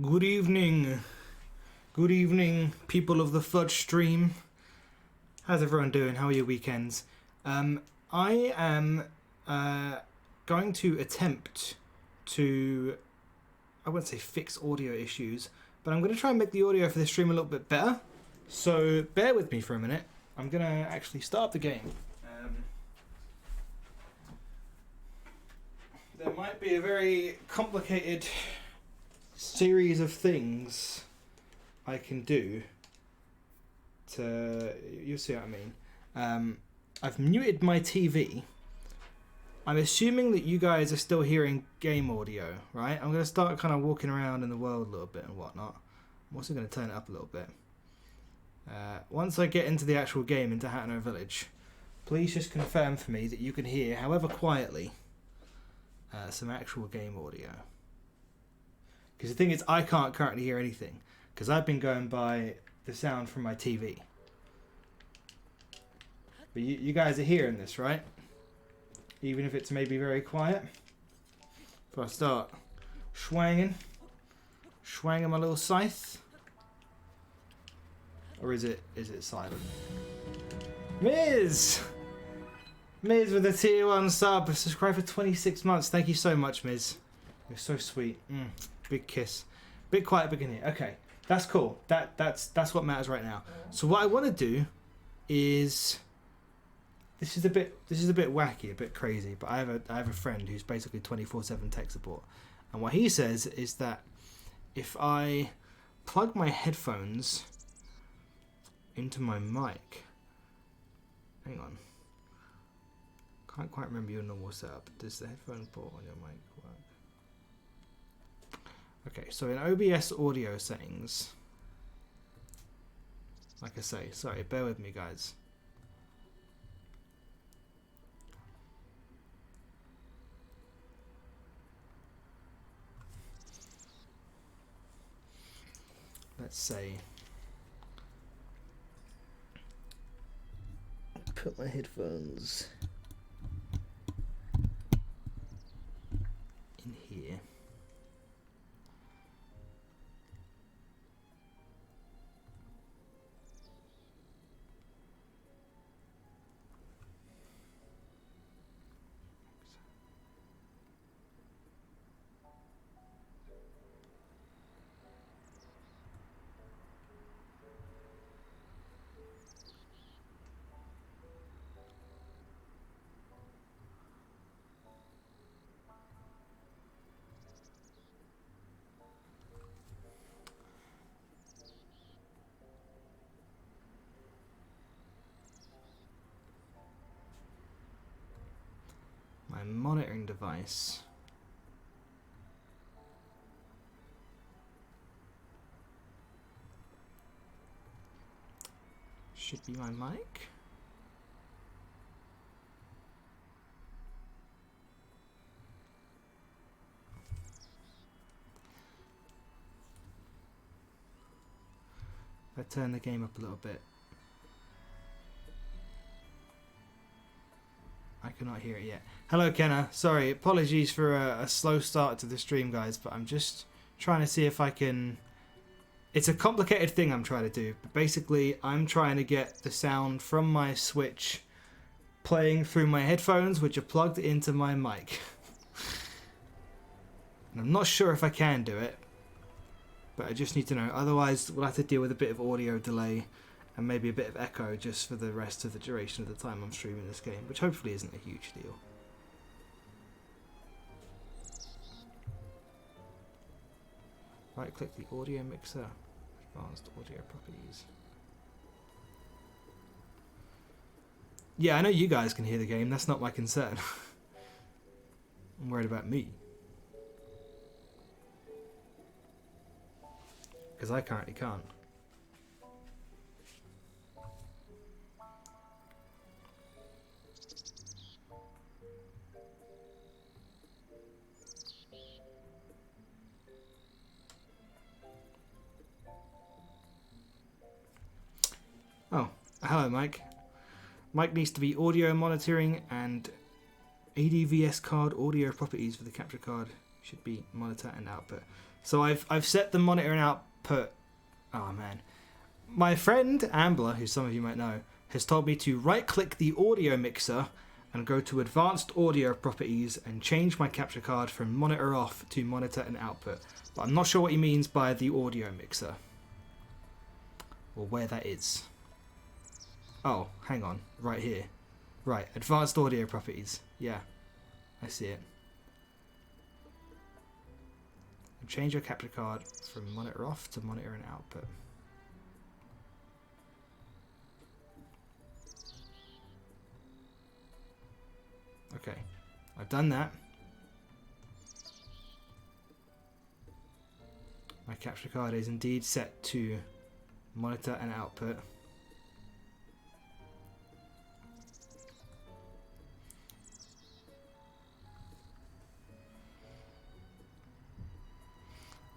Good evening. Good evening, people of the Fudj stream. How's everyone doing? How are your weekends? I am going to attempt to, I wouldn't say fix audio issues, but I'm going to try and make the audio for this stream a little bit better. So bear with me for a minute. I'm going to actually start the game. There might be a very complicated series of things I can do to, you'll see what I mean. I've muted my TV. I'm assuming that you guys are still hearing game audio, right? I'm going to start kind of walking around in the world a little bit and whatnot. I'm also going to turn it up a little bit. Once I get into the actual game, into Hatno Village, please just confirm for me that you can hear, however quietly, some actual game audio. Because the thing is, I can't currently hear anything, because I've been going by the sound from my TV. But you guys are hearing this, right? Even if it's maybe very quiet. If I start swanging my little scythe. Or is it silent? Miz with a tier 1 sub, subscribed for 26 months. Thank you so much, Miz. You're so sweet. Big kiss. Bit quiet beginning. Okay, that's cool. That's what matters right now. So what I want to do is, this is a bit wacky, a bit crazy, but I have a friend who's basically 24/7 tech support, and what he says is that if I plug my headphones into my mic, hang on, can't quite remember your normal setup. Does the headphone port on your mic work? Okay, so in OBS audio settings, like I say, sorry, bear with me, guys. Let's say, put my headphones in here. My monitoring device should be my mic. If I turn the game up a little bit, I cannot hear it yet. Hello, Kenna. Sorry, apologies for a slow start to the stream, guys, but I'm just trying to see if I can... It's a complicated thing I'm trying to do, but basically I'm trying to get the sound from my Switch playing through my headphones, which are plugged into my mic. And I'm not sure if I can do it, but I just need to know. Otherwise, we'll have to deal with a bit of audio delay and maybe a bit of echo just for the rest of the duration of the time I'm streaming this game, which hopefully isn't a huge deal. Right click the audio mixer, advanced audio properties. Yeah, I know you guys can hear the game, that's not my concern. I'm worried about me. Because I currently can't. Oh, hello, Mike. Mike needs to be audio monitoring and ADVS card audio properties for the capture card should be monitor and output. So I've set the monitor and output. Oh man, my friend Ambler, who some of you might know, has told me to right click the audio mixer and go to advanced audio properties and change my capture card from monitor off to monitor and output. But I'm not sure what he means by the audio mixer or where that is. Oh, hang on, right here. Right, advanced audio properties. Yeah, I see it. And change your capture card from monitor off to monitor and output. Okay, I've done that. My capture card is indeed set to monitor and output.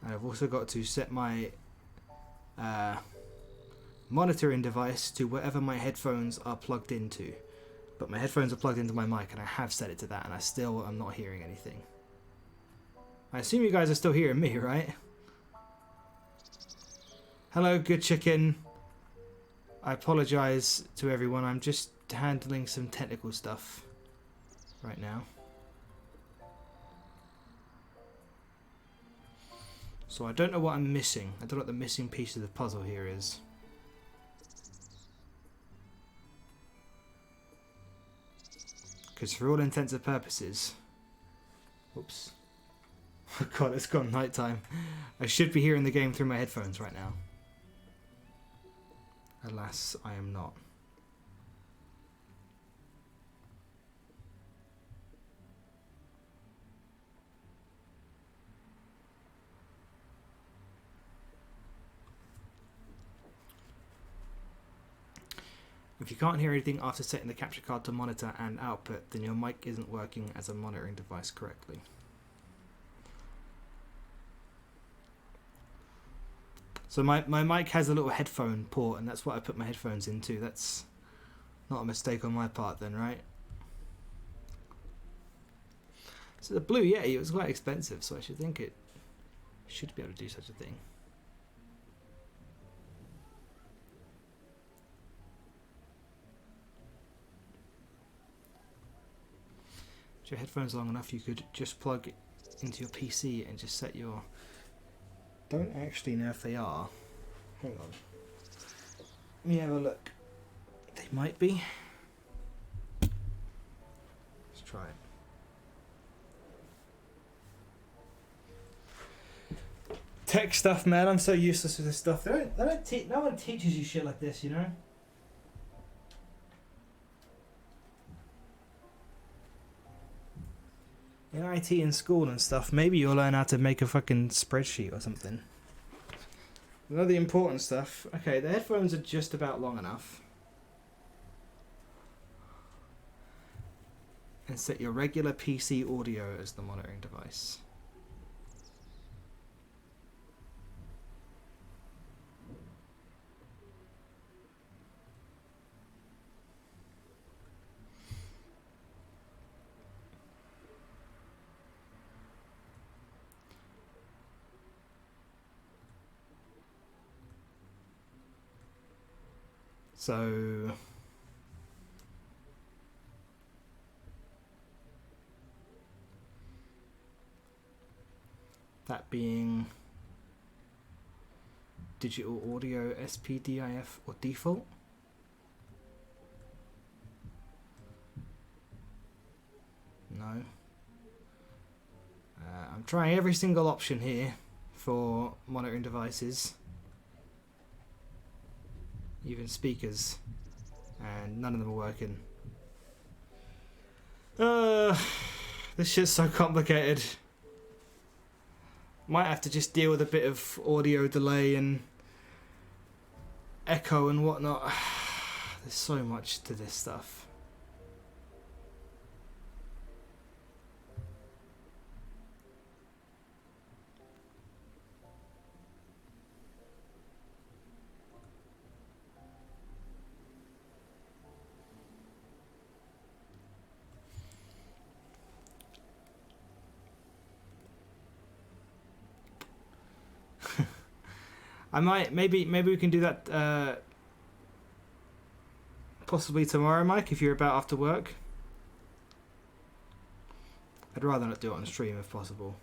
And I've also got to set my monitoring device to whatever my headphones are plugged into. But my headphones are plugged into my mic and I have set it to that and I still am not hearing anything. I assume you guys are still hearing me, right? Hello, good chicken. I apologise to everyone. I'm just handling some technical stuff right now. So I don't know what I'm missing. I don't know what the missing piece of the puzzle here is. Because for all intents and purposes... Oops. Oh god, it's gone nighttime. I should be hearing the game through my headphones right now. Alas, I am not. If you can't hear anything after setting the capture card to monitor and output, then your mic isn't working as a monitoring device correctly. So my mic has a little headphone port, and that's what I put my headphones into. That's not a mistake on my part then, right? So the Blue Yeti, it was quite expensive, so I should think it should be able to do such a thing. If your headphones are long enough, you could just plug it into your PC and just set your... Don't actually know if they are. Hang on. Let me have a look. They might be. Let's try it. Tech stuff, man. I'm so useless with this stuff. No one teaches you shit like this, you know? In IT in school and stuff, maybe you'll learn how to make a fucking spreadsheet or something. You know the important stuff. Okay, the headphones are just about long enough. And set your regular PC audio as the monitoring device. So that being digital audio SPDIF or default. No. I'm trying every single option here for monitoring devices. Even speakers, and none of them are working. This shit's so complicated. Might have to just deal with a bit of audio delay and echo and whatnot. There's so much to this stuff. I might, maybe we can do that possibly tomorrow, Mike, if you're about after work. I'd rather not do it on stream if possible.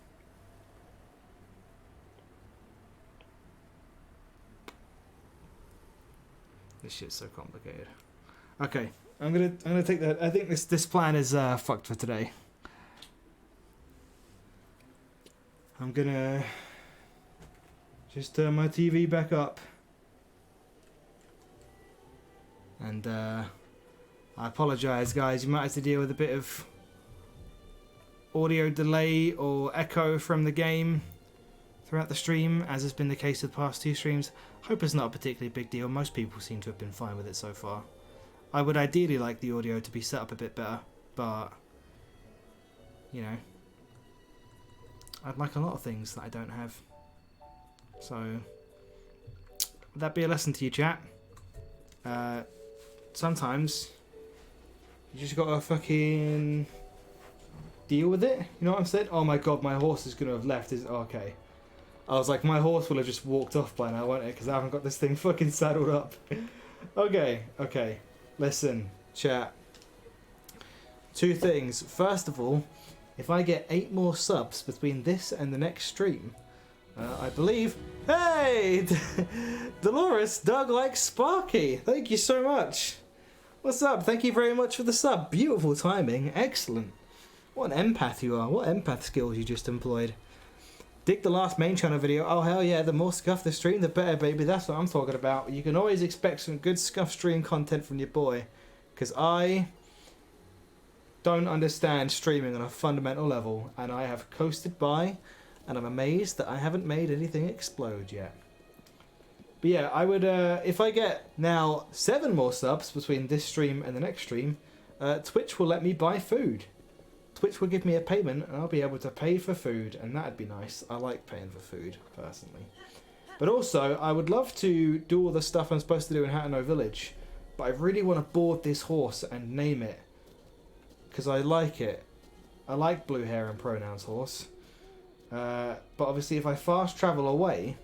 This shit's so complicated. Okay, I'm gonna take that. I think this plan is fucked for today. I'm gonna just turn my TV back up, and I apologise, guys. You might have to deal with a bit of audio delay or echo from the game throughout the stream, as has been the case with the past 2 streams. Hope it's not a particularly big deal. Most people seem to have been fine with it so far. I would ideally like the audio to be set up a bit better, but you know, I'd like a lot of things that I don't have. So would that be a lesson to you, chat? Sometimes you just gotta fucking deal with it. You know what I'm saying? Oh my god, my horse is gonna have left. Okay. I was like, my horse will have just walked off by now, won't it? Because I haven't got this thing fucking saddled up. Okay. Listen, chat. 2 things. First of all, if I get 8 more subs between this and the next stream, I believe... Hey! Dolores, Doug likes Sparky. Thank you so much. What's up? Thank you very much for the sub. Beautiful timing. Excellent. What an empath you are. What empath skills you just employed. Dig the last main channel video. Oh hell yeah, the more scuff the stream, the better, baby. That's what I'm talking about. You can always expect some good scuff stream content from your boy. Because I don't understand streaming on a fundamental level. And I have coasted by. And I'm amazed that I haven't made anything explode yet. But yeah, I would, if I get now 7 more subs between this stream and the next stream, Twitch will let me buy food. Twitch will give me a payment and I'll be able to pay for food, and that'd be nice. I like paying for food, personally. But also, I would love to do all the stuff I'm supposed to do in Hateno Village, but I really want to board this horse and name it, because I like it. I like Blue Hair and Pronouns Horse. But obviously if I fast travel away,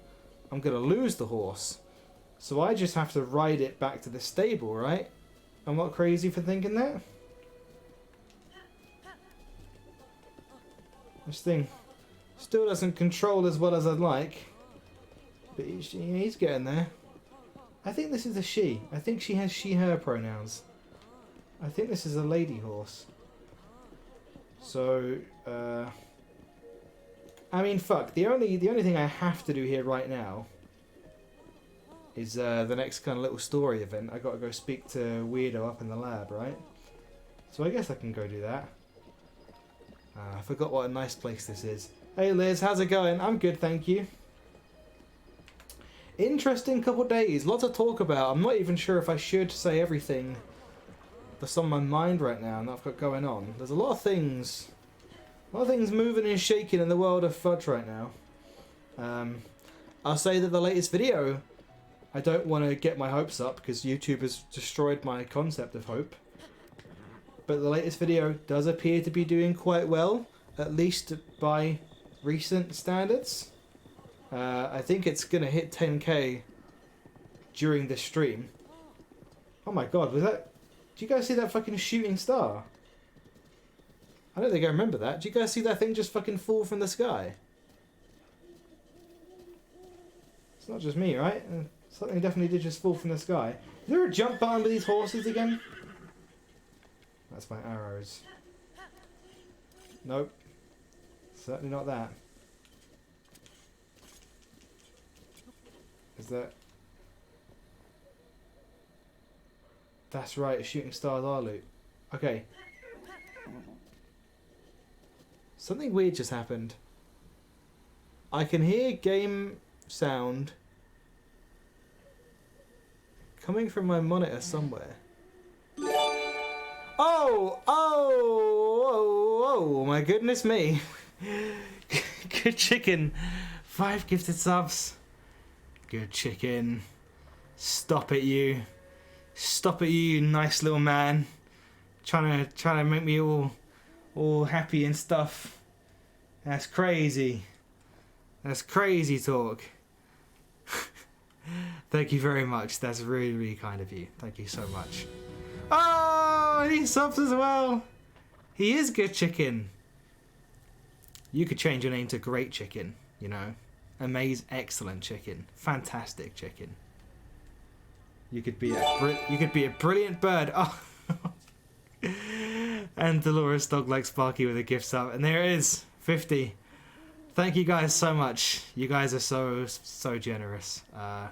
I'm going to lose the horse. So I just have to ride it back to the stable, right? I'm not crazy for thinking that. This thing still doesn't control as well as I'd like. But he's getting there. I think this is a she. I think she has she/her pronouns. I think this is a lady horse. So, I mean, fuck. The only thing I have to do here right now is the next kind of little story event. I got to go speak to Weirdo up in the lab, right? So I guess I can go do that. I forgot what a nice place this is. Hey Liz, how's it going? I'm good, thank you. Interesting couple days. Lots to talk about. I'm not even sure if I should say everything that's on my mind right now and that I've got going on. There's a lot of things. A lot of things moving and shaking in the world of Fudj right now. I'll say that the latest video, I don't want to get my hopes up because YouTube has destroyed my concept of hope. But the latest video does appear to be doing quite well, at least by recent standards. I think it's going to hit 10k during this stream. Oh my god, was that... Do you guys see that fucking shooting star? I don't think I remember that. Do you guys see that thing just fucking fall from the sky? It's not just me, right? Something definitely did just fall from the sky. Is there a jump button with these horses again? That's my arrows. Nope. Certainly not that. Is that... That's right, shooting stars are loot. Okay. Something weird just happened. I can hear game sound coming from my monitor somewhere. Oh, my goodness me. Good chicken. 5 gifted subs. Good chicken. Stop it, you. Stop it, you nice little man. Trying to make me all happy and stuff. That's crazy. That's crazy talk. Thank you very much. That's really, really kind of you. Thank you so much. Oh, he subs as well. He is good chicken. You could change your name to Great Chicken, you know. Amazing, excellent chicken. Fantastic chicken. You could be a brilliant bird. Oh. And Dolores Dog like Sparky with a gift sub. And there it is. 50. Thank you guys so much. You guys are so generous. I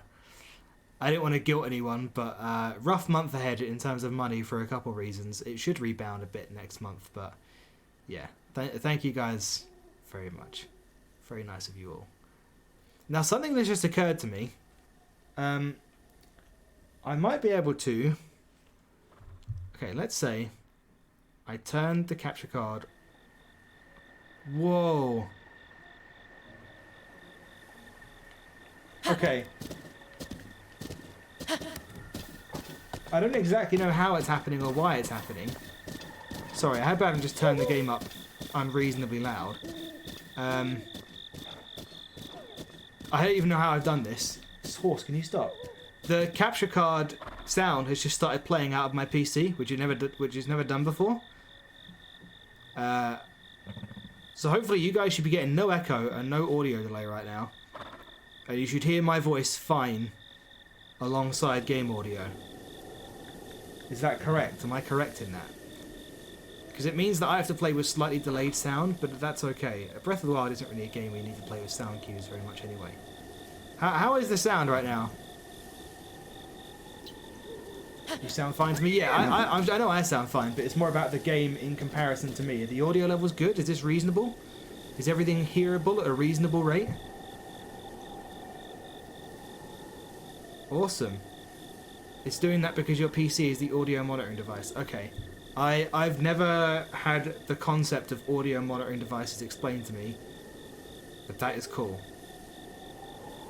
didn't want to guilt anyone, but rough month ahead in terms of money for a couple reasons. It should rebound a bit next month, but yeah. Thank you guys very much. Very nice of you all. Now, something that's just occurred to me. I might be able to... Okay, let's say I turned the capture card. Whoa. Okay. I don't exactly know how it's happening or why it's happening. Sorry, I hope I haven't just turned the game up unreasonably loud. I don't even know how I've done this. Horse, can you stop? The capture card sound has just started playing out of my PC, which is never done before. So hopefully you guys should be getting no echo and no audio delay right now. And you should hear my voice fine alongside game audio. Is that correct? Am I correct in that? Because it means that I have to play with slightly delayed sound, but that's okay. Breath of the Wild isn't really a game where you need to play with sound cues very much anyway. How is the sound right now? You sound fine to me? Yeah, I know I sound fine, but it's more about the game in comparison to me. Are the audio levels good? Is this reasonable? Is everything hearable at a reasonable rate? Awesome. It's doing that because your PC is the audio monitoring device. Okay. I've never had the concept of audio monitoring devices explained to me, but that is cool.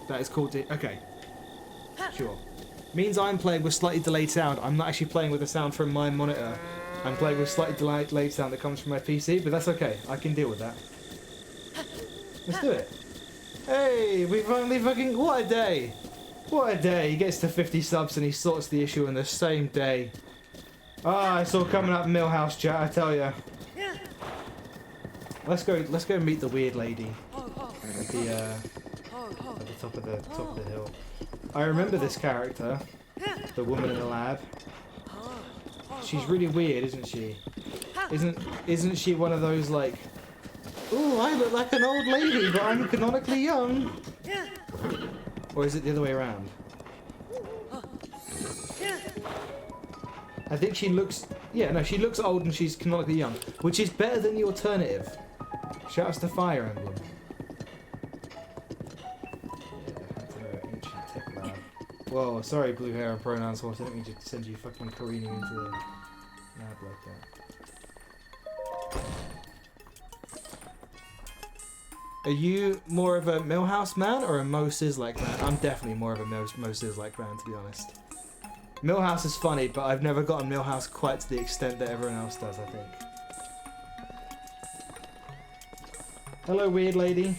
That is cool. Okay. Sure. Means I'm playing with slightly delayed sound. I'm not actually playing with the sound from my monitor. I'm playing with slightly delayed sound that comes from my PC, but that's okay. I can deal with that. Let's do it. Hey, we finally fucking... What a day. What a day. He gets to 50 subs and he sorts the issue on the same day. Ah, it's all coming up Millhouse chat, I tell ya. Let's go meet the weird lady. At the top of the hill. I remember this character, the woman in the lab. She's really weird, isn't she? Isn't she one of those like, ooh, I look like an old lady, but I'm canonically young? Or is it the other way around? I think she looks, yeah, no, she looks old and she's canonically young, which is better than the alternative. Shouts to Fire Emblem. Whoa, sorry, blue hair and pronouns horse. I didn't mean to send you fucking careening into the lab like that. Are you more of a Millhouse man or a Mo Sizlak man? I'm definitely more of a Mo Sizlak man, to be honest. Millhouse is funny, but I've never gotten Millhouse quite to the extent that everyone else does, I think. Hello, weird lady.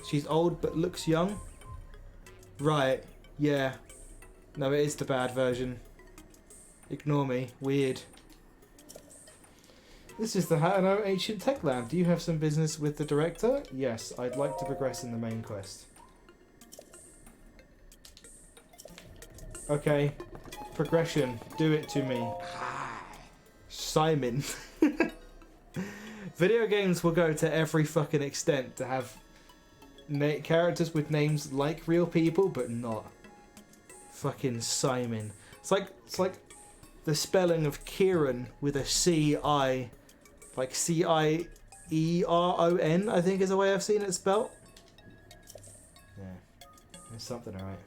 She's old but looks young. Right, yeah. No, it is the bad version. Ignore me. Weird. This is the Hatano Ancient Tech Lab. Do you have some business with the director? Yes, I'd like to progress in the main quest. Okay. Progression. Do it to me. Simon. Video games will go to every fucking extent to have characters with names like real people, but not. Fucking Simon. It's like the spelling of Kieran with a C-I, like C-I-E-R-O-N, I think is the way I've seen it spelt. Yeah, there's something alright.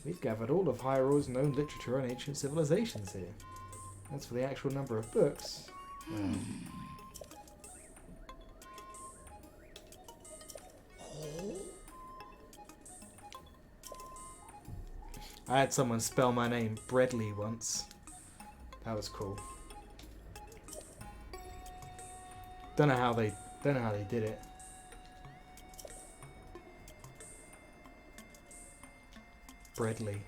We've gathered all of Hyrule's known literature on ancient civilizations here. That's for the actual number of books. I had someone spell my name Breadley once. That was cool. Don't know how they did it. Bradley.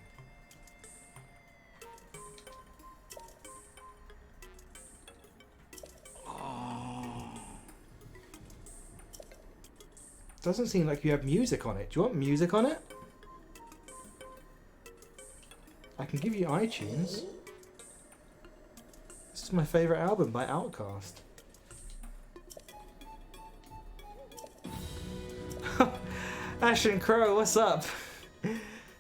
Doesn't seem like you have music on it. Do you want music on it? I can give you iTunes. This is my favourite album by Outkast. Ashton Crow, what's up?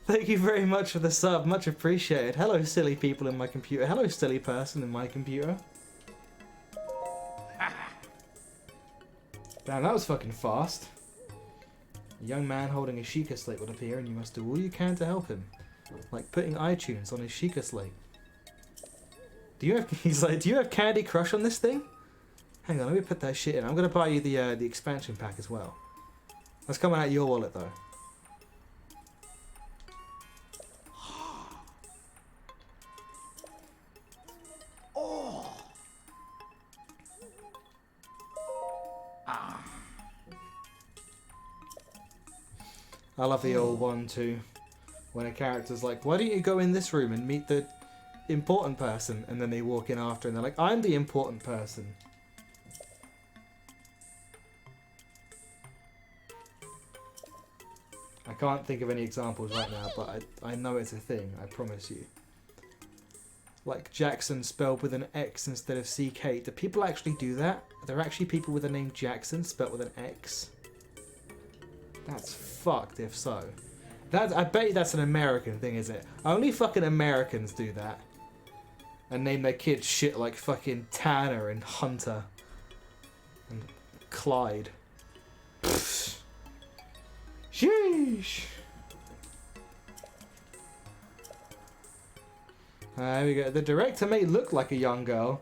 Thank you very much for the sub, much appreciated. Hello silly people in my computer. Hello silly person in my computer. Damn, that was fucking fast. A young man holding a Sheikah slate will appear and you must do all you can to help him. Like putting iTunes on his Sheikah slate. He's like, do you have Candy Crush on this thing? Hang on, let me put that shit in. I'm gonna buy you the expansion pack as well. That's coming out of your wallet though. I love the old one too, when a character's like, why don't you go in this room and meet the important person, and then they walk in after and they're like, I'm the important person. I can't think of any examples right now, but I know it's a thing, I promise you. Like Jackson spelled with an X instead of CK. Do people actually do that? Are there actually people with the name Jackson spelled with an X? That's fucked if so. I bet you that's an American thing, is it? Only fucking Americans do that. And name their kids shit like fucking Tanner and Hunter. And Clyde. Pfft. Sheesh. There we go. The director may look like a young girl.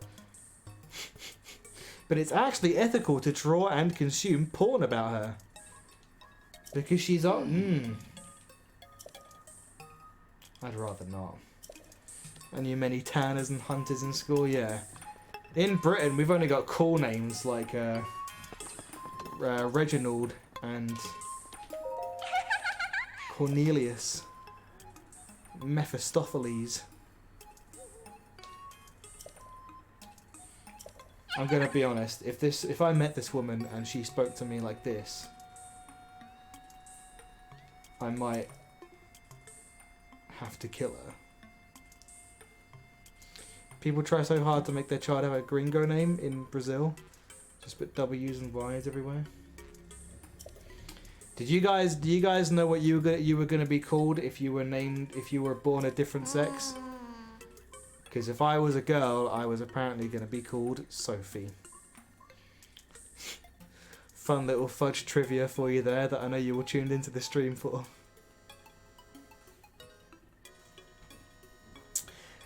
But it's actually ethical to draw and consume porn about her. Because she's on. I'd rather not. I knew many Tanners and Hunters in school, yeah. In Britain, we've only got cool names like Reginald and Cornelius, Mephistopheles. I'm gonna be honest. If I met this woman and she spoke to me like this, I might have to kill her. People try so hard to make their child have a gringo name in Brazil. Just put W's and Y's everywhere. Do you guys know what you were gonna be called if you were born a different sex? Because if I was a girl, I was apparently gonna be called Sophie. Fun little Fudj trivia for you there that I know you all tuned into the stream for.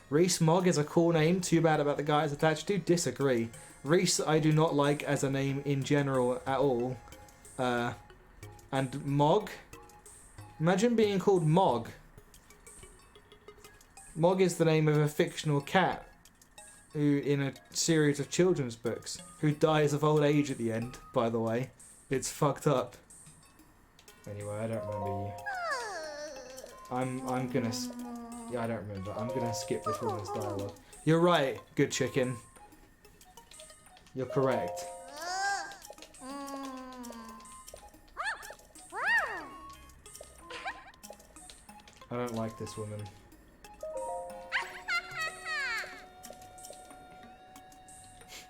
Reese Mogg is a cool name, too bad about the guy it's attached to. Disagree. Reese I do not like as a name in general at all. And Mogg? Imagine being called Mogg. Mogg is the name of a fictional cat who, in a series of children's books, who dies of old age at the end, by the way. It's fucked up. Anyway, I don't remember you. I'm gonna... Yeah, I don't remember. I'm gonna skip this woman's dialogue. You're right, good chicken. You're correct. I don't like this woman.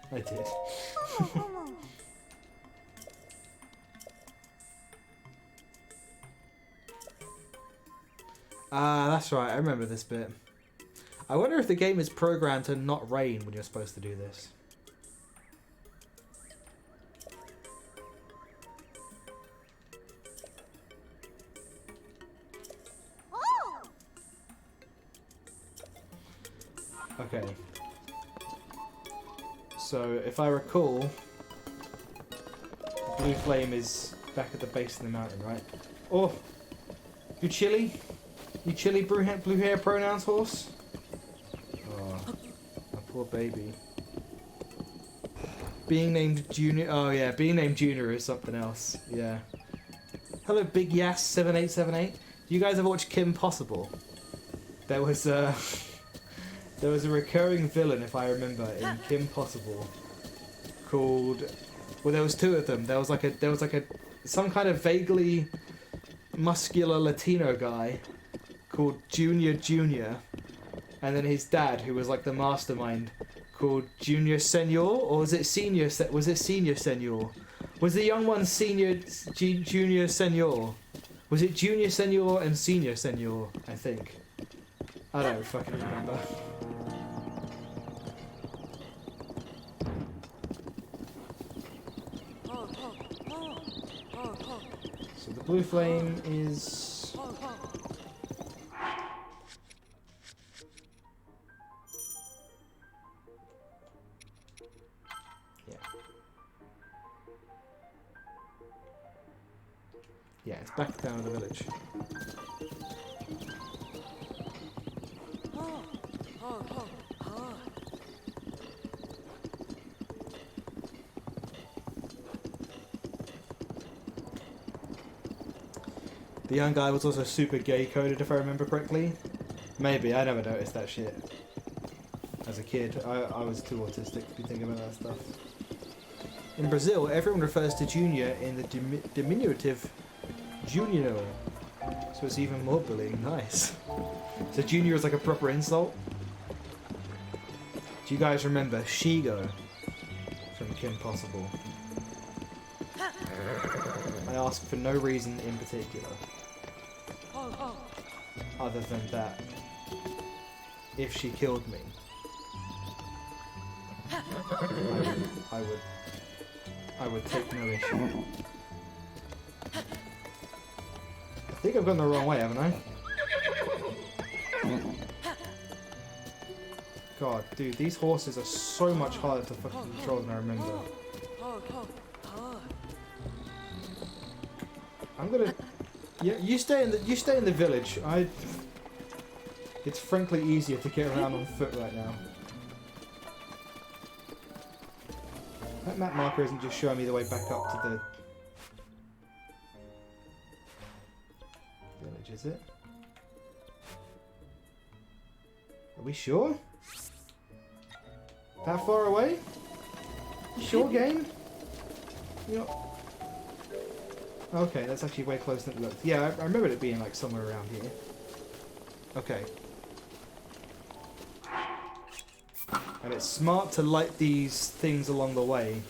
I did. Ah, that's right. I remember this bit. I wonder if the game is programmed to not rain when you're supposed to do this. Okay. So, if I recall, the blue flame is back at the base of the mountain, right? Oh! You chilly? You chilly blue hair pronouns horse? Oh, my poor baby. Being named Junior. Oh yeah, being named Junior is something else. Yeah. Hello, Big Yass 7878. Do you guys ever watch Kim Possible? There was a recurring villain, if I remember, in Kim Possible, called. Well, there was two of them. There was like a some kind of vaguely muscular Latino guy called Junior, and then his dad, who was like the mastermind, called Junior Senor, or was it Senior? Was it Senior Senor? Was the young one Junior Senor? Was it Junior Senor and Senior Senor? I think. I don't fucking remember. So the blue flame is. Yeah, it's back down in the village. The young guy was also super gay coded, if I remember correctly. Maybe, I never noticed that shit. As a kid, I was too autistic to be thinking about that stuff. In Brazil, everyone refers to Junior in the diminutive Junior, so it's even more bullying. Nice. So Junior is like a proper insult. Do you guys remember Shigo from Kim Possible? I asked for no reason in particular, other than that if she killed me, I would take no issue. I think I've gone the wrong way, haven't I? God, dude, these horses are so much harder to fucking control than I remember. I'm gonna. Yeah, you stay in the village. It's frankly easier to get around on foot right now. That map marker isn't just showing me the way back up to the village, is it? Are we sure? That far away? Sure, game? You know. Okay, that's actually way closer than it looked. Yeah, I remember it being like somewhere around here. Okay. And it's smart to light these things along the way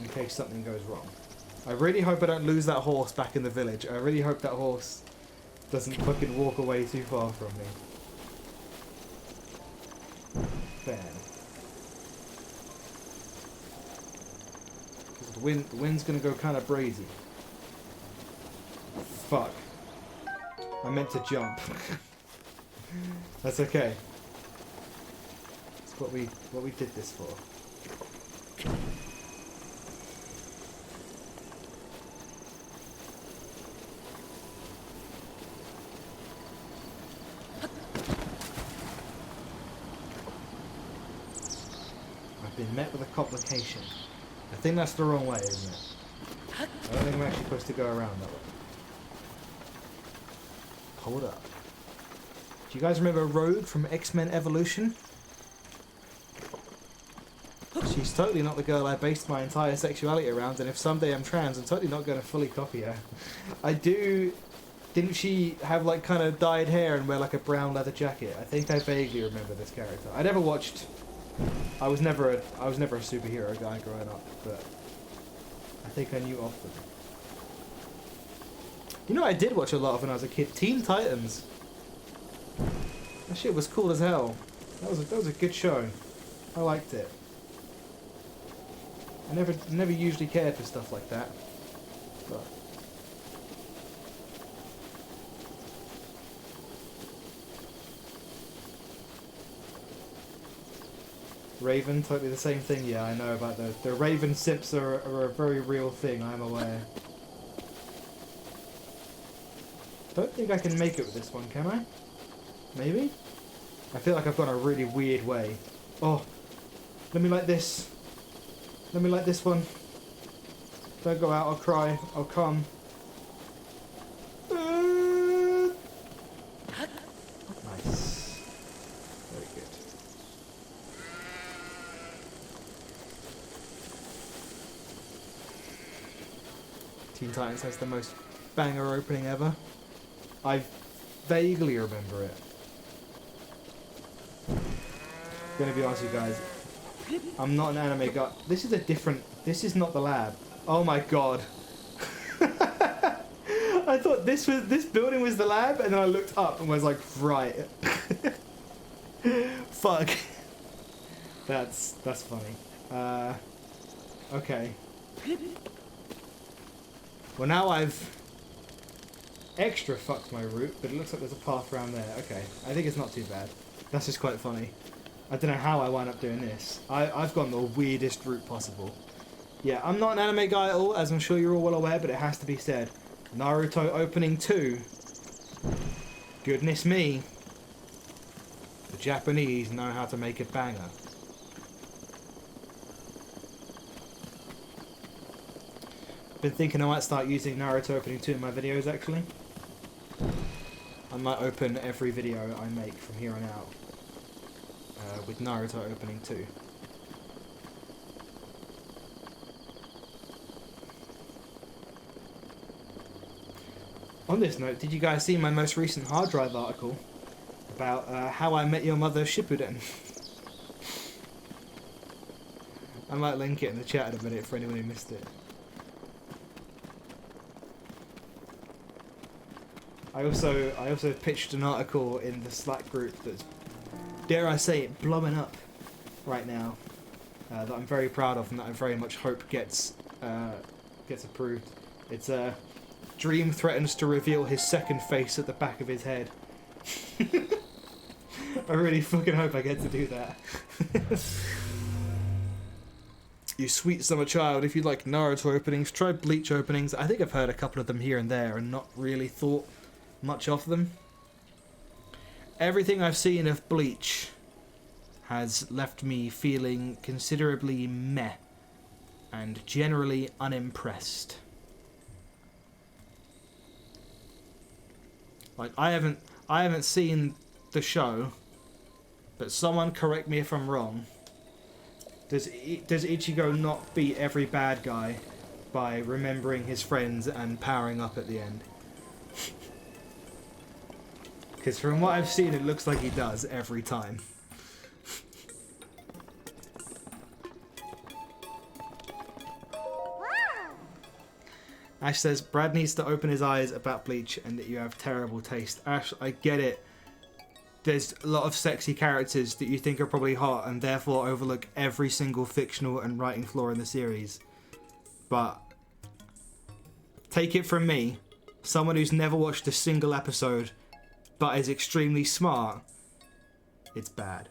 in case something goes wrong. I really hope I don't lose that horse back in the village. I really hope that horse doesn't fucking walk away too far from me. Bam. Because the wind's gonna go kind of brazy. Fuck. I meant to jump. That's okay. That's what we did this for. I've been met with a complication. I think that's the wrong way, isn't it? I don't think I'm actually supposed to go around that way. Hold up. Do you guys remember Rogue from X-Men Evolution? She's totally not the girl I based my entire sexuality around, and if someday I'm trans, I'm totally not going to fully copy her. I do... Didn't she have like kind of dyed hair and wear like a brown leather jacket? I think I vaguely remember this character. I never watched... I was never a superhero guy growing up, but I think I knew of them. You know what I did watch a lot of when I was a kid? Teen Titans. That shit was cool as hell. That was a good show. I liked it. I never usually cared for stuff like that. But Raven, totally the same thing. Yeah, I know about those. The Raven simps are a very real thing, I'm aware. Don't think I can make it with this one, can I? Maybe? I feel like I've gone a really weird way. Oh, let me like this. Let me light this one. Don't go out, I'll cry. I'll come. Nice. Very good. Teen Titans has the most banger opening ever. I vaguely remember it. I'm gonna be honest with you guys. I'm not an anime guy. This is a different... This is not the lab. Oh my god. I thought this building was the lab, and then I looked up and was like, right. Fuck. That's funny. Okay. Well, now I've extra fucked my route, but it looks like there's a path around there. Okay, I think it's not too bad. That's just quite funny. I don't know how I wound up doing this. I've gone the weirdest route possible. Yeah, I'm not an anime guy at all, as I'm sure you're all well aware, but it has to be said. Naruto opening 2. Goodness me. The Japanese know how to make a banger. Been thinking I might start using Naruto opening 2 in my videos, actually. I might open every video I make from here on out with Naruto opening 2. On this note, did you guys see my most recent hard drive article about How I Met Your Mother Shippuden? I might link it in the chat in a minute for anyone who missed it. I also pitched an article in the Slack group that's, dare I say it, blowing up right now, that I'm very proud of and that I very much hope gets approved. It's Dream threatens to reveal his second face at the back of his head. I really fucking hope I get to do that. You sweet summer child, if you like Naruto openings, try Bleach openings. I think I've heard a couple of them here and there and not really thought much of them. Everything I've seen of Bleach has left me feeling considerably meh and generally unimpressed. Like, I haven't seen the show, but someone correct me if I'm wrong. Does Ichigo not beat every bad guy by remembering his friends and powering up at the end? Because from what I've seen, it looks like he does every time. Ash says, Brad needs to open his eyes about Bleach and that you have terrible taste. Ash, I get it. There's a lot of sexy characters that you think are probably hot and therefore overlook every single fictional and writing flaw in the series. But take it from me, someone who's never watched a single episode but is extremely smart, it's bad.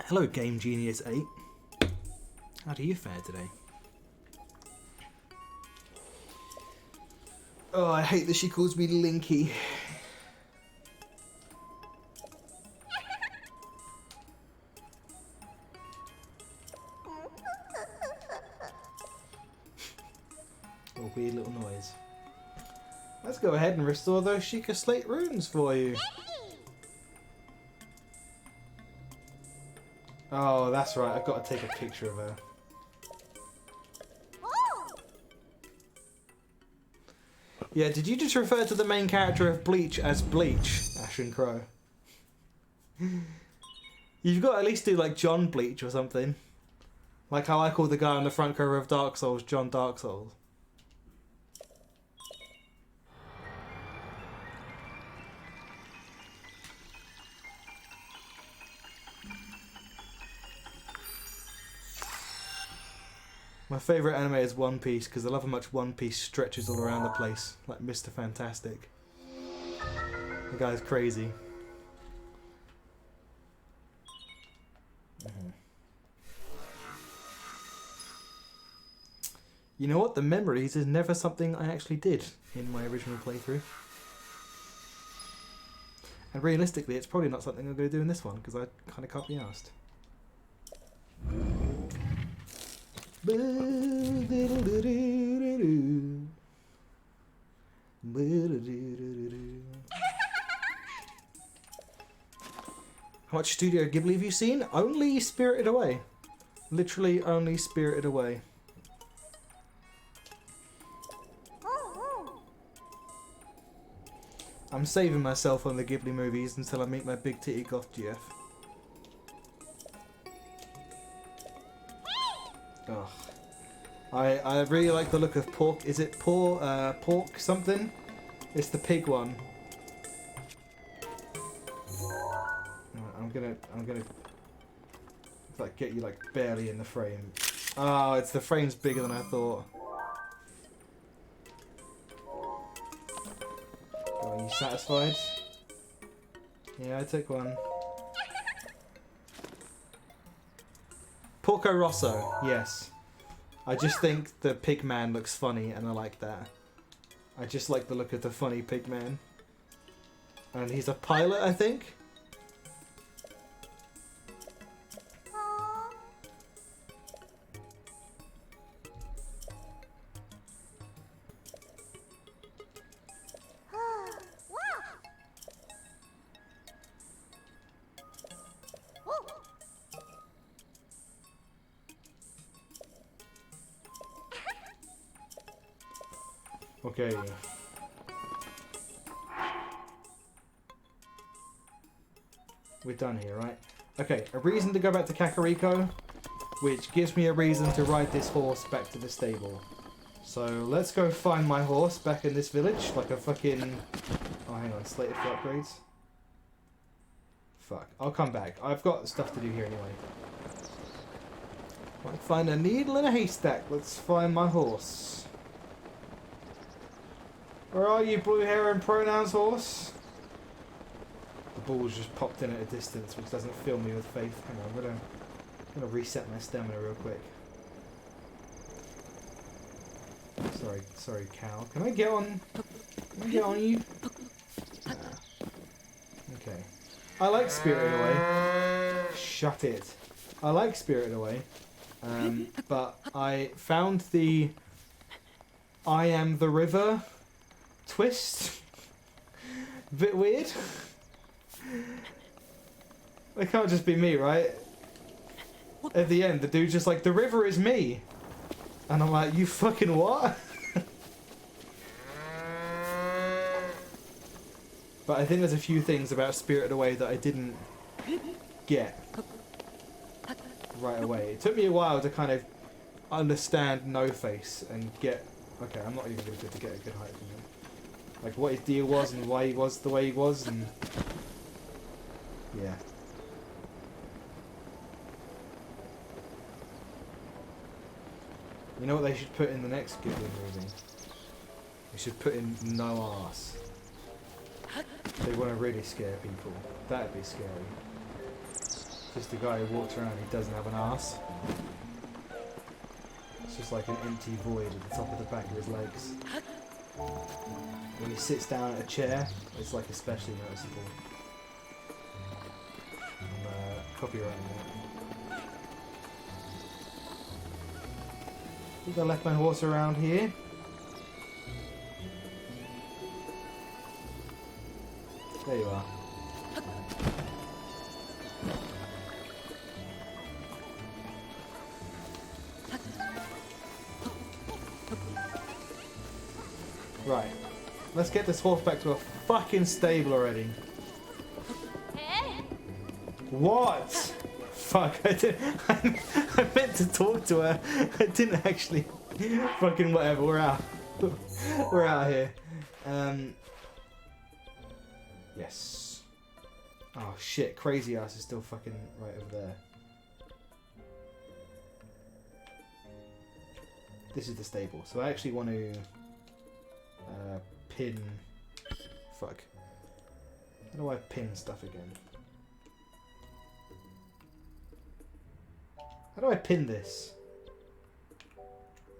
Hello, Game Genius 8. How do you fare today? Oh, I hate that she calls me Linky. A weird little noise. Let's go ahead and restore those Sheikah Slate runes for you. Oh, that's right. I've got to take a picture of her. Yeah, did you just refer to the main character of Bleach as Bleach, Ashen Crow? You've got to at least do like John Bleach or something. Like how I call the guy on the front cover of Dark Souls John Dark Souls. My favourite anime is One Piece because I love how much One Piece stretches all around the place, like Mr. Fantastic. The guy's crazy. You know what? The memories is never something I actually did in my original playthrough. And realistically, it's probably not something I'm going to do in this one because I kind of can't be asked. How much Studio Ghibli have you seen? Only Spirited Away. Literally only Spirited Away. I'm saving myself on the Ghibli movies until I meet my big titty goth GF. Ugh. I really like the look of pork. Is it pork something? It's the pig one. I'm gonna like get you like barely in the frame. Oh, it's the frame's bigger than I thought. Are you satisfied? Yeah, I took one. Porco Rosso, yes. I just think the pig man looks funny and I like that. I just like the look of the funny pig man. And he's a pilot, I think? Okay. We're done here, right? Okay, a reason to go back to Kakariko, which gives me a reason to ride this horse back to the stable. So let's go find my horse back in this village, like a fucking... Oh, hang on, slated for upgrades. Fuck, I'll come back. I've got stuff to do here anyway. Might find a needle in a haystack. Let's find my horse. Where are you, blue hair and pronouns horse? The ball's just popped in at a distance, which doesn't fill me with faith. Hang on, I'm gonna reset my stamina real quick. Sorry, cow. Can I get on? Can I get on you? Nah. Okay. I like Spirited Away. Shut it. I like Spirited Away. But I found the I am the river twist a bit weird. It can't just be me, right? At the end, the dude's just like, the river is me. And I'm like, you fucking what? But I think there's a few things about Spirited Away that I didn't get right away. It took me a while to kind of understand No Face and get... Okay, I'm not even going to get a good height from him. Like what his deal was and why he was the way he was and... Yeah. You know what they should put in the next Ghibli movie? They should put in no arse. They want to really scare people. That'd be scary. Just a guy who walks around and he doesn't have an arse. It's just like an empty void at the top of the back of his legs. When he sits down at a chair, it's like especially noticeable. I'm copyrighting that. I think I left my horse around here. There you are. Right. Let's get this horse back to a fucking stable already. What? Fuck, I meant to talk to her. I didn't actually. Fucking whatever, we're out. We're out here. Yes. Oh shit, Crazy Ass is still fucking right over there. This is the stable, so I actually want to pin... Fuck. How do I pin stuff again? How do I pin this?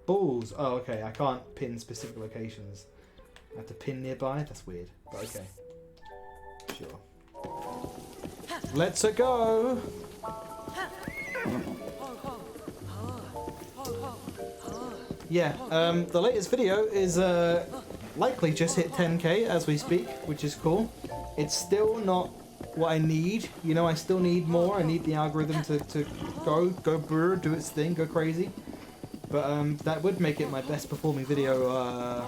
Balls! Oh, okay, I can't pin specific locations. I have to pin nearby? That's weird, but okay. Sure. Let's-a go! yeah, the latest video is likely just hit 10k as we speak, which is cool. It's still not what I need, you know, I still need more. I need the algorithm to go brr, do its thing, go crazy. But that would make it my best performing video,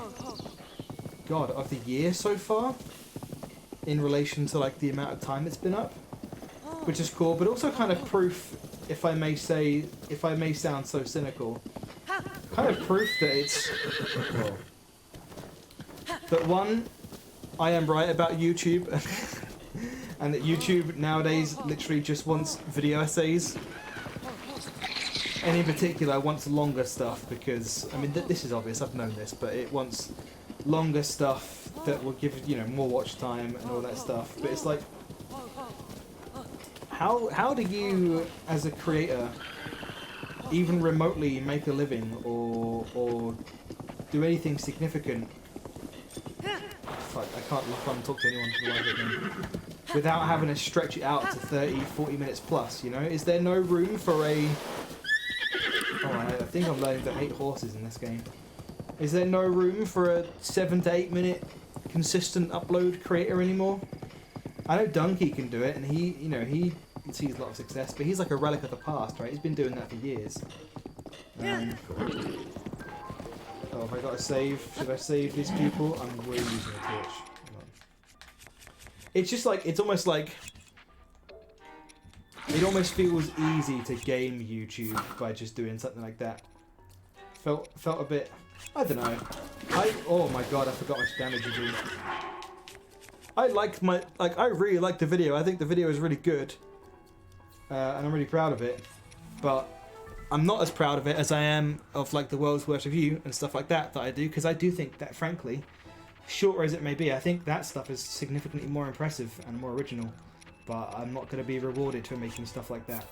God, of the year so far, in relation to like the amount of time it's been up, which is cool, but also kind of proof, if I may sound so cynical, kind of proof that it's, that one, I am right about YouTube, and that YouTube nowadays literally just wants video essays, and in particular wants longer stuff, because, I mean, this is obvious, I've known this, but it wants longer stuff that will give, you know, more watch time and all that stuff, but it's like, how do you, as a creator, even remotely make a living, or do anything significant? Fuck, I can't look on and talk to anyone for the life of me, without having to stretch it out to 30, 40 minutes plus, you know? Is there no room for a... Oh, I think I'm learning to hate horses in this game. Is there no room for a 7 to 8 minute consistent upload creator anymore? I know Donkey can do it, and he, you know, he sees a lot of success, but he's like a relic of the past, right? He's been doing that for years. Oh, have I got to save? Should I save these people? I'm really using a torch. It's just like, it's almost like, it almost feels easy to game YouTube by just doing something like that. Felt a bit, I don't know. Oh my god, I forgot how much damage you do. I really liked the video. I think the video is really good. And I'm really proud of it. But I'm not as proud of it as I am of like the world's worst review and stuff like that I do, because I do think that, frankly, shorter as it may be, I think that stuff is significantly more impressive and more original. But I'm not going to be rewarded for making stuff like that.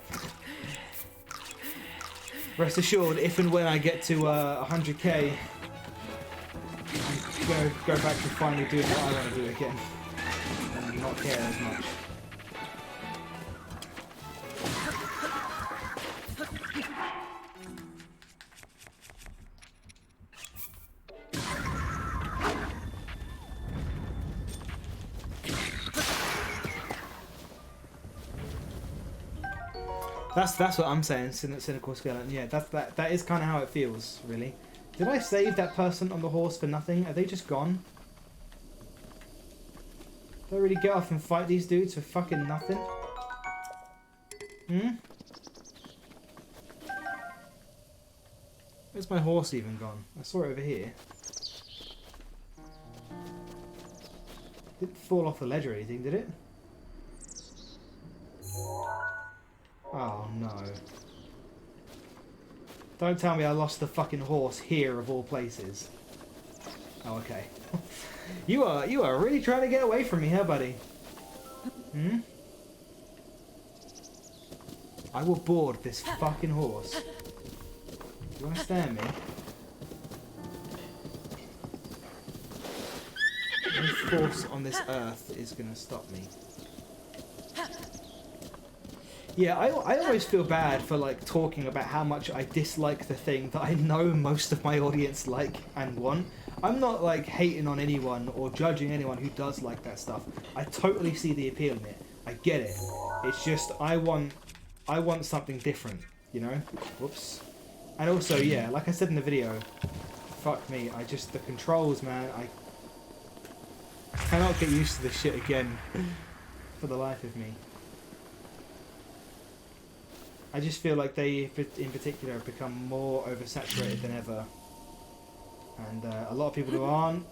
Rest assured, if and when I get to 100k, I'm going to go back to finally doing what I want to do again, and not care as much. That's what I'm saying, cynical skeleton. Yeah, that is kind of how it feels, really. Did I save that person on the horse for nothing? Are they just gone? Did I really get off and fight these dudes for fucking nothing? Hmm? Where's my horse even gone? I saw it over here. Didn't fall off the ledge or anything, did it? Oh no. Don't tell me I lost the fucking horse here of all places. Oh, okay. You are really trying to get away from me, huh, buddy? Hmm? I will board this fucking horse. Do you understand me? No force on this earth is gonna stop me. Yeah, I always feel bad for like talking about how much I dislike the thing that I know most of my audience like and want. I'm not like hating on anyone or judging anyone who does like that stuff. I totally see the appeal in it. I get it. It's just I want something different, you know? Whoops. And also, yeah, like I said in the video, fuck me, the controls, man, I cannot get used to this shit again for the life of me. I just feel like they, in particular, have become more oversaturated than ever. And a lot of people who aren't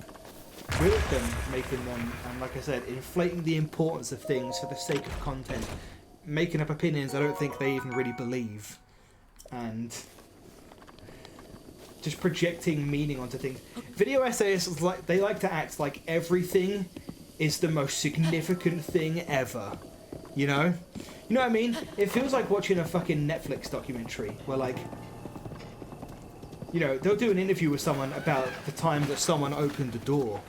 good at them, making them, and like I said, inflating the importance of things for the sake of content, making up opinions I don't think they even really believe, and just projecting meaning onto things. Video essayists, they like to act like everything is the most significant thing ever, you know? You know what I mean? It feels like watching a fucking Netflix documentary where, like, you know, they'll do an interview with someone about the time that someone opened the door.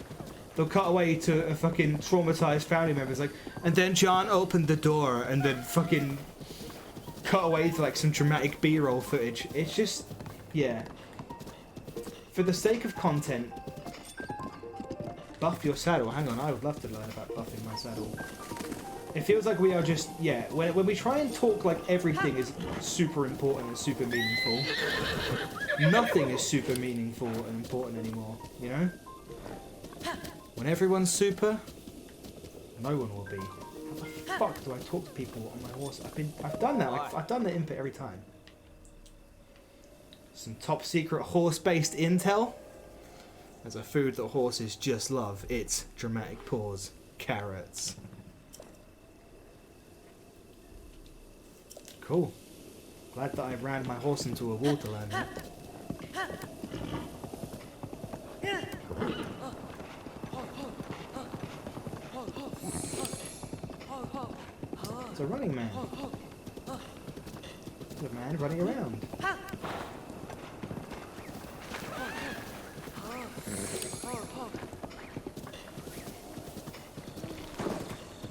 They'll cut away to a fucking traumatized family member. It's like, and then John opened the door, and then fucking cut away to like some dramatic B-roll footage. It's just, yeah. for the sake of content, buff your saddle. Hang on, I would love to learn about buffing my saddle. It feels like we are just, yeah, when we try and talk like everything is super important and super meaningful, nothing is super meaningful and important anymore, you know? When everyone's super, no one will be. How the fuck do I talk to people on my horse? I've done that, like, I've done the input every time. Some top secret horse-based intel. There's a food that horses just love. It's dramatic pause. Carrots. Cool. Glad that I ran my horse into a wall to learn that. It's a running man. It's a man running around.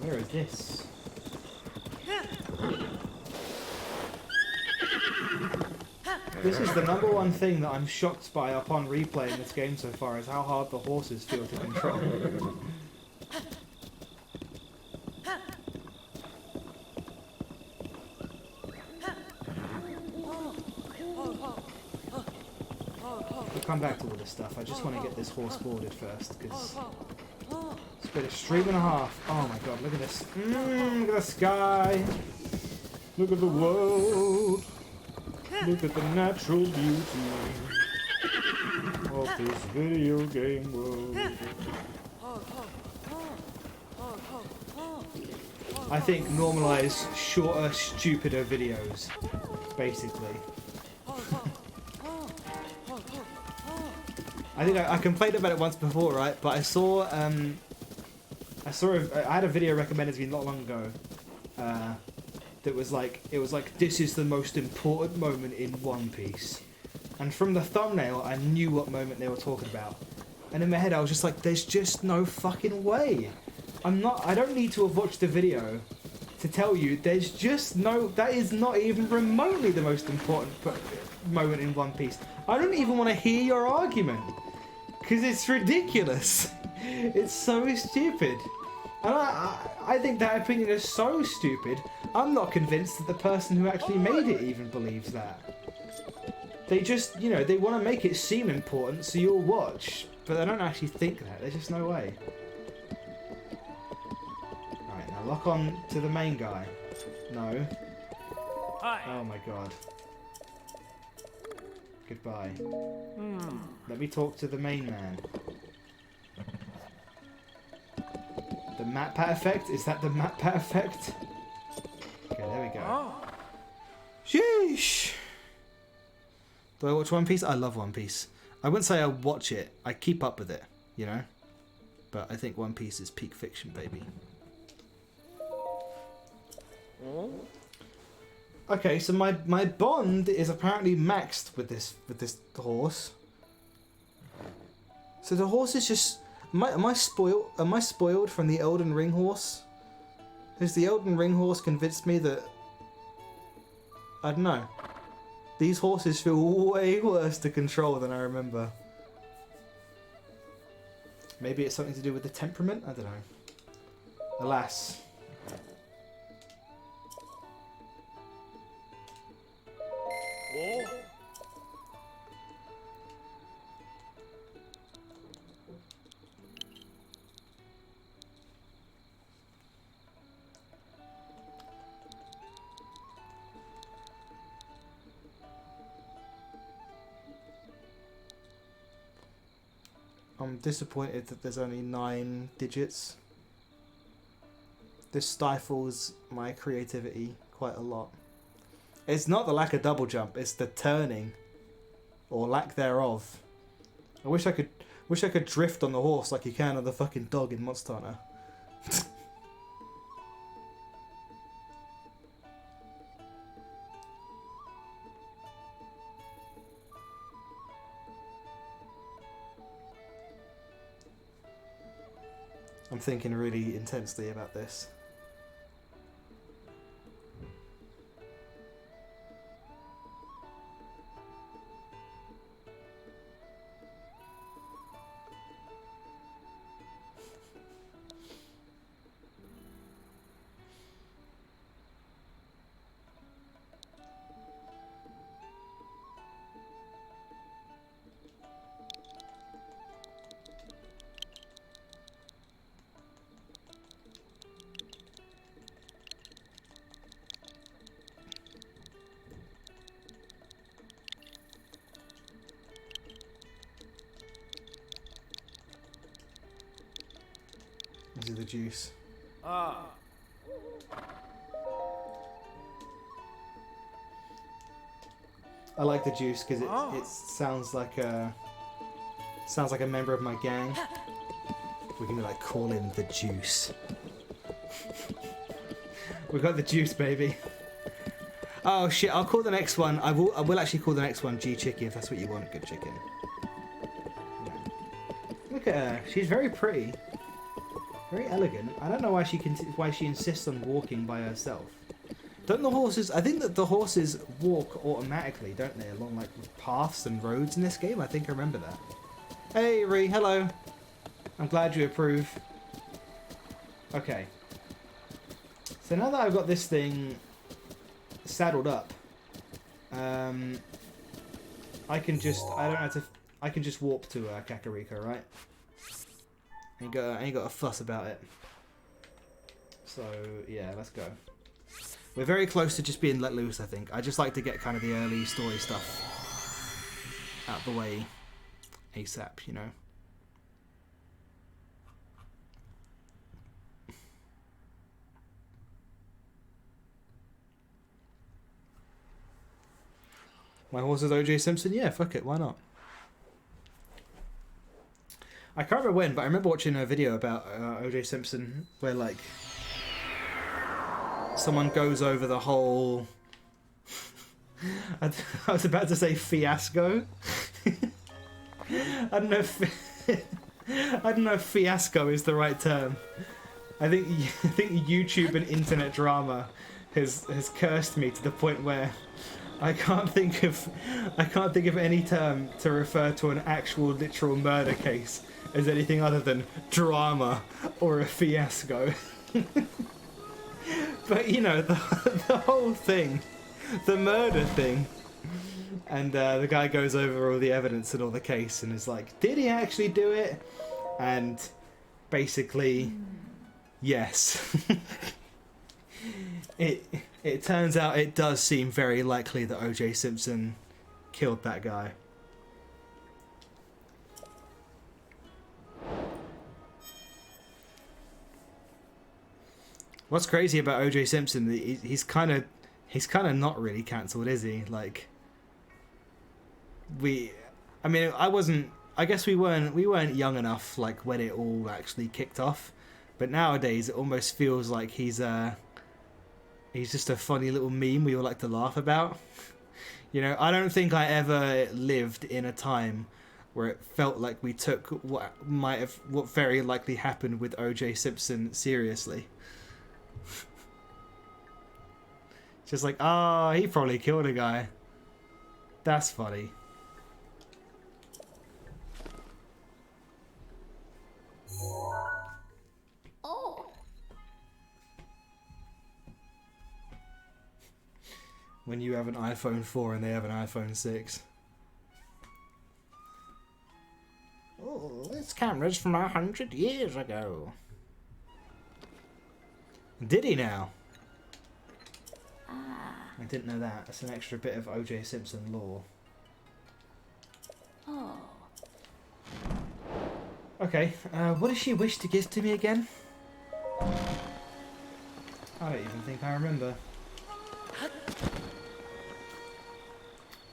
Where is this? This is the number one thing that I'm shocked by upon replaying this game so far, is how hard the horses feel to control. We'll come back to all this stuff. I just want to get this horse boarded first, because it's been a stream and a half. Oh my god, look at this. Look at the sky. Look at the world. Look at the natural beauty of this video game world. I think normalize shorter, stupider videos, basically. I think I complained about it once before, right? But I had a video recommended to me not long ago. That was like, it was like, this is the most important moment in One Piece. And from the thumbnail, I knew what moment they were talking about. And in my head, I was just like, there's just no fucking way. I don't need to have watched the video to tell you, there's just no, that is not even remotely the most important moment in One Piece. I don't even want to hear your argument. Because it's ridiculous. It's so stupid. And I think that opinion is so stupid, I'm not convinced that the person who actually made it even believes that. They just, you know, they want to make it seem important so you'll watch, but they don't actually think that. There's just no way. Alright, now lock on to the main guy. No. Hi. Oh my god. Goodbye. Let me talk to the main man. The map pat effect? Is that the map pat effect? Okay, there we go. Oh. Sheesh! Do I watch One Piece? I love One Piece. I wouldn't say I watch it. I keep up with it, you know? But I think One Piece is peak fiction, baby. Okay, so my bond is apparently maxed with this horse. So the horse is just... Am I spoiled? Am I spoiled from the Elden Ring horse? Has the Elden Ring horse convinced me that... I don't know. These horses feel way worse to control than I remember. Maybe it's something to do with the temperament? I don't know. Alas. Oh. I'm disappointed that there's only 9 digits. This stifles my creativity quite a lot. It's not the lack of double jump, it's the turning. Or lack thereof. I wish I could drift on the horse like you can on the fucking dog in Monster Hunter. I'm thinking really intensely about this. is the juice. Ah. I like the juice because it sounds like a member of my gang. We can like call him the juice. We got the juice, baby. Oh shit! I'll call the next one. I will actually call the next one G Chicky if that's what you want. Good chicken. Yeah. Look at her. She's very pretty. Very elegant. I don't know why she insists on walking by herself. Don't the horses... I think that the horses walk automatically, don't they? Along, like, paths and roads in this game. I think I remember that. Hey, Ree. Hello. I'm glad you approve. Okay. So now that I've got this thing saddled up, I can just... I can just warp to Kakariko, right? I ain't got a fuss about it. So, yeah, let's go. We're very close to just being let loose, I think. I just like to get kind of the early story stuff out the way ASAP, you know? My horse is OJ Simpson? Yeah, fuck it, why not? I can't remember when, but I remember watching a video about OJ Simpson where, like, someone goes over the whole... I was about to say fiasco. I don't know if fiasco is the right term. I think YouTube and internet drama has cursed me to the point where I can't think of any term to refer to an actual literal murder case as anything other than drama or a fiasco. But you know, the whole thing, the murder thing, and the guy goes over all the evidence and all the case and is like, did he actually do it? And basically, yes. It turns out it does seem very likely that OJ Simpson killed that guy. What's crazy about OJ Simpson? He's kind of not really cancelled, is he? Like, I guess we weren't young enough like when it all actually kicked off, but nowadays it almost feels like he's just a funny little meme we all like to laugh about. You know, I don't think I ever lived in a time where it felt like we took what very likely happened with OJ Simpson seriously. Just like, he probably killed a guy. That's funny. Oh. When you have an iPhone 4 and they have an iPhone 6. Oh, this camera's from 100 years ago. Did he now? I didn't know that. That's an extra bit of OJ Simpson lore. Oh. Okay, what does she wish to give to me again? I don't even think I remember.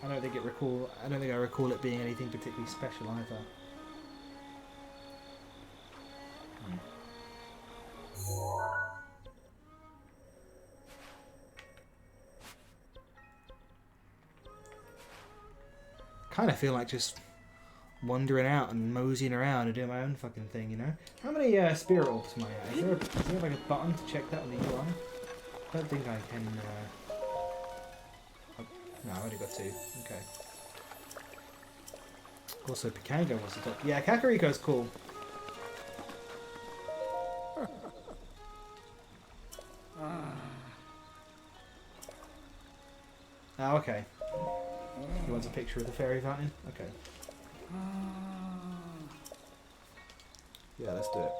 I don't think I recall it being anything particularly special either. Kind of feel like just wandering out and moseying around and doing my own fucking thing, you know? How many spirit orbs am I at? Is there like a button to check that on the UI? I don't think I can... No, I've only got 2. Okay. Also, Pikango wants to talk. Yeah, Kakariko's cool. Oh, okay. He wants a picture of the fairy fountain? Okay. Yeah, let's do it.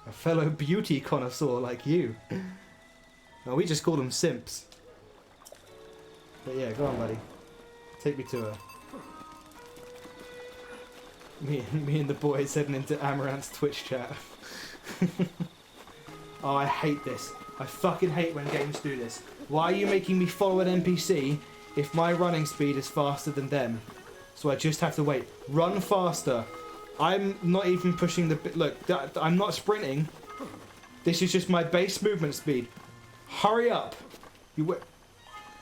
A fellow beauty connoisseur like you. No, we just call them simps. But yeah, go on, buddy. Take me to her. Me and the boys heading into Amaranth's Twitch chat. Oh, I hate this. I fucking hate when games do this. Why are you making me follow an NPC if my running speed is faster than them? So I just have to wait. Run faster. I'm not even pushing the... Look, I'm not sprinting. This is just my base movement speed. Hurry up.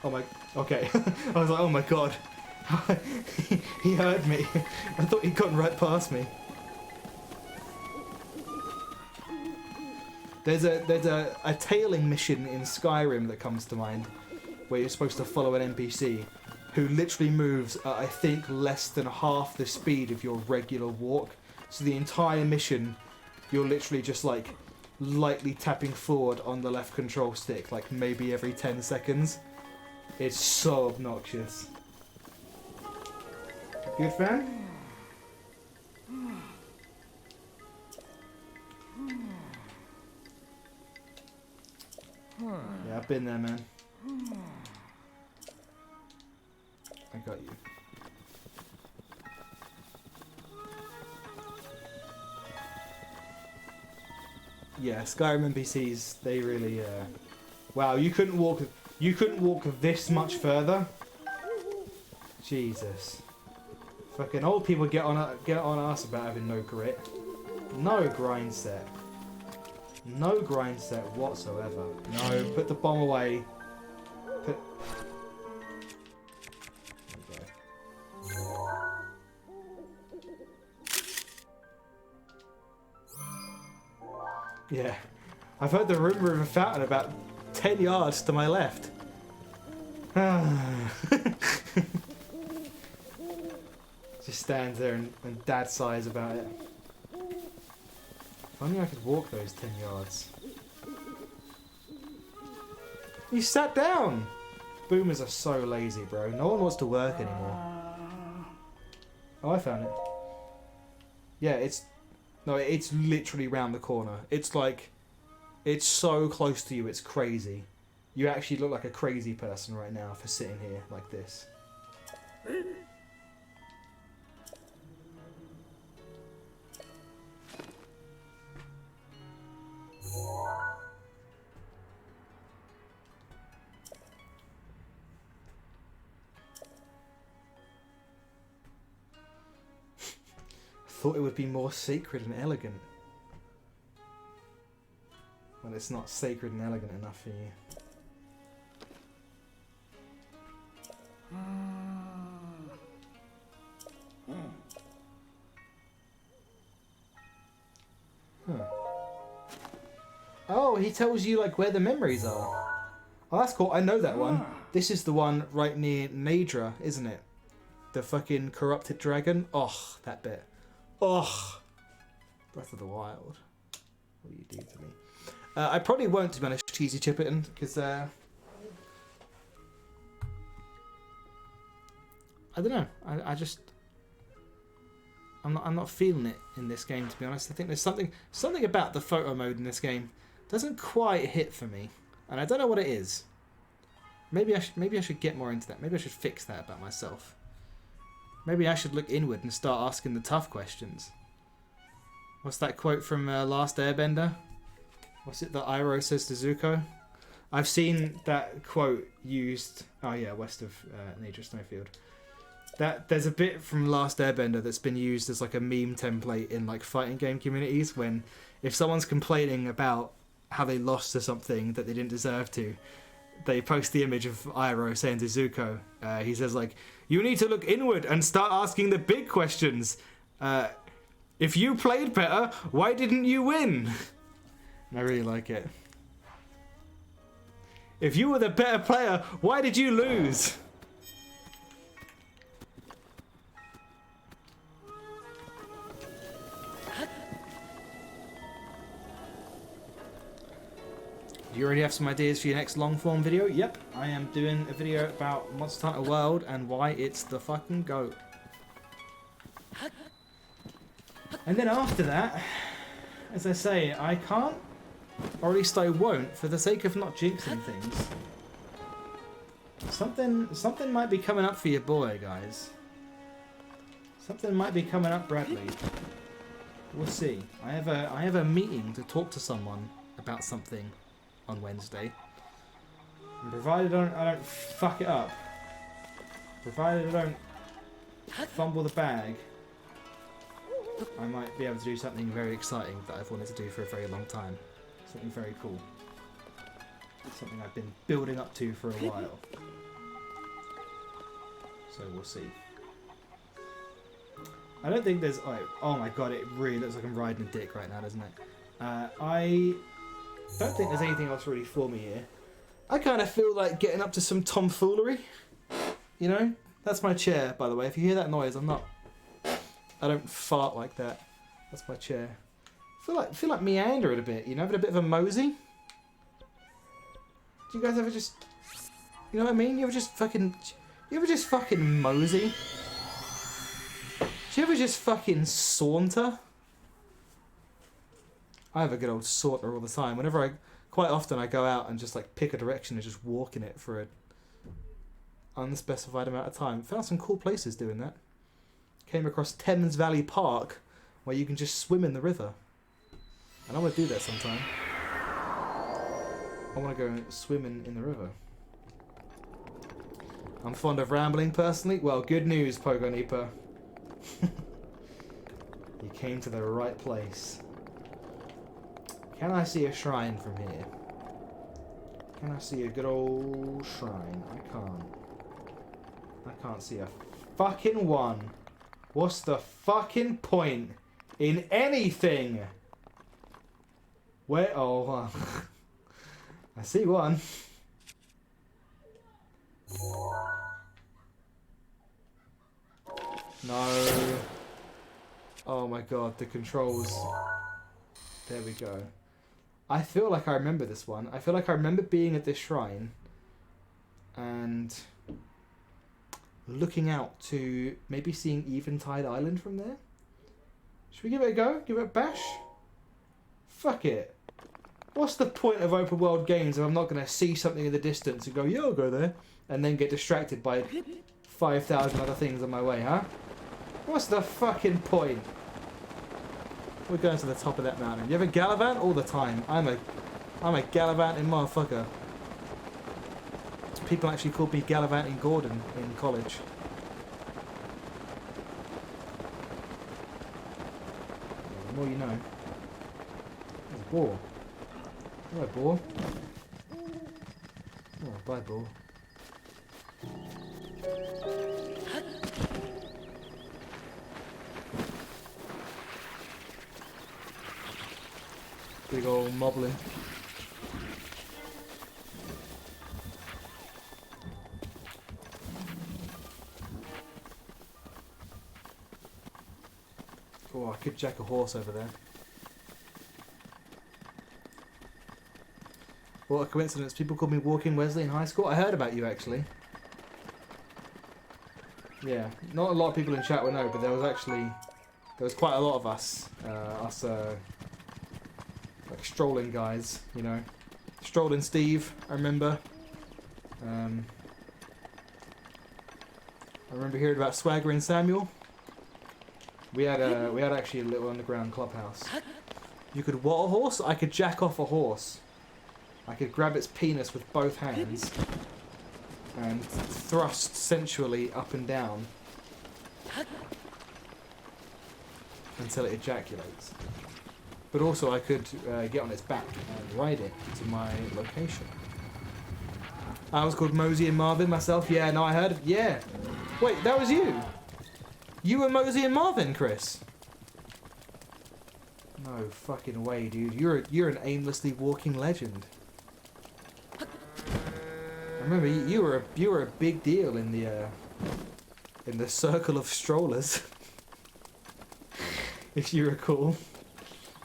Oh my... Okay. I was like, oh my god. He heard me. I thought he'd gotten right past me. There's a tailing mission in Skyrim that comes to mind, where you're supposed to follow an NPC who literally moves at, I think, less than half the speed of your regular walk. So the entire mission, you're literally just like lightly tapping forward on the left control stick, like maybe every 10 seconds. It's so obnoxious. Good fan? Yeah, I've been there, man. I got you. Yeah, Skyrim NPCs, they really, wow, you couldn't walk this much further? Jesus. Fucking old people get on us about having no grit. No grind set. No grind set whatsoever. No, put the bomb away. Put... Yeah. I've heard the rumour of a fountain about 10 yards to my left. Just stands there and dad sighs about it. If only I could walk those 10 yards. You sat down! Boomers are so lazy, bro. No one wants to work anymore. Oh, I found it. Yeah, it's literally round the corner. It's like, it's so close to you, it's crazy. You actually look like a crazy person right now for sitting here like this. Thought it would be more sacred and elegant. Well, it's not sacred and elegant enough for you. Huh. Oh, he tells you like where the memories are. Oh, that's cool. I know that one. This is the one right near Nadra, isn't it? The fucking corrupted dragon. Oh, that bit. Oh, Breath of the Wild. What do you do to me? I probably won't, to be honest, Cheesy Chipperton, because I don't know. I'm not feeling it in this game, to be honest. I think there's something about the photo mode in this game doesn't quite hit for me, and I don't know what it is. Maybe I should get more into that. Maybe I should fix that about myself. Maybe I should look inward and start asking the tough questions. What's that quote from Last Airbender? What's it that Iroh says to Zuko? I've seen that quote used... Oh yeah, west of Nadra Snowfield. There's a bit from Last Airbender that's been used as like a meme template in like fighting game communities when if someone's complaining about how they lost to something that they didn't deserve to, they post the image of Iroh saying to Zuko, he says like, you need to look inward and start asking the big questions. If you played better, why didn't you win? And I really like it. If you were the better player, why did you lose? Do you already have some ideas for your next long form video? Yep, I am doing a video about Monster Hunter World and why it's the fucking GOAT. And then after that, as I say, I can't, or at least I won't, for the sake of not jinxing things. Something might be coming up for your boy, guys. Something might be coming up, Bradley. We'll see. I have a meeting to talk to someone about something on Wednesday. And provided I don't fuck it up, provided I don't fumble the bag, I might be able to do something very exciting that I've wanted to do for a very long time. Something very cool. Something I've been building up to for a while. So we'll see. I don't think there's... Oh my god, it really looks like I'm riding a dick right now, doesn't it? I don't think there's anything else really for me here. I kind of feel like getting up to some tomfoolery. You know? That's my chair, by the way. If you hear that noise, I'm not... I don't fart like that. That's my chair. I feel like meandering a bit, you know? Having a bit of a mosey. Do you guys ever just... You know what I mean? You ever just fucking mosey? Do you ever just fucking saunter? I have a good old saunter all the time. Quite often I go out and just like pick a direction and just walk in it for an unspecified amount of time. Found some cool places doing that. Came across Thames Valley Park where you can just swim in the river. And I want to do that sometime. I want to go swimming in the river. I'm fond of rambling personally. Well, good news, Pogonipa. You came to the right place. Can I see a shrine from here? Can I see a good old shrine? I can't. I can't see a fucking one. What's the fucking point in anything? Where? Oh, I see one. No. Oh my god, the controls. There we go. I feel like I remember this one. I feel like I remember being at this shrine and looking out to maybe seeing Eventide Island from there. Should we give it a go? Give it a bash? Fuck it. What's the point of open world games if I'm not going to see something in the distance and go, yeah, I'll go there, and then get distracted by 5,000 other things on my way, huh? What's the fucking point? We're going to the top of that mountain. You ever gallivant? All the time. I'm a gallivanting motherfucker. People actually called me Gallivanting Gordon in college. The more you know. There's a boar. Hello, boar. Oh, bye, boar. Big old moblin. Oh, I could jack a horse over there. What a coincidence. People called me Walking Wesley in high school. I heard about you, actually. Yeah, not a lot of people in chat will know, but there was quite a lot of us. Like strolling guys, you know. Strolling Steve, I remember. I remember hearing about Swaggering Samuel. We had actually a little underground clubhouse. You could what a horse? I could jack off a horse. I could grab its penis with both hands and thrust sensually up and down until it ejaculates. But also I could get on its back and ride it to my location. I was called Mosey and Marvin myself. Yeah, no, I heard of... Yeah. Wait, that was you? You were Mosey and Marvin, Chris? No fucking way, dude. You're an aimlessly walking legend. I remember you were a big deal in the circle of strollers. If you recall.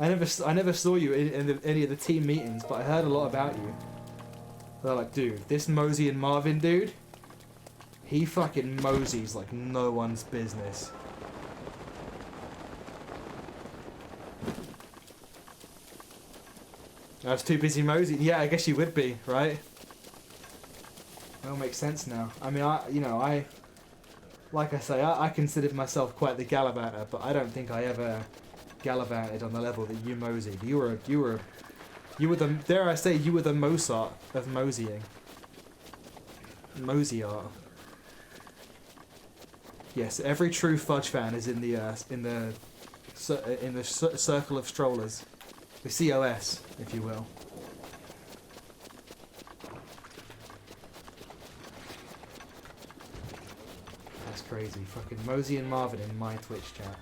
I never saw you in any of the team meetings, but I heard a lot about you. They're like, dude, this Mosey and Marvin dude, he fucking moseys like no one's business. I was too busy moseying. Yeah, I guess you would be, right? That all makes sense now. I mean, Like I say, I considered myself quite the gallivanter, but I don't think I ever gallivanted on the level that you moseyed. You were the, dare I say, you were the Mozart of moseying. Mosey art. Yes, every true Fudj fan is in the circle of strollers, the COS, if you will. That's crazy. Fucking Mosey and Marvin in my Twitch chat.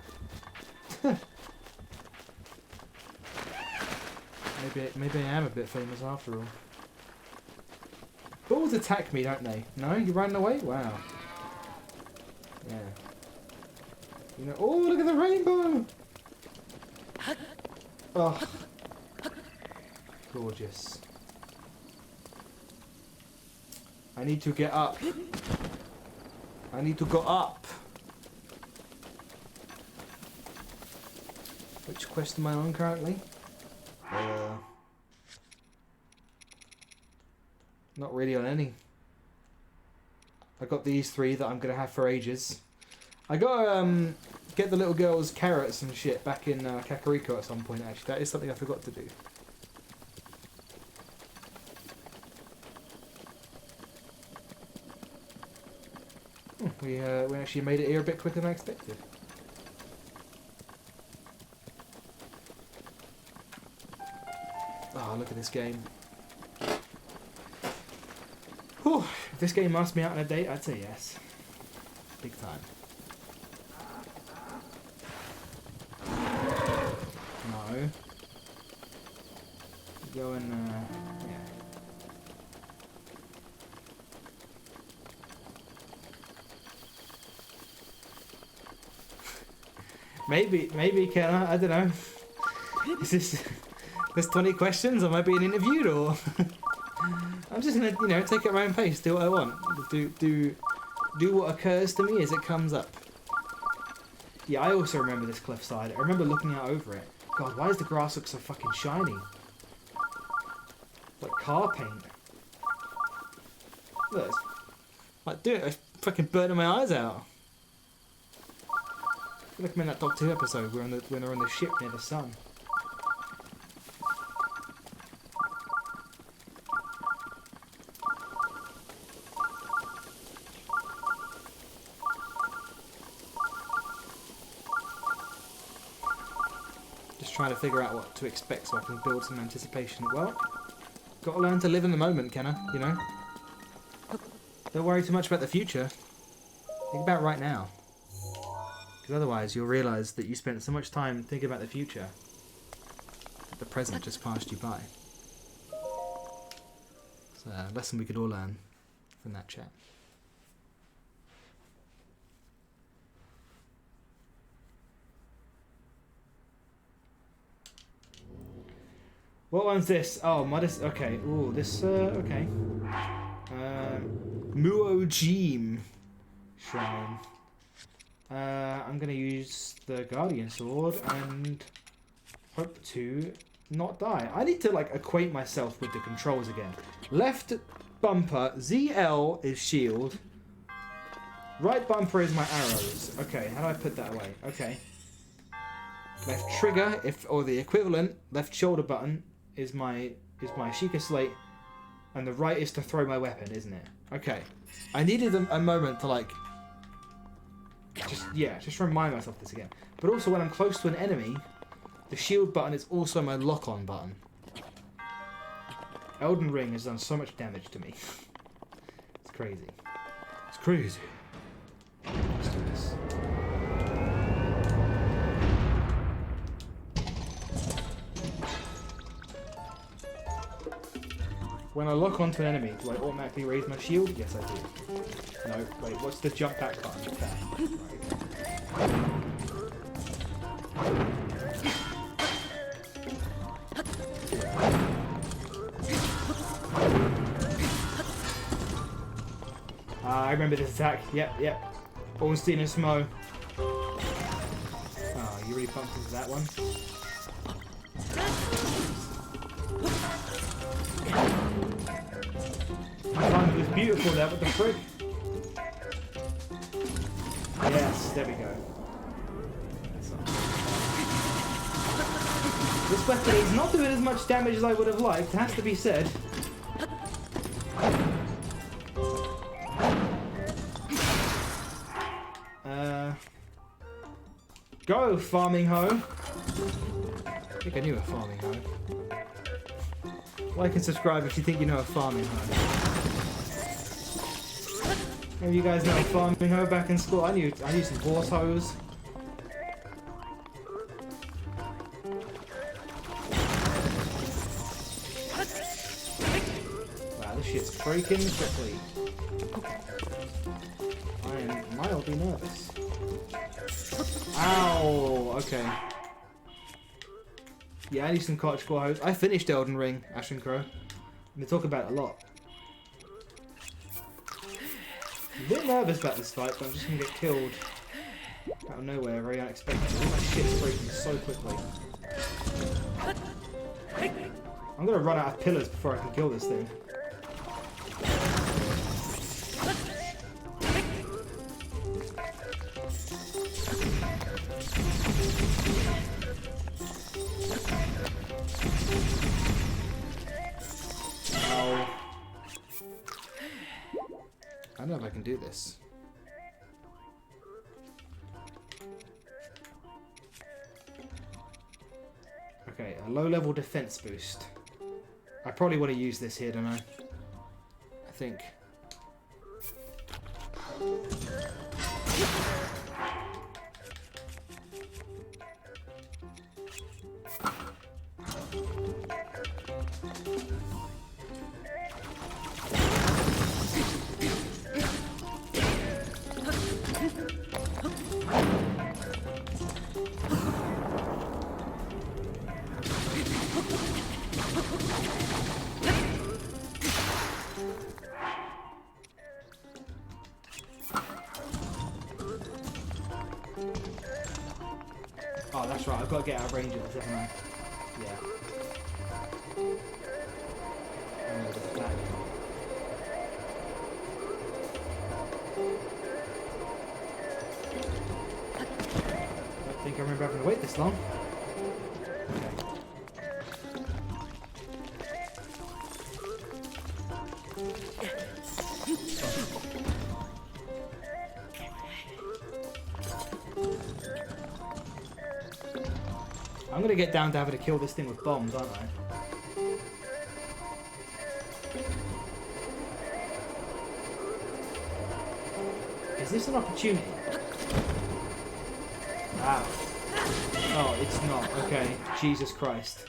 Maybe I am a bit famous after all. Balls attack me, don't they? No, you ran away? Wow. Yeah. You know, oh, look at the rainbow! Oh. Gorgeous. I need to get up. I need to go up. Which quest am I on currently? Not really on any. I got these 3 that I'm gonna have for ages. I gotta get the little girl's carrots and shit back in Kakariko at some point. Actually, that is something I forgot to do. We actually made it here a bit quicker than I expected. Oh, look at this game. Whew. If this game asked me out on a date, I'd say yes. Big time. No. Go and, yeah. Maybe, Kenna, I don't know. Is this... There's 20 questions, am I being interviewed, or... I'm just gonna, you know, take it at my own pace, do what I want. Do what occurs to me as it comes up. Yeah, I also remember this cliffside. I remember looking out over it. God, why does the grass look so fucking shiny? Like car paint. Look, it's like, dude, it's fucking burning my eyes out. I feel like I'm in that Doctor Who episode when they're on the ship near the sun. Trying to figure out what to expect so I can build some anticipation. Well, gotta learn to live in the moment, Kenna, you know? Don't worry too much about the future. Think about right now. Because otherwise you'll realise that you spent so much time thinking about the future that the present just passed you by. It's a lesson we could all learn from that chat. What one's this? Oh, modest. Okay. Ooh, this. Okay. Muojim Shrine. I'm gonna use the Guardian Sword and hope to not die. I need to like acquaint myself with the controls again. Left bumper ZL is shield. Right bumper is my arrows. Okay, how do I put that away? Okay. Left trigger, or the equivalent, left shoulder button is my Sheikah Slate, and the right is to throw my weapon, isn't it? Okay. I needed a moment to like just remind myself of this again. But also when I'm close to an enemy, the shield button is also my lock-on button. Elden Ring has done so much damage to me. It's crazy. It's crazy. Let's do this. When I lock onto an enemy, do I automatically raise my shield? Yes, I do. No, wait, what's the jump back button? I remember this attack. Yep. Ornstein and Smo. Oh, you really bumped into that one. I thought it was beautiful there, but the frick. Yes, there we go. This weapon is not doing as much damage as I would have liked, has to be said. Go, farming hoe. I think I knew a farming hoe. Like and subscribe if you think you know a farming hoe. Maybe you guys know a farming hoe back in school. I knew some horse hoes. Wow, this shit's breaking quickly. I am mildly nervous. Ow! Okay. Yeah, I need some cottage core hose. I finished Elden Ring, Ash and Crow. We talk about it a lot. I'm a bit nervous about this fight, but I'm just gonna get killed out of nowhere, very unexpected. All my shit's breaking so quickly. I'm gonna run out of pillars before I can kill this thing. I don't know if I can do this. Okay, a low-level defense boost. I probably want to use this here, don't I? I think. Oh, that's right. I've got to get out of range of this, haven't I? Yeah. Oh, there's a flag. I don't think I remember having to wait this long. Okay. I'm gonna get down to having to kill this thing with bombs, aren't I? Is this an opportunity? Wow. Oh, it's not. Okay. Jesus Christ.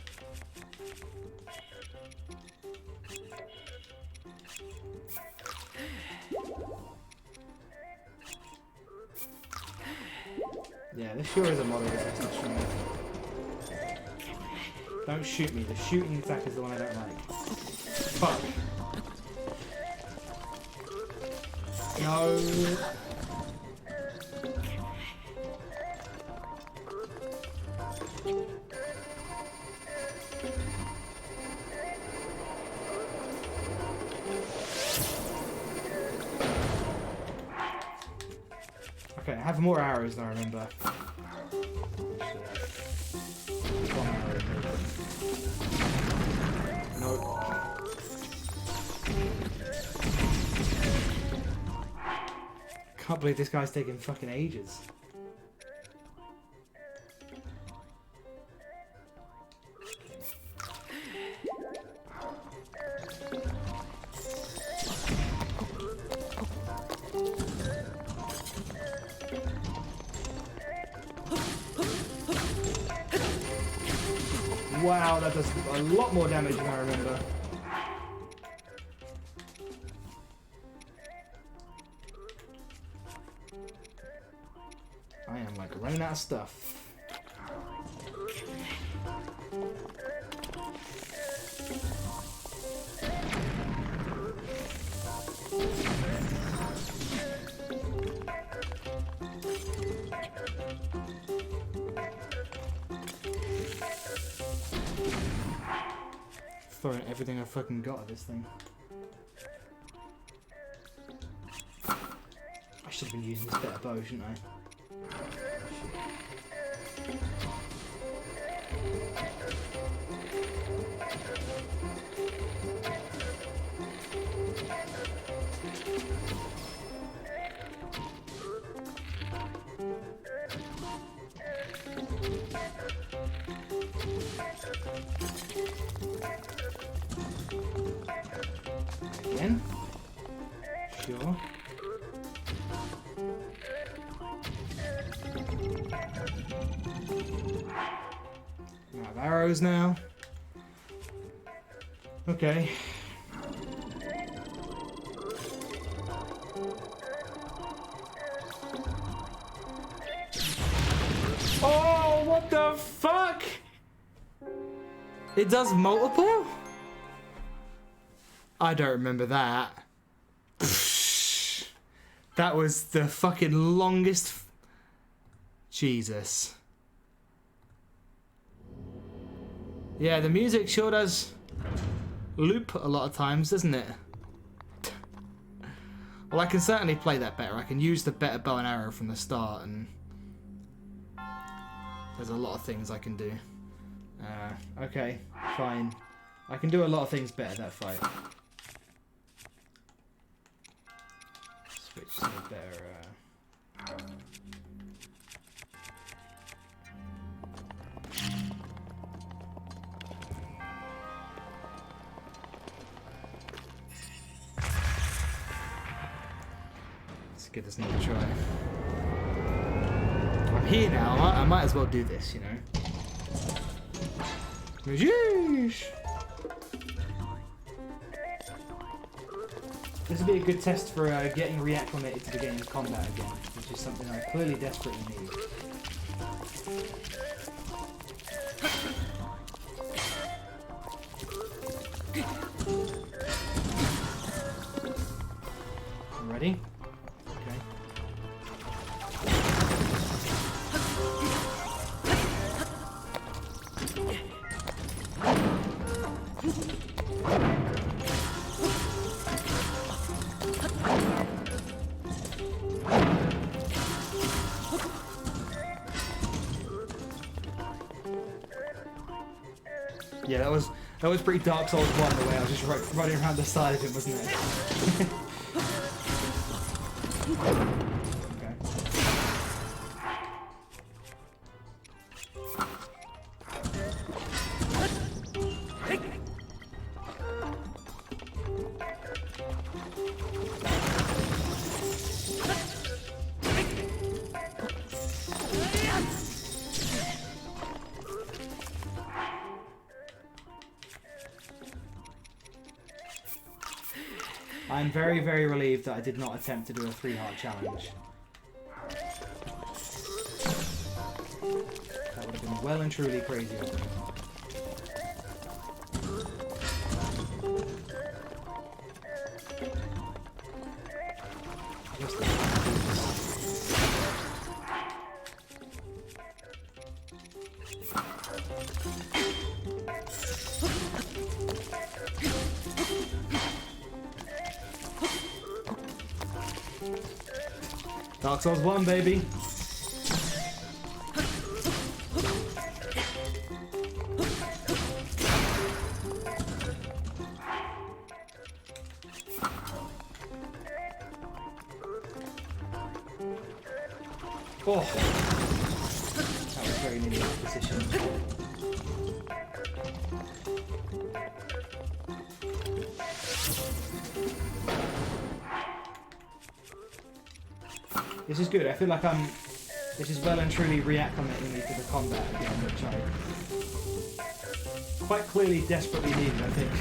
Yeah, this sure is a moderate attack. Don't shoot me. The shooting attack is the one I don't like. Fuck. No. Okay, I have more arrows than I remember. I can't believe this guy's taking fucking ages. Wow, that does a lot more damage than I remember. I am like running out of stuff. Throwing everything I fucking got at this thing. I should have been using this better bow, shouldn't I? Again? Sure. I have arrows now. Okay. Oh, what the fuck? It does multiple? I don't remember that. That was the fucking longest. Jesus. Yeah, the music sure does loop a lot of times, doesn't it? Well, I can certainly play that better. I can use the better bow and arrow from the start, and there's a lot of things I can do. Okay, fine. I can do a lot of things better that fight. Switch to a better. Let's give this another try. I'm here now. I might as well do this, you know. Yeesh. This would be a good test for getting reacclimated to the game of combat again, which is something I clearly desperately need. I'm ready? Okay. Yeah, that was pretty Dark Souls 1 the way I was just running around the side of it, wasn't it? I'm very, very relieved that I did not attempt to do a 3-heart challenge. That would have been well and truly crazy of me. Dark Souls 1, baby. Oh, that was very nearly out of position. This is good. I feel like this is well and truly reacclimating me to the combat again, which I quite clearly desperately needed, I think.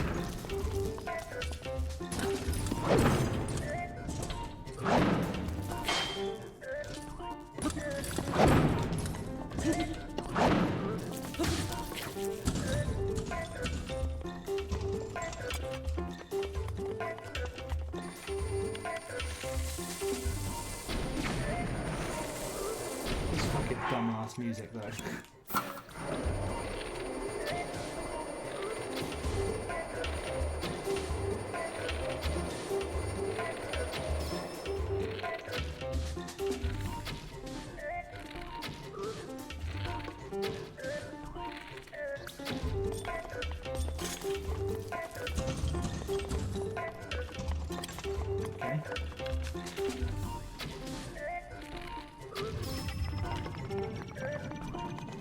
Dumbass music though.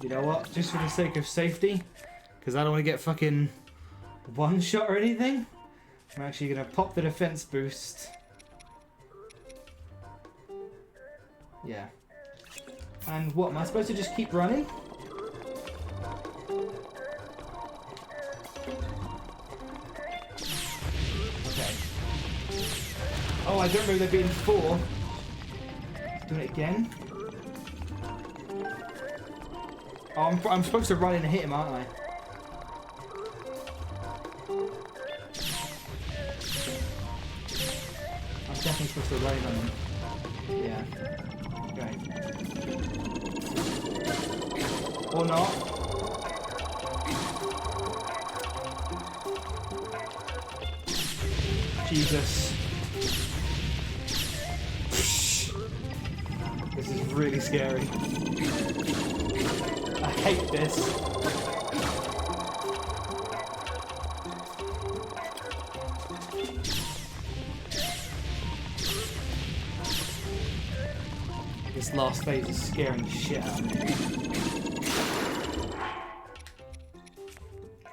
You know what? Just for the sake of safety, because I don't want to get fucking one shot or anything, I'm actually going to pop the defense boost. Yeah. And what, am I supposed to just keep running? Okay. Oh, I don't remember there being 4. Doing it again. Oh, I'm supposed to run in and hit him, aren't I? I'm definitely supposed to run in on him. Yeah. Okay. Or not. Jesus. This is really scary. I hate this. This last phase is scaring the shit out of me.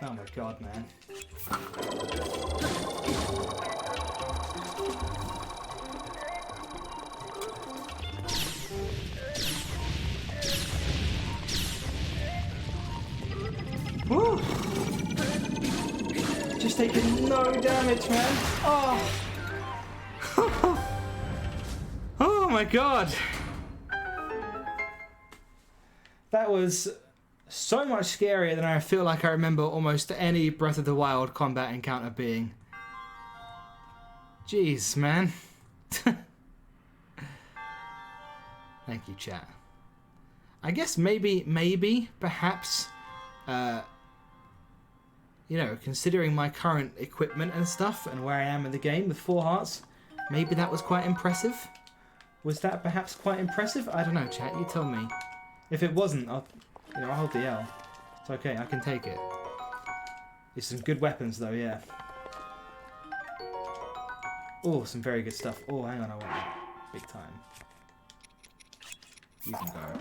Oh my god, man. Woo! Just taking no damage, man. Oh! Oh my god! That was so much scarier than I feel like I remember almost any Breath of the Wild combat encounter being. Jeez, man. Thank you, chat. I guess maybe, perhaps, you know, considering my current equipment and stuff and where I am in the game with 4 hearts, maybe that was quite impressive. Was that perhaps quite impressive? I don't know, chat. You tell me. If it wasn't, I'll hold the L. It's okay, I can take it. It's some good weapons, though, yeah. Oh, some very good stuff. Oh, hang on, I want that. Big time. You can go.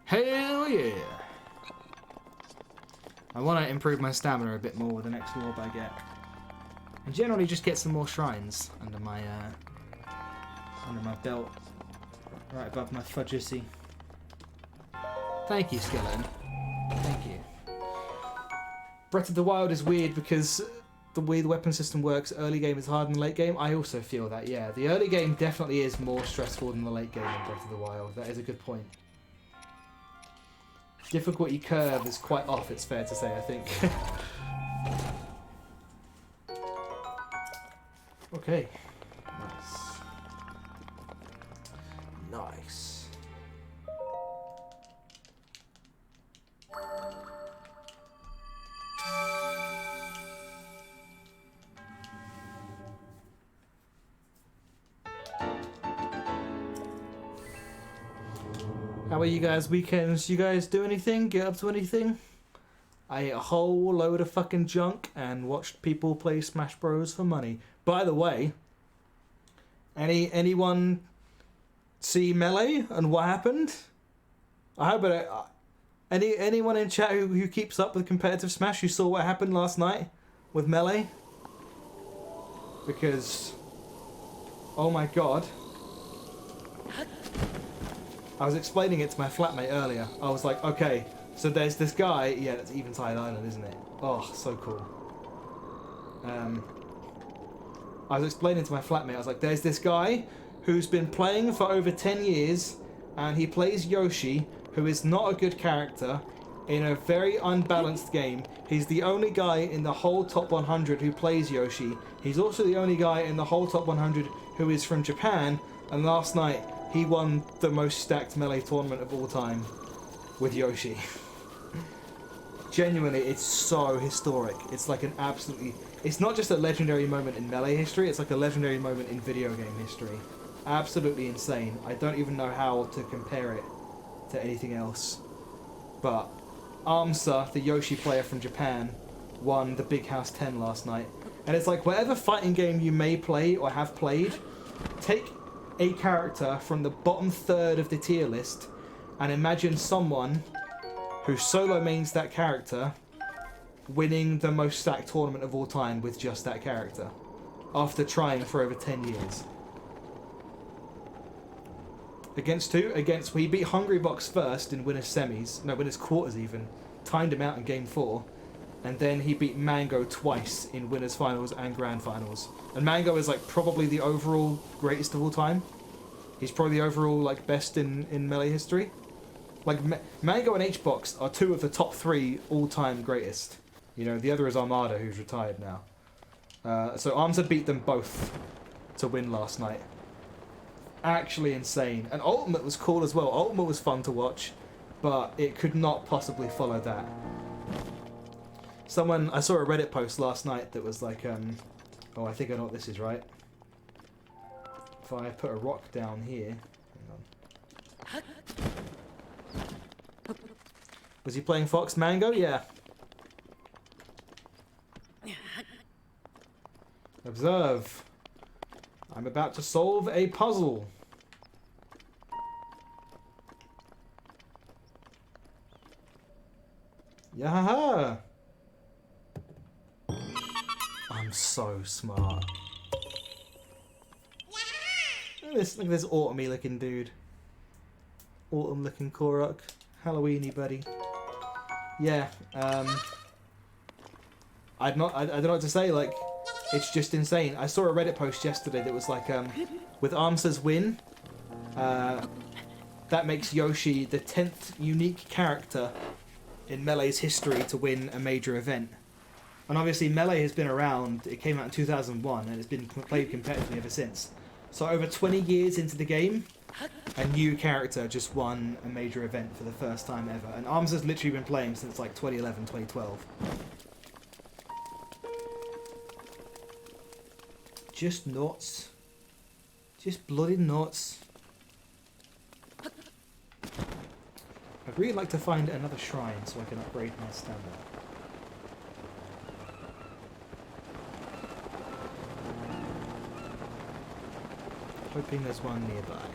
Hell yeah! I want to improve my stamina a bit more with the next orb I get. And generally just get some more shrines under my belt. Right above my Fudjacy. Thank you, Skeleton. Thank you. Breath of the Wild is weird because the way the weapon system works, early game is harder than late game. I also feel that, yeah. The early game definitely is more stressful than the late game in Breath of the Wild. That is a good point. Difficulty curve is quite off, it's fair to say, I think. Okay. Nice. Nice. How are you guys' weekends? You guys do anything? Get up to anything? I ate a whole load of fucking junk and watched people play Smash Bros for money. By the way, anyone see Melee and what happened? I hope it. Anyone in chat who keeps up with competitive Smash, who saw what happened last night with Melee? Because, oh my god. I was explaining it to my flatmate earlier. I was like, okay, so there's this guy. Yeah, that's Eventide Island, isn't it? Oh, so cool. I was explaining to my flatmate, I was like, there's this guy who's been playing for over 10 years, and he plays Yoshi, who is not a good character, in a very unbalanced game. He's the only guy in the whole top 100 who plays Yoshi. He's also the only guy in the whole top 100 who is from Japan, and last night, he won the most stacked Melee tournament of all time with Yoshi. Genuinely, it's so historic. It's like an absolutely... It's not just a legendary moment in Melee history, it's like a legendary moment in video game history. Absolutely insane. I don't even know how to compare it to anything else. But Armsa, the Yoshi player from Japan, won the Big House 10 last night. And it's like, whatever fighting game you may play or have played, take a character from the bottom third of the tier list and imagine someone who solo mains that character, winning the most stacked tournament of all time with just that character, after trying for over 10 years. Against who? Against, well, he beat Hungrybox first in winners semis, no, winners quarters even, timed him out in game 4, and then he beat Mango twice in winners finals and grand finals. And Mango is like probably the overall greatest of all time. He's probably the overall like best in Melee history. Like Mango and Hbox are 2 of the top 3 all-time greatest. You know, the other is Armada, who's retired now. So Armza beat them both to win last night. Actually insane. And Ultimate was cool as well. Ultimate was fun to watch, but it could not possibly follow that. I saw a Reddit post last night that was like, oh, I think I know what this is, right? If I put a rock down here, hang on. Was he playing Fox Mango? Yeah. Observe. I'm about to solve a puzzle. Yahaha! I'm so smart. Look at this autumny looking dude. Autumn looking Korok. Halloweeny buddy. Yeah, I don't know what to say, like, it's just insane. I saw a Reddit post yesterday that was like, with Armsa's win, that makes Yoshi the 10th unique character in Melee's history to win a major event. And obviously Melee has been around, it came out in 2001, and it's been played competitively ever since. So over 20 years into the game, a new character just won a major event for the first time ever. And Armsa's literally been playing since like 2011, 2012. Just nuts. Just bloody nuts. I'd really like to find another shrine so I can upgrade my stamina. Hoping there's one nearby.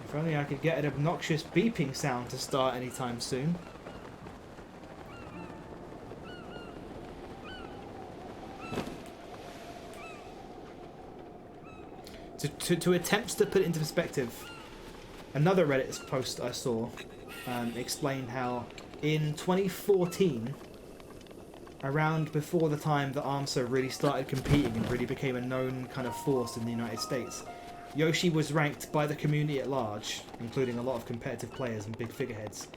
If only I could get an obnoxious beeping sound to start anytime soon. To attempt to put it into perspective, another Reddit post I saw explained how in 2014, around before the time that Armsa really started competing and really became a known kind of force in the United States, Yoshi was ranked by the community at large, including a lot of competitive players and big figureheads,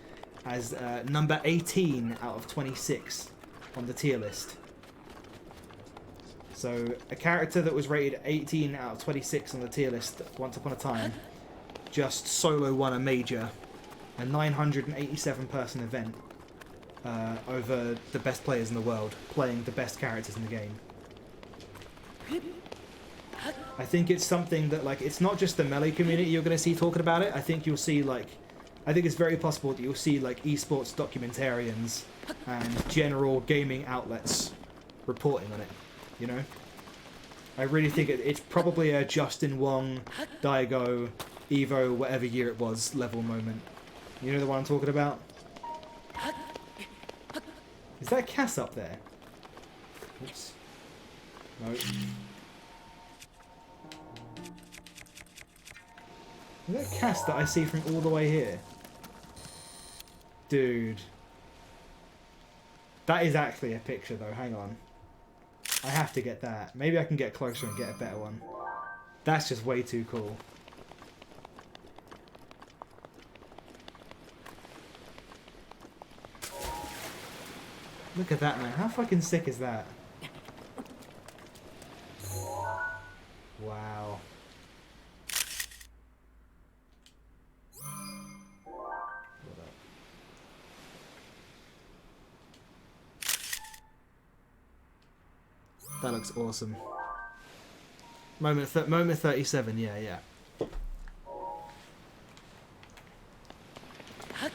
as number 18 out of 26 on the tier list. So, a character that was rated 18 out of 26 on the tier list once upon a time just solo won a major, a 987 person event over the best players in the world, playing the best characters in the game. I think it's something that, like, it's not just the Melee community you're going to see talking about it. I think you'll see, like, I think it's very possible that you'll see, like, esports documentarians and general gaming outlets reporting on it. You know, I really think it's probably a Justin Wong, Daigo, Evo, whatever year it was, level moment. You know the one I'm talking about? Is that Cass up there? Oops. No. Is that Cass that I see from all the way here? Dude. That is actually a picture though, hang on. I have to get that. Maybe I can get closer and get a better one. That's just way too cool. Look at that, man. How fucking sick is that? Wow. That looks awesome. Moment 37, yeah.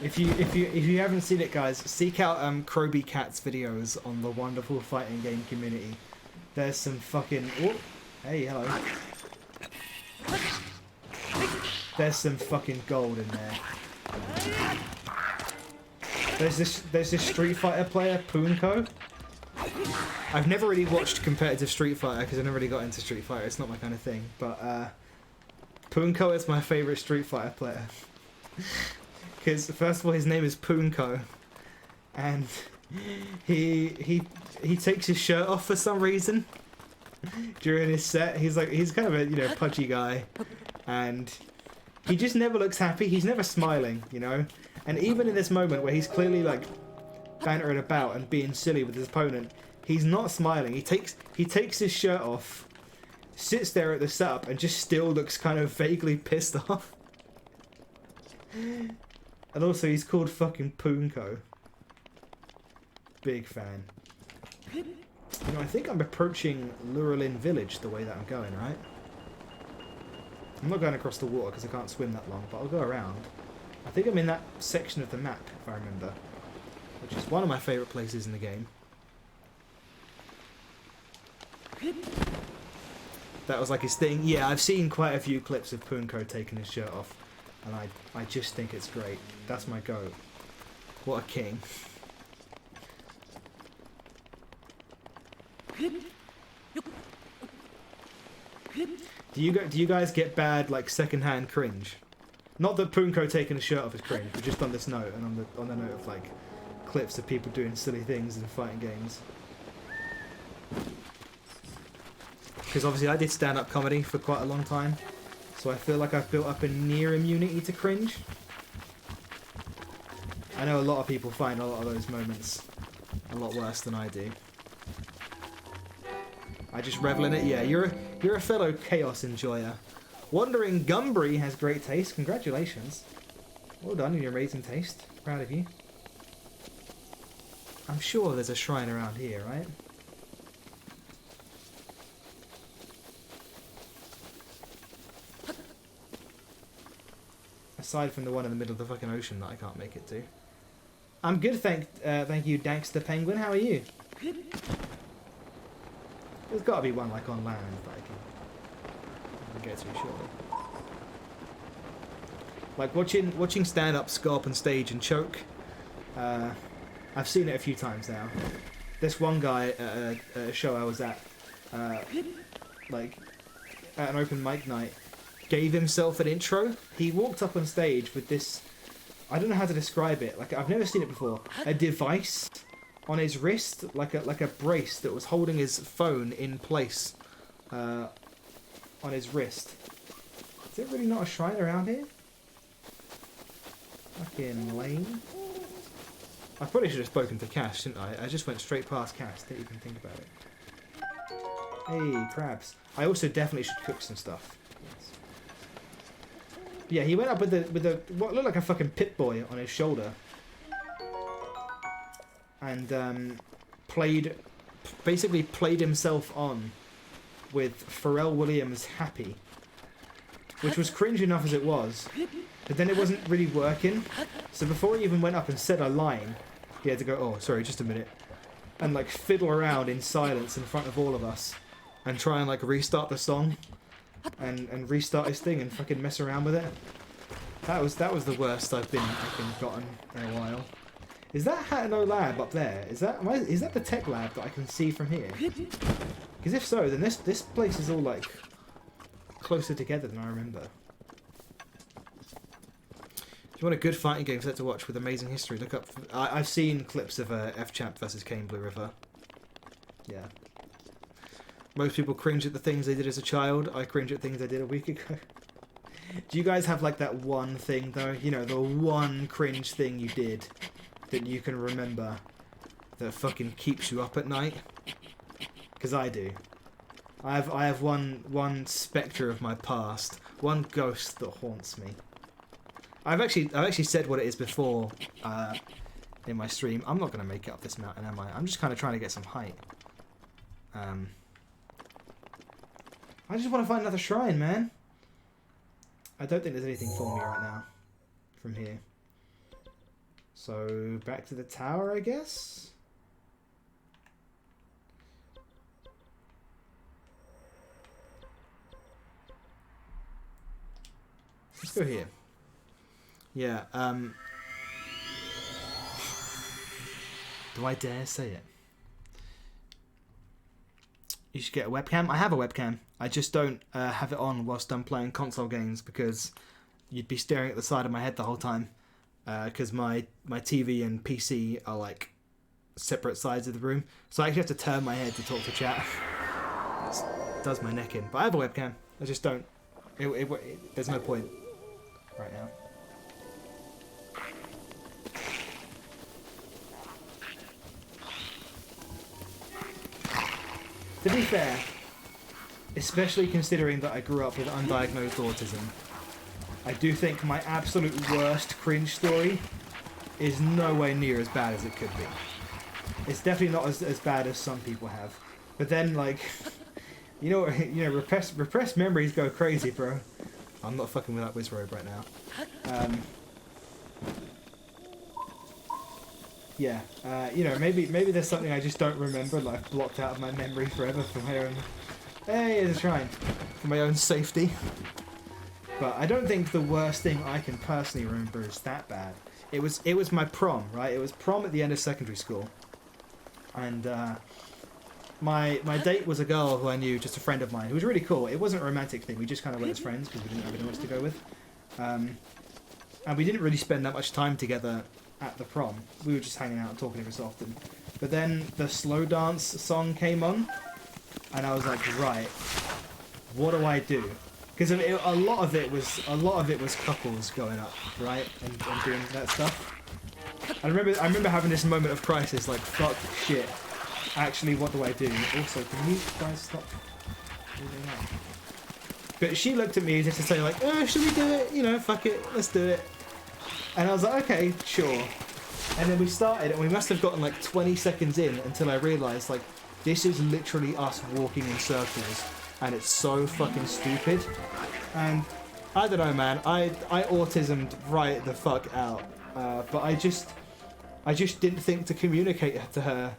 If you haven't seen it, guys, seek out Kroby Cat's videos on the wonderful fighting game community. There's some fucking... Oh, hey, hello. There's some fucking gold in there. There's this Street Fighter player, Punko. I've never really watched competitive Street Fighter because I never really got into Street Fighter. It's not my kind of thing. But Punko is my favourite Street Fighter player. Because first of all, his name is Punko, and he takes his shirt off for some reason during his set. He's kind of a pudgy guy, and he just never looks happy. He's never smiling, And even in this moment where he's clearly like bantering about and being silly with his opponent, he's not smiling. He takes his shirt off, sits there at the setup, and just still looks kind of vaguely pissed off. And also, he's called fucking Punko. Big fan. I think I'm approaching Lurelin Village the way that I'm going, right? I'm not going across the water because I can't swim that long, but I'll go around. I think I'm in that section of the map, if I remember. Which is one of my favourite places in the game. That was like his thing. Yeah, I've seen quite a few clips of Punko taking his shirt off. And I just think it's great. That's my goat. What a king. Do you guys get bad like secondhand cringe? Not that Punko taking his shirt off is cringe, but just on this note and on the note of like clips of people doing silly things in fighting games. Because obviously I did stand-up comedy for quite a long time, so I feel like I've built up a near immunity to cringe. I know a lot of people find a lot of those moments a lot worse than I do. I just revel in it. Yeah, you're a fellow chaos enjoyer. Wandering Gumbry has great taste. Congratulations. Well done on your amazing taste. Proud of you. I'm sure there's a shrine around here, right? Aside from the one in the middle of the fucking ocean that I can't make it to. I'm good, thank you, Danks the Penguin. How are you? There's got to be one like on land that I can get to, surely. Like watching stand-ups go up on stage and choke. I've seen it a few times now. This one guy at a show I was at, like at an open mic night, gave himself an intro. He walked up on stage with this, I don't know how to describe it. Like I've never seen it before. A device on his wrist, like a brace that was holding his phone in place on his wrist. Is there really not a shrine around here? Fucking lame. I probably should have spoken to Cash, shouldn't I? I just went straight past Cash, didn't even think about it. Hey, crabs. I also definitely should cook some stuff. Yeah, he went up with what looked like a fucking Pip-Boy on his shoulder. And basically played himself on with Pharrell Williams' Happy. Which was cringe enough as it was, but then it wasn't really working. So before he even went up and said a line, he had to go, oh, sorry, just a minute. And like fiddle around in silence in front of all of us. And try and like restart the song. And restart his thing and fucking mess around with it. That was the worst I've been gotten in a while. Is that Hatano Lab up there? Is that the tech lab that I can see from here? Because if so, then this place is all like closer together than I remember. If you want a good fighting game set to watch with amazing history, look up. I've seen clips of F-Champ versus Kane Blue River. Yeah. Most people cringe at the things they did as a child. I cringe at things I did a week ago. Do you guys have like that one thing though? You know, the one cringe thing you did that you can remember that fucking keeps you up at night? Because I do. I have one spectre of my past, one ghost that haunts me. I've actually said what it is before in my stream. I'm not gonna make it up this mountain, am I? I'm just kind of trying to get some height. I just want to find another shrine, man. I don't think there's anything for me right now from here. So back to the tower, I guess. Let's go here. Yeah, do I dare say it? You should get a webcam. I have a webcam. I just don't have it on whilst I'm playing console games because you'd be staring at the side of my head the whole time. Because my TV and PC are like separate sides of the room. So I actually have to turn my head to talk to chat. It does my neck in. But I have a webcam. I just don't. There's no point right now. To be fair, especially considering that I grew up with undiagnosed autism, I do think my absolute worst cringe story is nowhere near as bad as it could be. It's definitely not as bad as some people have. But then, like, repressed memories go crazy, bro. I'm not fucking with that Wizrobe right now. Yeah, maybe there's something I just don't remember, like blocked out of my memory forever for my own. Hey, there's a shrine for my own safety. But I don't think the worst thing I can personally remember is that bad. It was my prom, right? It was prom at the end of secondary school, and my date was a girl who I knew, just a friend of mine, who was really cool. It wasn't a romantic thing. We just kind of went as friends because we didn't have anyone else to go with, and we didn't really spend that much time together at the prom. We were just hanging out and talking every so often. But then the slow dance song came on, and I was like, right, what do I do? Because a lot of it was couples going up, right, and doing that stuff. I remember having this moment of crisis, like, fuck shit. Actually, what do I do? Also, can you guys stop moving out? But she looked at me just to say, like, should we do it? Fuck it, let's do it. And I was like, okay, sure. And then we started, and we must have gotten like 20 seconds in until I realised, like, this is literally us walking in circles, and it's so fucking stupid. And I don't know, man. I autismed right the fuck out. But I just didn't think to communicate to her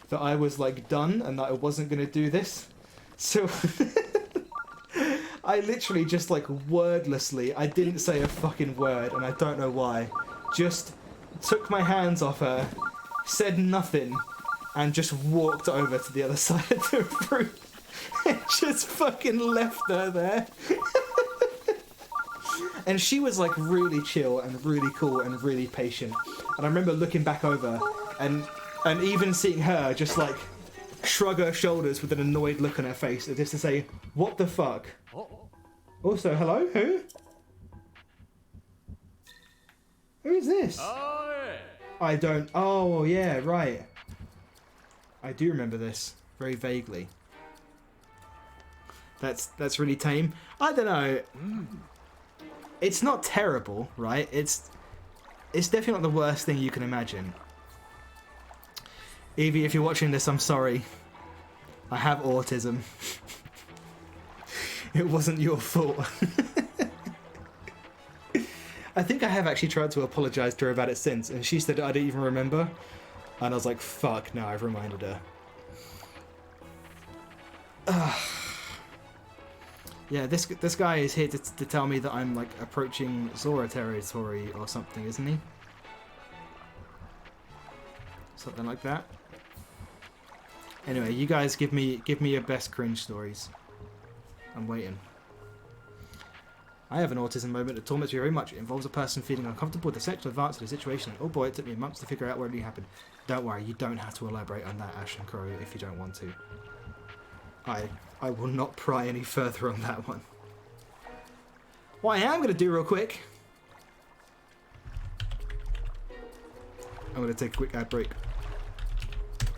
that I was like done and that I wasn't gonna do this. So I literally just like wordlessly, I didn't say a fucking word, and I don't know why. Just took my hands off her, said nothing, and just walked over to the other side of the room and just fucking left her there. And she was like really chill and really cool and really patient. And I remember looking back over and even seeing her just like shrug her shoulders with an annoyed look on her face, just to say, what the fuck? Also, hello? Who? Who is this? I don't... Oh, yeah, right. I do remember this. Very vaguely. That's really tame. I don't know. It's not terrible, right? It's definitely not the worst thing you can imagine. Evie, if you're watching this, I'm sorry. I have autism. It wasn't your fault. I think I have actually tried to apologise to her about it since, and she said I didn't even remember. And I was like, fuck, no, I've reminded her. Yeah, this guy is here to tell me that I'm like approaching Zora territory or something, isn't he? Something like that. Anyway, you guys give me your best cringe stories. I'm waiting. I have an autism moment that torments me very much. It involves a person feeling uncomfortable with the sexual advance of the situation. Oh boy, it took me months to figure out what really happened. Don't worry, you don't have to elaborate on that, Ash and Crow, if you don't want to. I will not pry any further on that one. What I am going to do real quick... I'm going to take a quick ad break.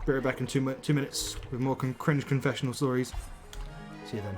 Be right back in 2 minutes with more cringe confessional stories. See you then.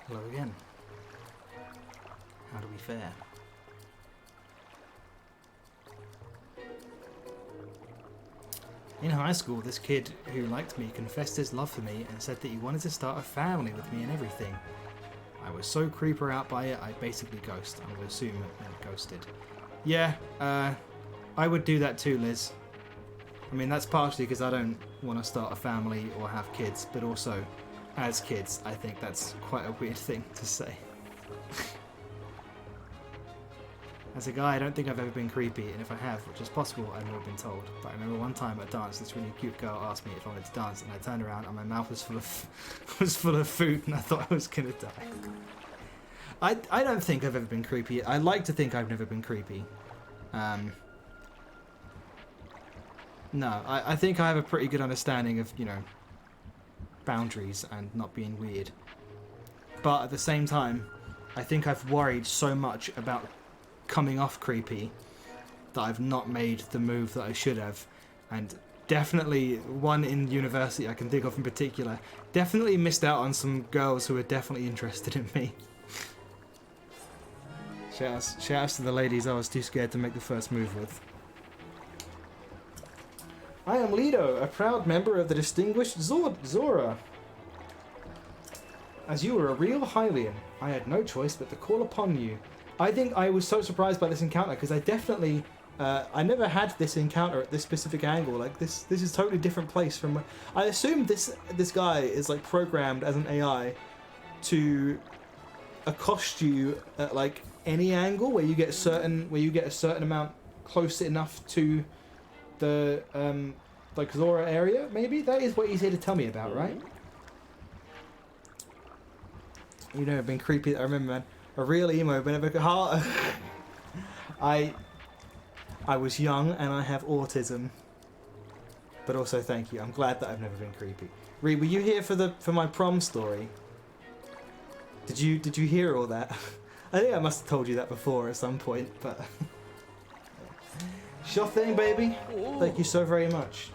Hello again. How do we fare? In high school, this kid who liked me confessed his love for me and said that he wanted to start a family with me and everything. I was so creeper out by it, I basically ghosted. I would assume it meant ghosted. Yeah, I would do that too, Liz. I mean, that's partially because I don't want to start a family or have kids, but also, as kids, I think that's quite a weird thing to say. As a guy, I don't think I've ever been creepy, and if I have, which is possible, I've never been told. But I remember one time at a dance, this really cute girl asked me if I wanted to dance, and I turned around and my mouth was full of food, and I thought I was gonna die. I don't think I've ever been creepy. I like to think I've never been creepy. No, I think I have a pretty good understanding of, you know, boundaries and not being weird. But at the same time, I think I've worried so much about coming off creepy that I've not made the move that I should have. And definitely one in university I can think of in particular, definitely missed out on some girls who were definitely interested in me. Shoutouts to the ladies I was too scared to make the first move with. I am Lido, a proud member of the distinguished Zora. As you were a real Hylian, I had no choice but to call upon you. I think I was so surprised by this encounter because I definitely, I never had this encounter at this specific angle. Like this is a totally different place from. I assume this guy is like programmed as an AI to accost you at like any angle where you get a certain amount close enough to the like Zora area. Maybe that is what he's here to tell me about, right? You know, I've been creepy. I remember, man. A real emo, whenever I was young and I have autism. But also, thank you. I'm glad that I've never been creepy. Ree, were you here for my prom story? Did you hear all that? I think I must have told you that before at some point, but sure thing, baby. Thank you so very much.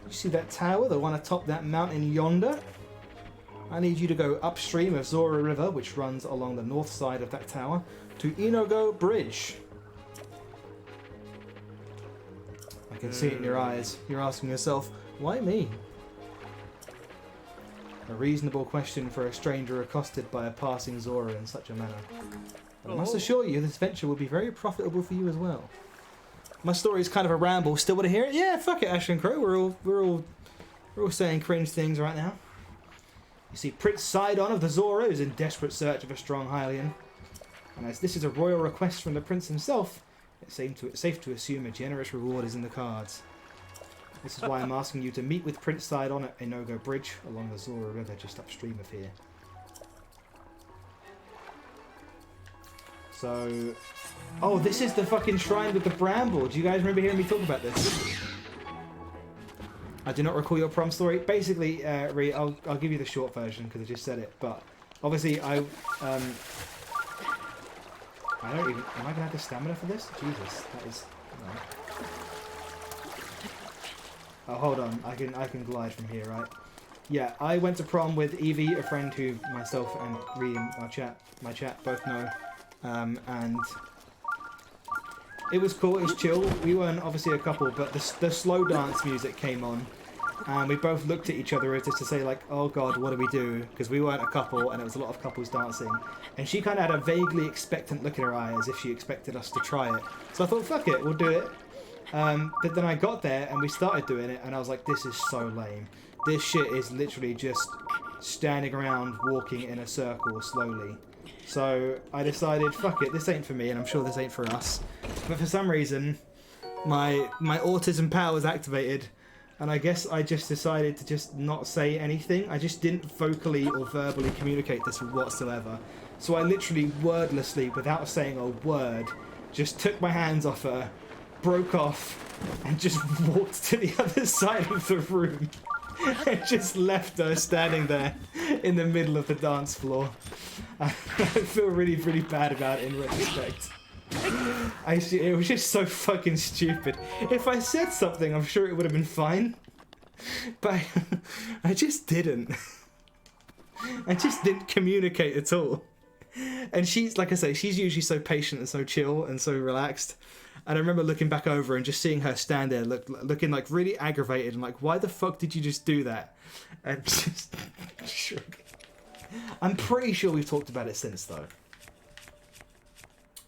You see that tower, the one atop that mountain yonder? I need you to go upstream of Zora River, which runs along the north side of that tower, to Inogo Bridge. I can see it in your eyes. You're asking yourself, why me? A reasonable question for a stranger accosted by a passing Zora in such a manner. But I must assure you, this venture will be very profitable for you as well. My story is kind of a ramble. Still want to hear it? Yeah, fuck it, Ash and Crow. We're all saying cringe things right now. You see, Prince Sidon of the Zora is in desperate search of a strong Hylian, and as this is a royal request from the prince himself, it's safe to assume a generous reward is in the cards. This is why I'm asking you to meet with Prince Sidon at Inogo Bridge along the Zora River just upstream of here. So, oh, this is the fucking shrine with the bramble. Do you guys remember hearing me talk about this? I do not recall your prom story. Basically, Ree, I'll give you the short version because I just said it. But obviously, I don't even... Am I gonna have the stamina for this? Jesus, that is... No. Oh, hold on. I can glide from here, right? Yeah, I went to prom with Evie, a friend who myself and Ree in my chat both know. And it was cool, it was chill. We weren't obviously a couple, but the slow dance music came on. And we both looked at each other as if to say, like, oh god, what do we do? Because we weren't a couple, and it was a lot of couples dancing. And she kind of had a vaguely expectant look in her eye, as if she expected us to try it. So I thought, fuck it, we'll do it. But then I got there, and we started doing it, and I was like, this is so lame. This shit is literally just standing around, walking in a circle slowly. So I decided, fuck it, this ain't for me, and I'm sure this ain't for us. But for some reason, my autism powers activated, and I guess I just decided to just not say anything. I just didn't vocally or verbally communicate this whatsoever. So I literally, wordlessly, without saying a word, just took my hands off her, broke off, and just walked to the other side of the room. And just left her standing there in the middle of the dance floor. I feel really, really bad about it in retrospect. It was just so fucking stupid. If I said something, I'm sure it would have been fine. But I just didn't. I just didn't communicate at all. And she's, like I say, she's usually so patient and so chill and so relaxed. And I remember looking back over and just seeing her stand there, looking like really aggravated and like, why the fuck did you just do that? And just shook. I'm pretty sure we've talked about it since, though.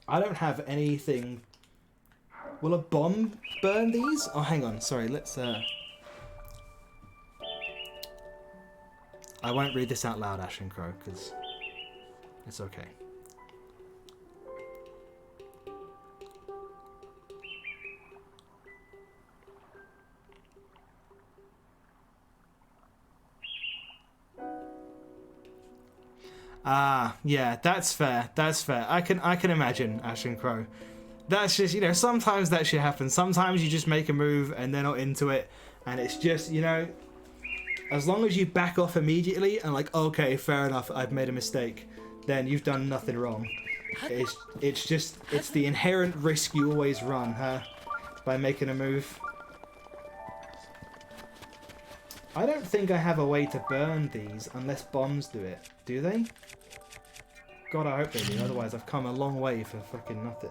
I don't have anything. Will a bomb burn these? Oh, hang on. Sorry, let's... I won't read this out loud, Ash and Crow, because it's okay. Ah, yeah, that's fair. That's fair. I can imagine, Ash and Crow. That's just, you know, sometimes that shit happens. Sometimes you just make a move and they're not into it, and it's just, you know, as long as you back off immediately and like, okay, fair enough, I've made a mistake, then you've done nothing wrong. It's the inherent risk you always run, huh? By making a move. I don't think I have a way to burn these unless bombs do it. Do they? God, I hope they do. Otherwise, I've come a long way for fucking nothing.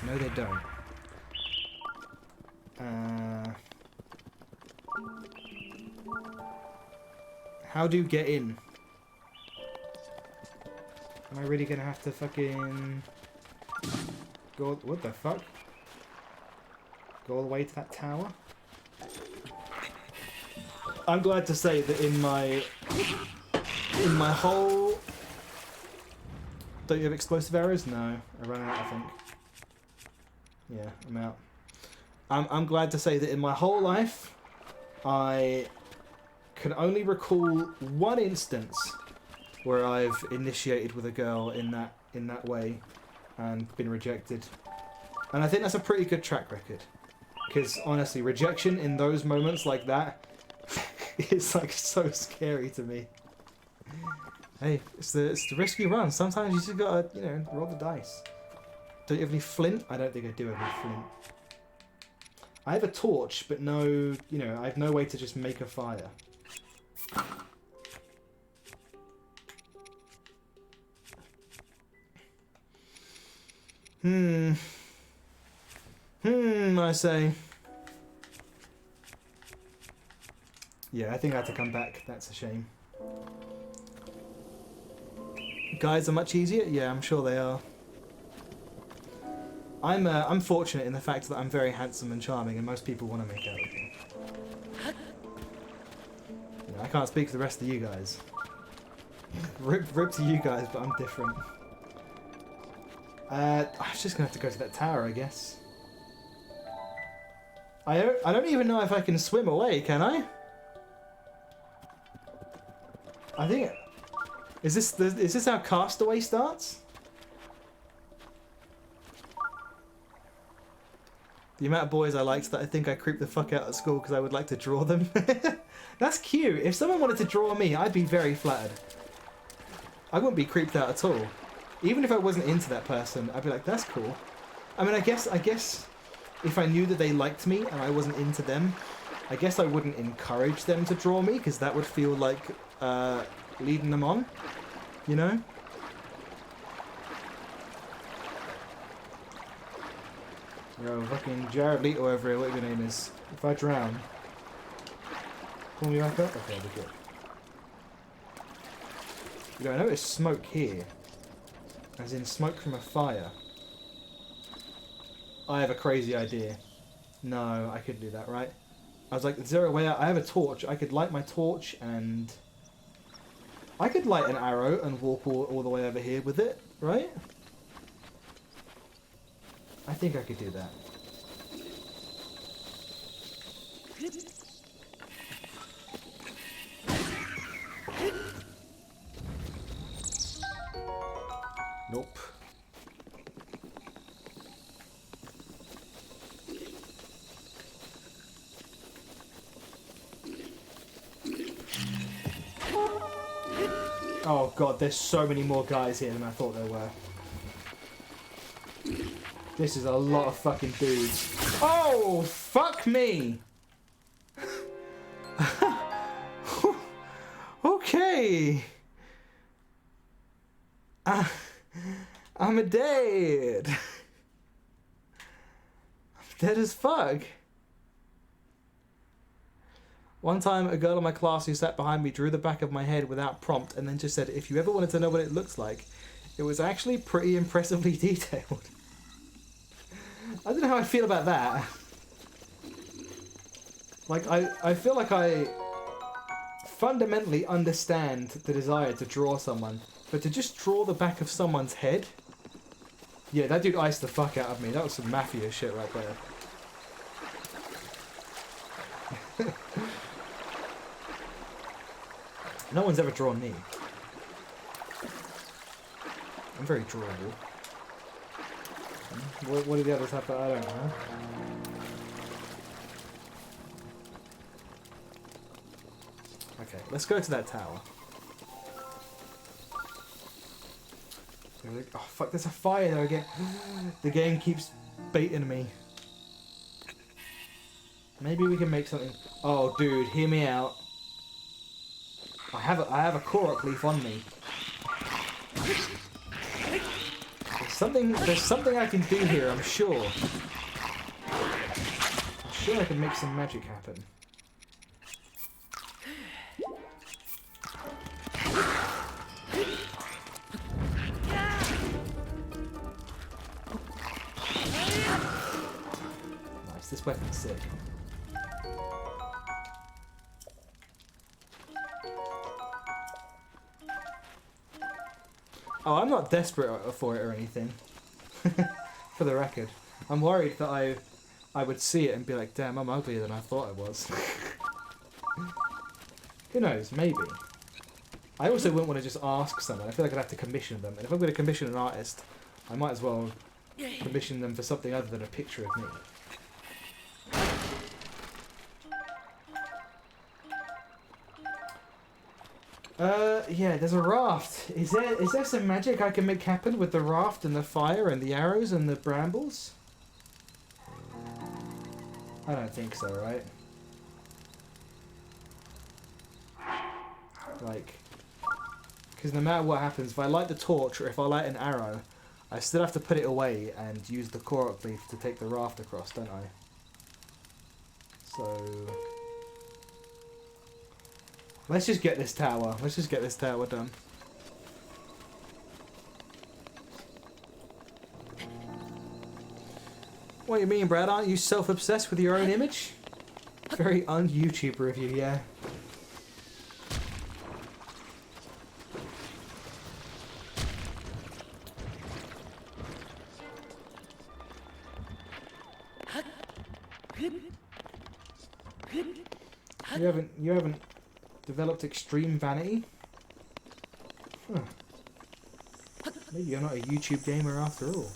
No, they don't. How do you get in? Am I really gonna have to fucking go? What the fuck? Go all the way to that tower? I'm glad to say that in my whole... Don't you have explosive arrows? No, I ran out, I think. Yeah, I'm out. I'm glad to say that in my whole life, I can only recall one instance where I've initiated with a girl in that way and been rejected. And I think that's a pretty good track record. Because honestly, rejection in those moments like that is like so scary to me. Hey, it's the risk you run. Sometimes you just gotta, you know, roll the dice. Don't you have any flint? I don't think I do have any flint. I have a torch, but no, you know, I have no way to just make a fire. I say. Yeah, I think I had to come back. That's a shame. Guys are much easier? Yeah, I'm sure they are. I'm fortunate in the fact that I'm very handsome and charming, and most people want to make out with me. You know, I can't speak for the rest of you guys. Rip to you guys, but I'm different. I'm just gonna have to go to that tower, I guess. I don't even know if I can swim away, can I? I think... Is this how Castaway starts? The amount of boys I liked that I think I creeped the fuck out at school because I would like to draw them. That's cute. If someone wanted to draw me, I'd be very flattered. I wouldn't be creeped out at all. Even if I wasn't into that person, I'd be like, that's cool. I mean, I guess if I knew that they liked me and I wasn't into them, I guess I wouldn't encourage them to draw me, because that would feel like leading them on, you know? Yo, fucking Jared Leto over here, whatever your name is. If I drown, pull me back up? Okay, we're good. You know, I noticed smoke here. As in smoke from a fire. I have a crazy idea. No, I couldn't do that, right? I was like, is there a way out? I have a torch. I could light my torch and... I could light an arrow and walk all the way over here with it, right? I think I could do that. Nope. Oh god, there's so many more guys here than I thought there were. This is a lot of fucking dudes. Oh, fuck me! Okay. I'm dead. I'm dead as fuck. One time, a girl in my class who sat behind me drew the back of my head without prompt and then just said, if you ever wanted to know what it looks like, it was actually pretty impressively detailed. I don't know how I feel about that. Like, I feel like I fundamentally understand the desire to draw someone, but to just draw the back of someone's head? Yeah, that dude iced the fuck out of me. That was some mafia shit right there. No one's ever drawn me. I'm very drawable. What do the others have that I don't know? Okay, let's go to that tower. Oh fuck, there's a fire there again. The game keeps baiting me. Maybe we can make something... Oh dude, hear me out. I have a Korok leaf on me. There's something I can do here, I'm sure. I'm sure I can make some magic happen. Nice, this weapon's sick. Oh, I'm not desperate for it or anything. For the record. I'm worried that I would see it and be like, damn, I'm uglier than I thought I was. Who knows, maybe. I also wouldn't want to just ask someone. I feel like I'd have to commission them. And if I'm going to commission an artist, I might as well commission them for something other than a picture of me. Yeah, there's a raft. Is there some magic I can make happen with the raft and the fire and the arrows and the brambles? I don't think so, right? Like, because no matter what happens, if I light the torch or if I light an arrow, I still have to put it away and use the Korok leaf to take the raft across, don't I? So... let's just get this tower. Let's just get this tower done. What do you mean, Brad? Aren't you self-obsessed with your own image? Very un-YouTuber of you, yeah. You haven't developed extreme vanity? Huh. Maybe you're not a YouTube gamer after all.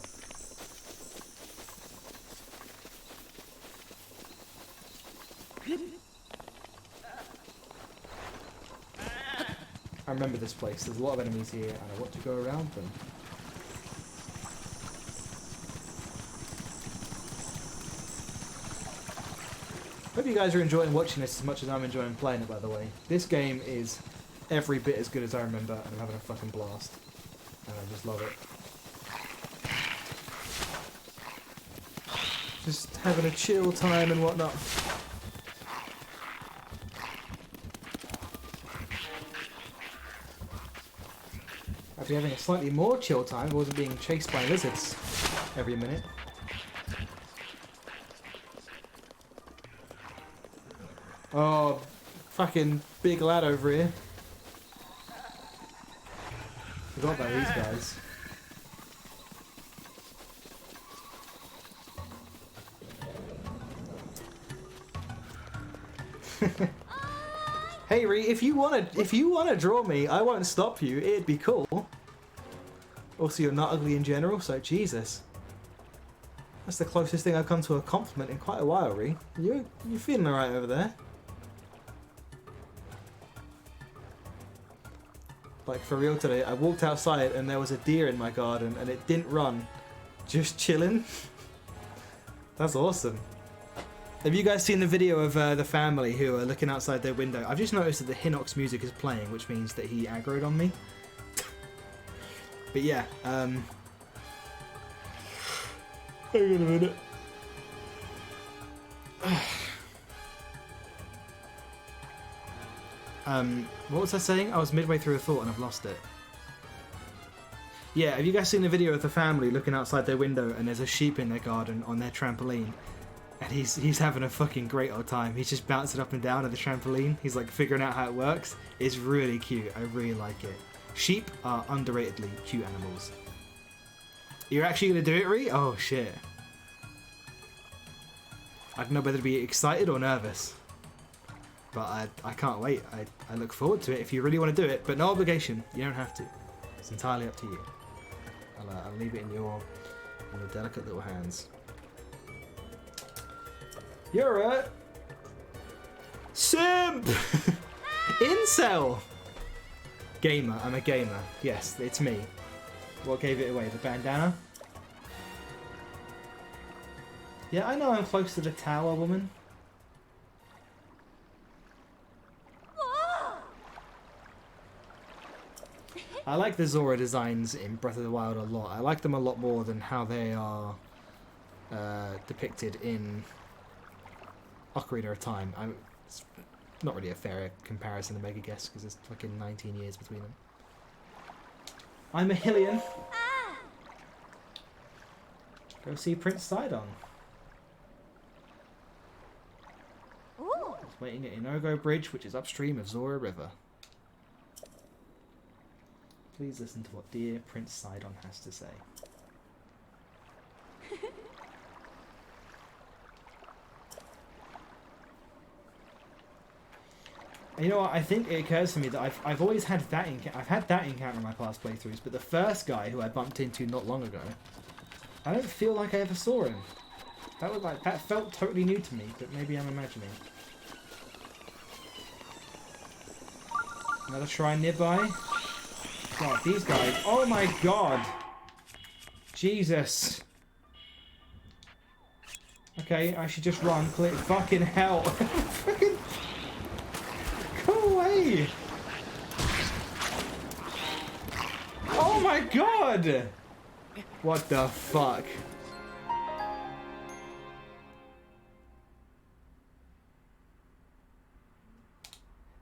I remember this place. There's a lot of enemies here, and I want to go around them. Hope you guys are enjoying watching this as much as I'm enjoying playing it, by the way. This game is every bit as good as I remember, and I'm having a fucking blast. And I just love it. Just having a chill time and whatnot. I'd be having a slightly more chill time if I wasn't being chased by lizards every minute. Oh, fucking big lad over here. Forgot about these guys. Hey Ree, if you wanna draw me, I won't stop you. It'd be cool. Also, you're not ugly in general, so Jesus. That's the closest thing I've come to a compliment in quite a while, Ree. You feeling alright over there? Like for real today, I walked outside and there was a deer in my garden and it didn't run, just chilling. That's awesome. Have you guys seen the video of the family who are looking outside their window? I've just noticed that the Hinox music is playing, which means that he aggroed on me. But yeah, hang on a minute. What was I saying? I was midway through a thought and I've lost it. Yeah, have you guys seen the video of the family looking outside their window and there's a sheep in their garden on their trampoline? And he's having a fucking great old time. He's just bouncing up and down on the trampoline. He's like figuring out how it works. It's really cute. I really like it. Sheep are underratedly cute animals. You're actually going to do it, Ree? Oh, shit. I don't know whether to be excited or nervous. But I can't wait. I look forward to it if you really want to do it. But no obligation. You don't have to. It's entirely up to you. I'll leave it in your delicate little hands. You're a simp! Incel! Gamer. I'm a gamer. Yes, it's me. What gave it away? The bandana? Yeah, I know I'm close to the tower, woman. I like the Zora designs in Breath of the Wild a lot. I like them a lot more than how they are depicted in Ocarina of Time. It's not really a fair comparison to make a guess because there's fucking 19 years between them. I'm a Hylian. Go see Prince Sidon. He's waiting at Inogo Bridge, which is upstream of Zora River. Please listen to what dear Prince Sidon has to say. And you know what? I think it occurs to me that I've always had that encounter in my past playthroughs, but the first guy who I bumped into not long ago, I don't feel like I ever saw him. That felt totally new to me, but maybe I'm imagining. Another shrine nearby. God, these guys. Oh my god. Jesus. Okay, I should just run. Click. Fucking hell. Fucking. Go away. Oh my god. What the fuck?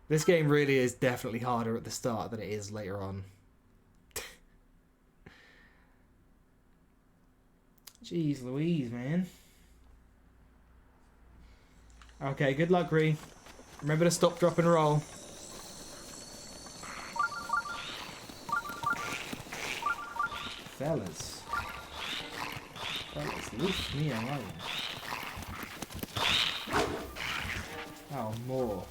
This game really is definitely harder at the start than it is later on. Jeez Louise, man. Okay, good luck, Ree. Remember to stop, drop, and roll. Fellas. Fellas, leave me alone. Oh, more.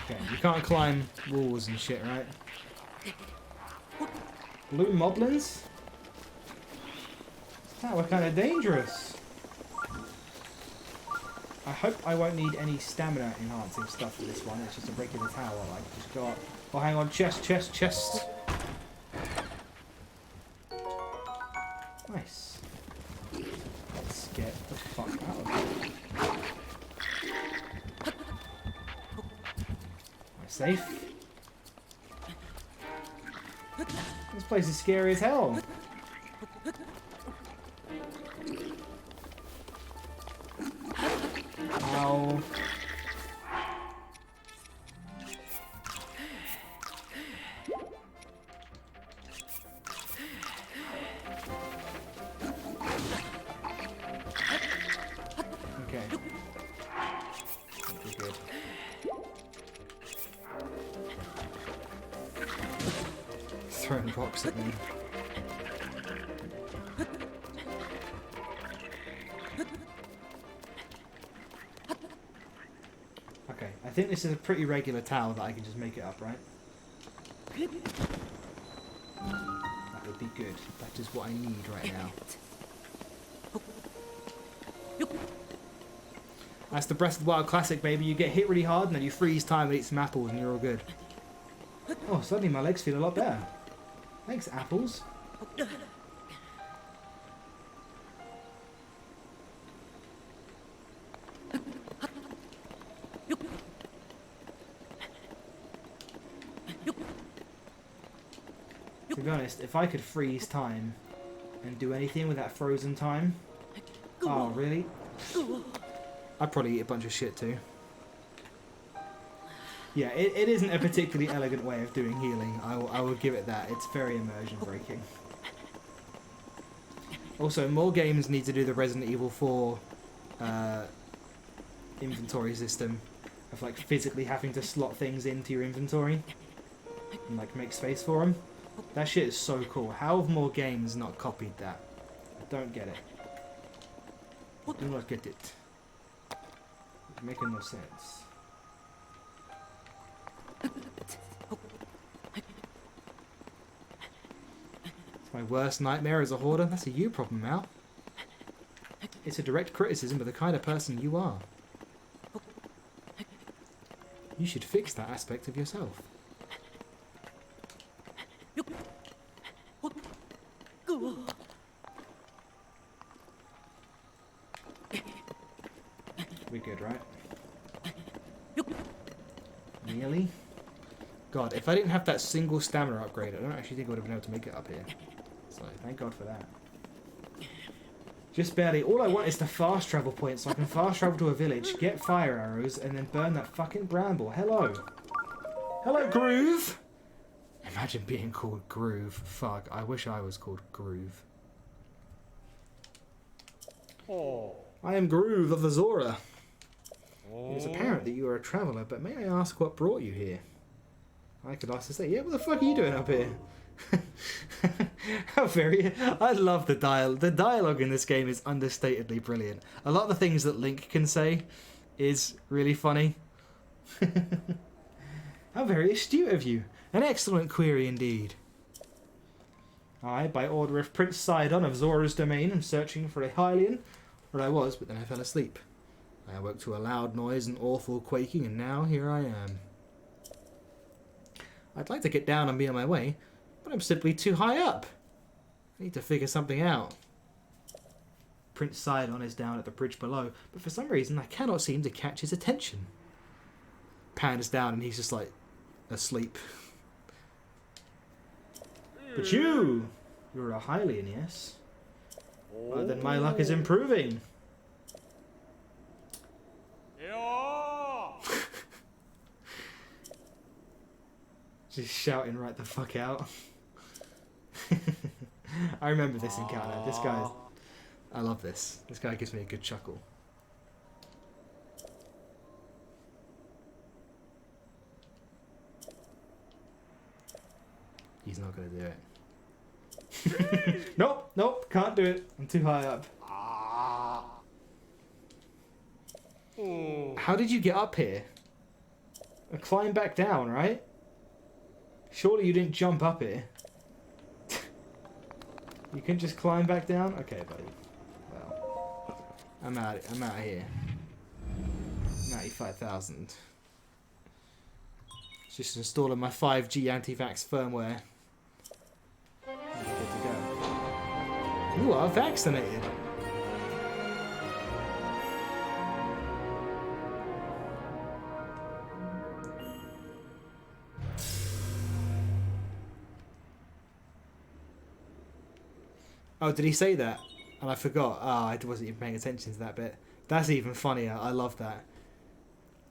Okay, you can't climb walls and shit, right? Blue moblins? That were kind of dangerous. I hope I won't need any stamina enhancing stuff for this one. It's just a regular tower. I just got... Oh, hang on. Chest. Nice. Let's get the fuck out of here. Am I safe? This place is scary as hell. Ow. Okay. We're good. Throwing rocks at me. Okay, I think this is a pretty regular tower that I can just make it up, right? That would be good. That is what I need right now. That's the Breath of the Wild classic, baby. You get hit really hard and then you freeze time and eat some apples and you're all good. Oh, suddenly my legs feel a lot better. Thanks, apples. To be honest, if I could freeze time and do anything with that frozen time... Oh, really? I'd probably eat a bunch of shit too. Yeah, it isn't a particularly elegant way of doing healing. I will give it that. It's very immersion breaking. Also, more games need to do the Resident Evil 4 inventory system of like physically having to slot things into your inventory and like make space for them. That shit is so cool. How have more games not copied that? I don't get it. I do not get it. It's making no sense. My worst nightmare as a hoarder? That's a you problem, Mal. It's a direct criticism of the kind of person you are. You should fix that aspect of yourself. We're good, right? Really? God, if I didn't have that single stamina upgrade, I don't actually think I would have been able to make it up here. So, thank God for that. Just barely. All I want is the fast travel point so I can fast travel to a village, get fire arrows, and then burn that fucking bramble. Hello. Hello, Groove! Imagine being called Groove. Fuck, I wish I was called Groove. Oh. I am Groove of the Zora. It is apparent that you are a traveller, but may I ask what brought you here? I could ask to say, yeah, what the fuck are you doing up here? How very... I love the dialogue. The dialogue in this game is understatedly brilliant. A lot of the things that Link can say is really funny. How very astute of you. An excellent query indeed. I, by order of Prince Sidon of Zora's domain, am searching for a Hylian, where I was, but then I fell asleep. I awoke to a loud noise and awful quaking, and now here I am. I'd like to get down and be on my way, but I'm simply too high up. I need to figure something out. Prince Sidon is down at the bridge below, but for some reason I cannot seem to catch his attention. Pans down and he's just like asleep. But you're a Hylian, yes? Well, then my luck is improving. Just shouting right the fuck out. I remember this encounter. This guy... I love this. This guy gives me a good chuckle. He's not going to do it. Nope, can't do it. I'm too high up. How did you get up here? Climb back down, right? Surely you didn't jump up here. You can just climb back down? Okay, buddy. Well, I'm out of here. 95,000. Just installing my 5G anti-vax firmware. Good to go. You are vaccinated. Oh, did he say that? And I forgot. Oh, I wasn't even paying attention to that bit. That's even funnier. I love that.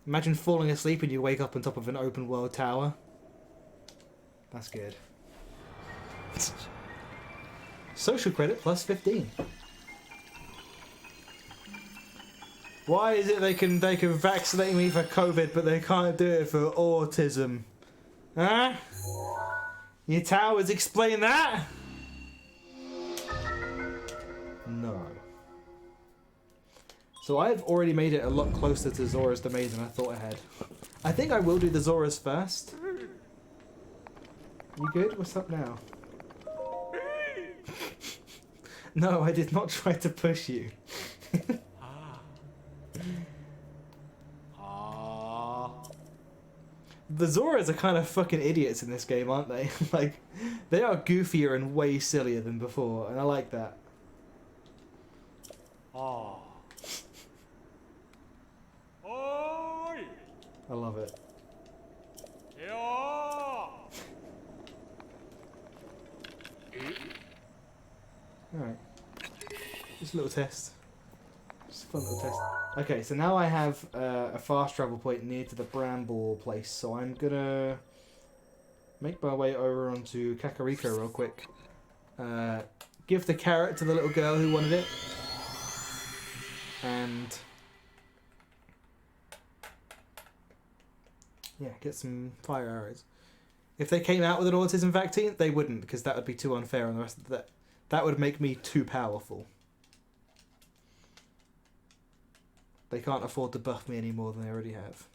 Imagine falling asleep and you wake up on top of an open world tower. That's good. Social credit plus 15. Why is it they can vaccinate me for COVID but they can't do it for autism? Huh? Your towers explain that? No. So I've already made it a lot closer to Zora's Domain than I thought I had. I think I will do the Zoras first. You good? What's up now? No, I did not try to push you. The Zoras are kind of fucking idiots in this game, aren't they? Like, they are goofier and way sillier than before, and I like that. I love it. Alright. Just a little test. Just a fun little test. Okay, so now I have a fast travel point near to the Bramble place, so I'm gonna make my way over onto Kakariko real quick. Give the carrot to the little girl who wanted it. And yeah, get some fire arrows. If they came out with an autism vaccine, they wouldn't, because that would be too unfair on the rest of that. That would make me too powerful. They can't afford to buff me any more than they already have.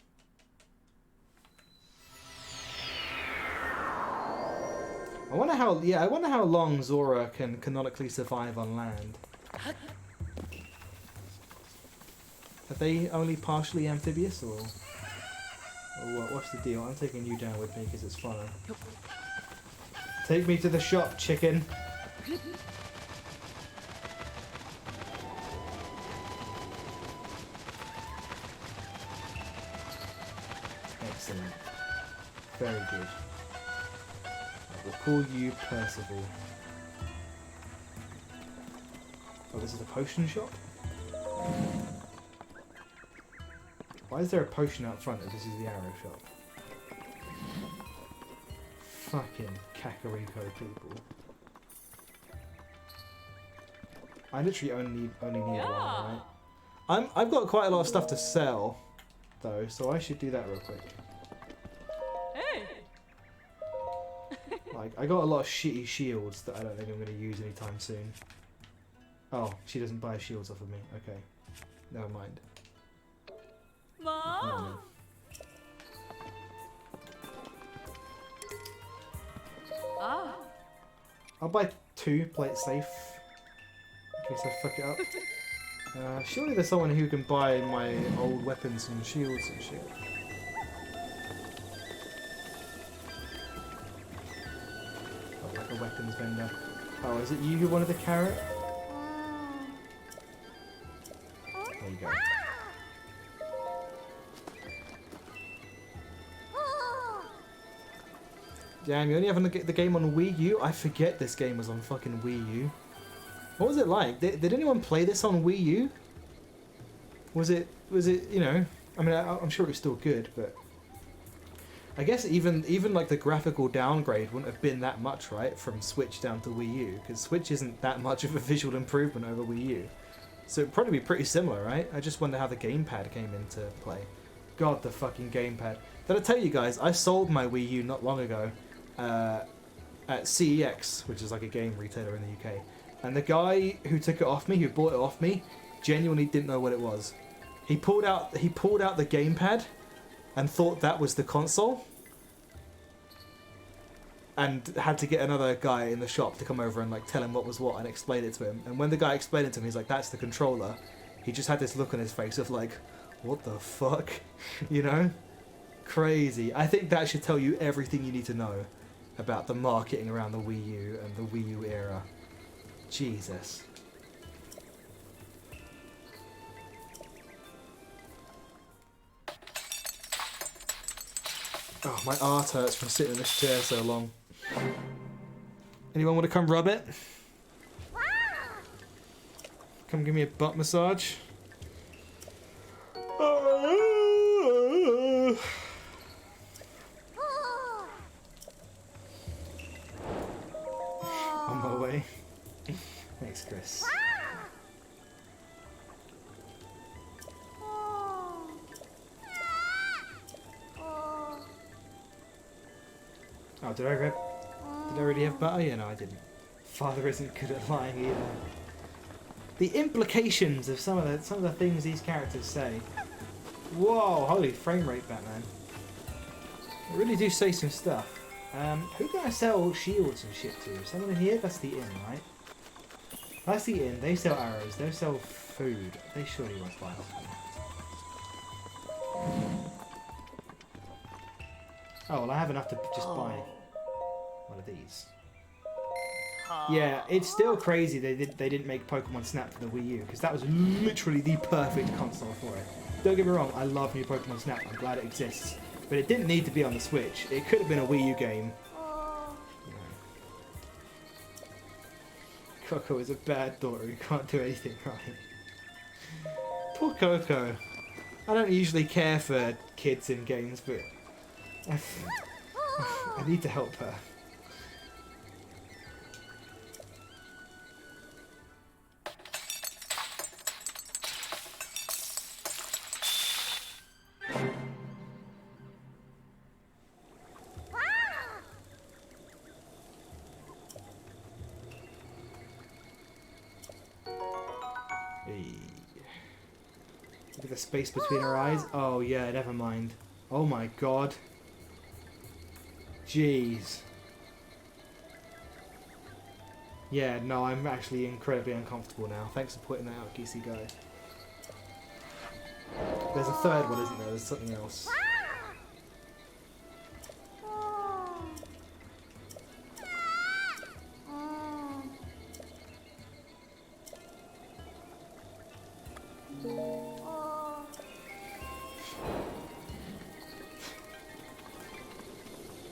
I wonder how long Zora can canonically survive on land. Are they only partially amphibious, or what? What's the deal? I'm taking you down with me because it's funner. Take me to the shop, chicken. Excellent. Very good. I will call you Percival. Oh, this is a potion shop? Why is there a potion out front if this is the arrow shop? Fucking Kakariko people. I literally only need one, right? I've got quite a lot of stuff to sell, though, so I should do that real quick. Hey. Like, I got a lot of shitty shields that I don't think I'm going to use anytime soon. Oh, she doesn't buy shields off of me. Okay, never mind. Mom. I'll buy 2, play it safe. In case I fuck it up. Surely there's someone who can buy my old weapons and shields and shit. Oh, like a weapons vendor. Oh, is it you who wanted the carrot? There you go. Damn, you only have the game on Wii U? I forget this game was on fucking Wii U. What was it like? Did anyone play this on Wii U? Was it, you know, I mean, I'm sure it was still good, but I guess even like the graphical downgrade wouldn't have been that much, right? From Switch down to Wii U, because Switch isn't that much of a visual improvement over Wii U. So it'd probably be pretty similar, right? I just wonder how the gamepad came into play. God, the fucking gamepad. Did I tell you guys, I sold my Wii U not long ago. At CEX, which is like a game retailer in the UK, and the guy who took it off me, who bought it off me, genuinely didn't know what it was. He pulled out the gamepad and thought that was the console, and had to get another guy in the shop to come over and like tell him what was what and explain it to him. And when the guy explained it to him, he's like, "That's the controller." He just had this look on his face of like, what the fuck? You know? Crazy. I think that should tell you everything you need to know about the marketing around the Wii U and the Wii U era. Jesus. Oh, my arse hurts from sitting in this chair so long. Anyone want to come rub it? Come give me a butt massage. On my way. Thanks, Chris. Oh, did I already have butter? Yeah, no, I didn't. Father isn't good at lying either. The implications of some of the things these characters say. Whoa, holy frame rate, Batman. They really do say some stuff. Who can I sell shields and shit to? Someone in here? That's the inn, right? That's the inn. They sell arrows. They sell food. They surely won't buy off me. Oh, well, I have enough to just buy one of these. Yeah, it's still crazy they didn't make Pokemon Snap for the Wii U, because that was literally the perfect console for it. Don't get me wrong, I love new Pokemon Snap. I'm glad it exists. But it didn't need to be on the Switch. It could have been a Wii U game. Coco is a bad daughter who can't do anything right. Poor Coco. I don't usually care for kids in games, but I need to help her. Look at the space between her eyes. Oh yeah, never mind. Oh my god. Jeez. Yeah, no, I'm actually incredibly uncomfortable now. Thanks for pointing that out, Geesey guy. There's a third one, isn't there? There's something else.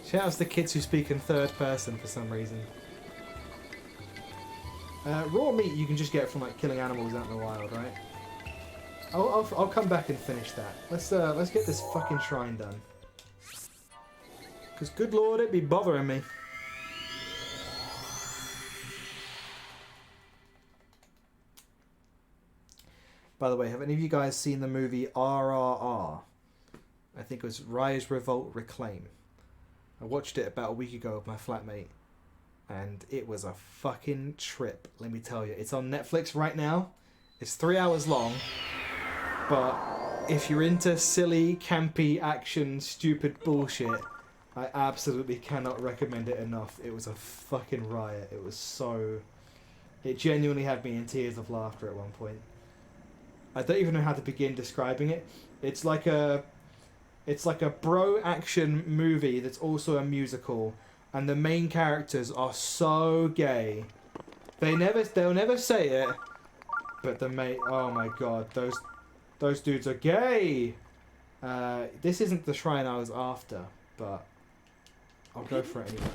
Shout out to the kids who speak in third person for some reason. Raw meat you can just get from like killing animals out in the wild, right? I'll come back and finish that. Let's get this fucking shrine done. Cause good lord, it'd be bothering me. By the way, have any of you guys seen the movie RRR? I think it was Rise, Revolt, Reclaim. I watched it about a week ago with my flatmate, and it was a fucking trip, let me tell you. It's on Netflix right now. It's 3 hours long, but if you're into silly, campy, action, stupid bullshit, I absolutely cannot recommend it enough. It was a fucking riot. It was so... It genuinely had me in tears of laughter at one point. I don't even know how to begin describing it. It's like a bro action movie that's also a musical, and the main characters are so gay. They'll never say it, but oh my god, those dudes are gay. This isn't the shrine I was after, but I'll go for it anyway.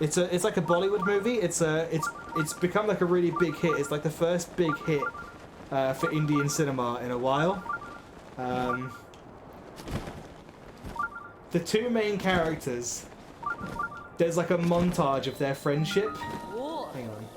It's like a Bollywood movie. It's become like a really big hit. It's like the first big hit for Indian cinema in a while. The two main characters, there's like a montage of their friendship. Whoa. Hang on.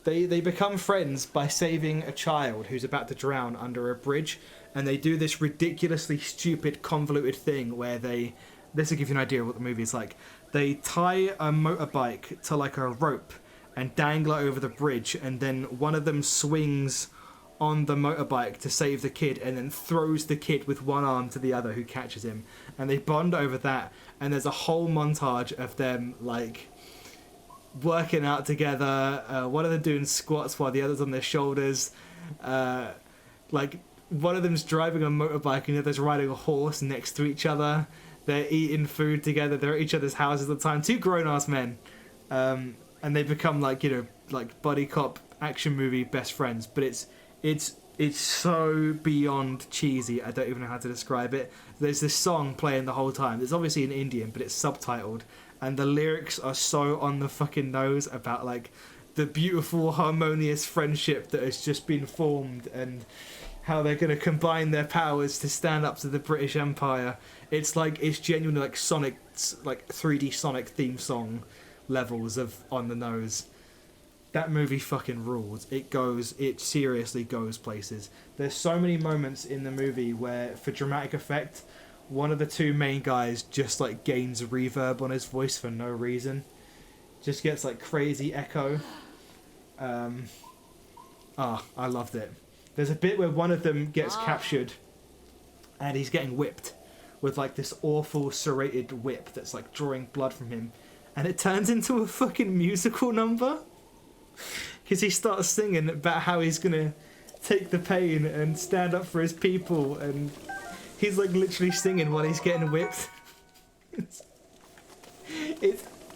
They become friends by saving a child who's about to drown under a bridge, and they do this ridiculously stupid, convoluted thing where this will give you an idea of what the movie is like. They tie a motorbike to like a rope and dangle it over the bridge, and then one of them swings on the motorbike to save the kid and then throws the kid with one arm to the other who catches him, and they bond over that, and there's a whole montage of them like working out together. One of them doing squats while the other's on their shoulders. Like one of them's driving a motorbike and the other's riding a horse next to each other. They're eating food together. They're at each other's houses all the time. Two grown-ass men. And they become like, you know, like buddy cop action movie best friends. But it's so beyond cheesy. I don't even know how to describe it. There's this song playing the whole time. It's obviously in Indian, but it's subtitled. And the lyrics are so on the fucking nose about like the beautiful, harmonious friendship that has just been formed and how they're going to combine their powers to stand up to the British Empire. It's genuinely like Sonic, like 3D Sonic theme song levels of on the nose. That movie fucking rules. It seriously goes places. There's so many moments in the movie where, for dramatic effect, one of the two main guys just like gains reverb on his voice for no reason. Just gets like crazy echo. I loved it. There's a bit where one of them gets captured and he's getting whipped with like this awful serrated whip that's like drawing blood from him, and it turns into a fucking musical number because he starts singing about how he's gonna take the pain and stand up for his people, and he's like literally singing while he's getting whipped.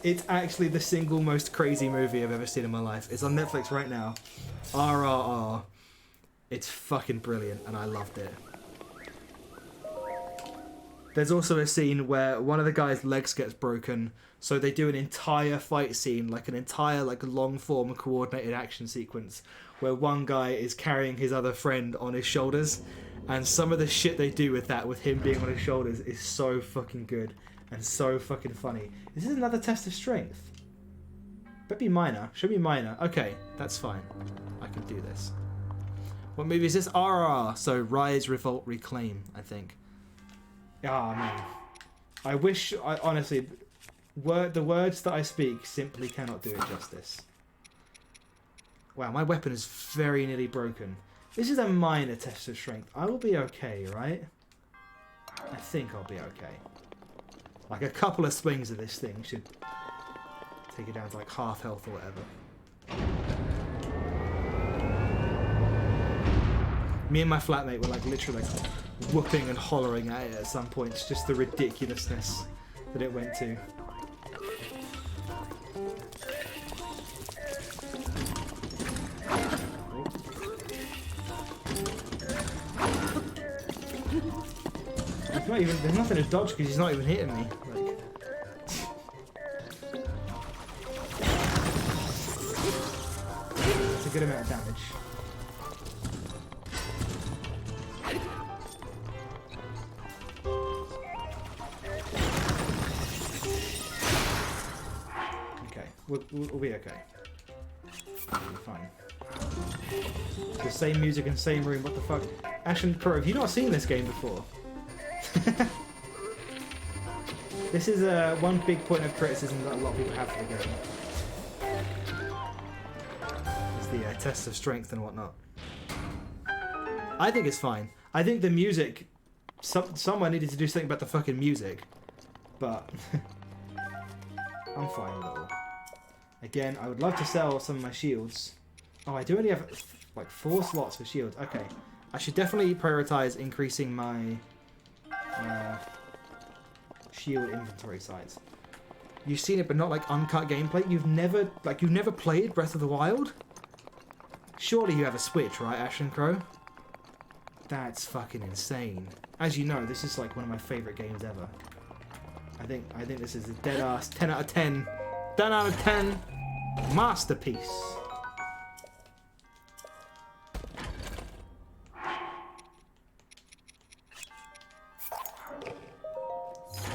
It's actually the single most crazy movie I've ever seen in my life. It's on Netflix right now. RRR. It's fucking brilliant, and I loved it. There's also a scene where one of the guy's legs gets broken, so they do an entire fight scene, like an entire like long-form coordinated action sequence, where one guy is carrying his other friend on his shoulders, and some of the shit they do with that, with him being on his shoulders, is so fucking good and so fucking funny. Is this another test of strength? But be minor. Should be minor. Okay, that's fine. I can do this. What movie is this? RRR. So Rise, Revolt, Reclaim, I think. Ah, man. I wish, honestly, the words that I speak simply cannot do it justice. Wow, my weapon is very nearly broken. This is a minor test of strength. I will be okay, right? I think I'll be okay. Like a couple of swings of this thing should take it down to like half health or whatever. Me and my flatmate were like literally like whooping and hollering at it at some points, just the ridiculousness that it went to. There's nothing to dodge because he's not even hitting me. Like, it's a good amount of damage. Okay, we'll be okay. We'll be fine. The same music and same room. What the fuck? Ashen Pro, have you not seen this game before? This is one big point of criticism that a lot of people have for the game. It's the test of strength and whatnot. I think it's fine. I think the music... someone needed to do something about the fucking music. But... I'm fine with it all. Again, I would love to sell some of my shields. Oh, I do only have like 4 slots for shields. Okay. I should definitely prioritize increasing my... shield inventory size. You've seen it, but not like uncut gameplay. You've never played Breath of the Wild. Surely you have a Switch, right, Ashen Crow? That's fucking insane. As you know, this is like one of my favorite games ever. I think this is a dead ass 10 out of 10. 10 out of 10 masterpiece.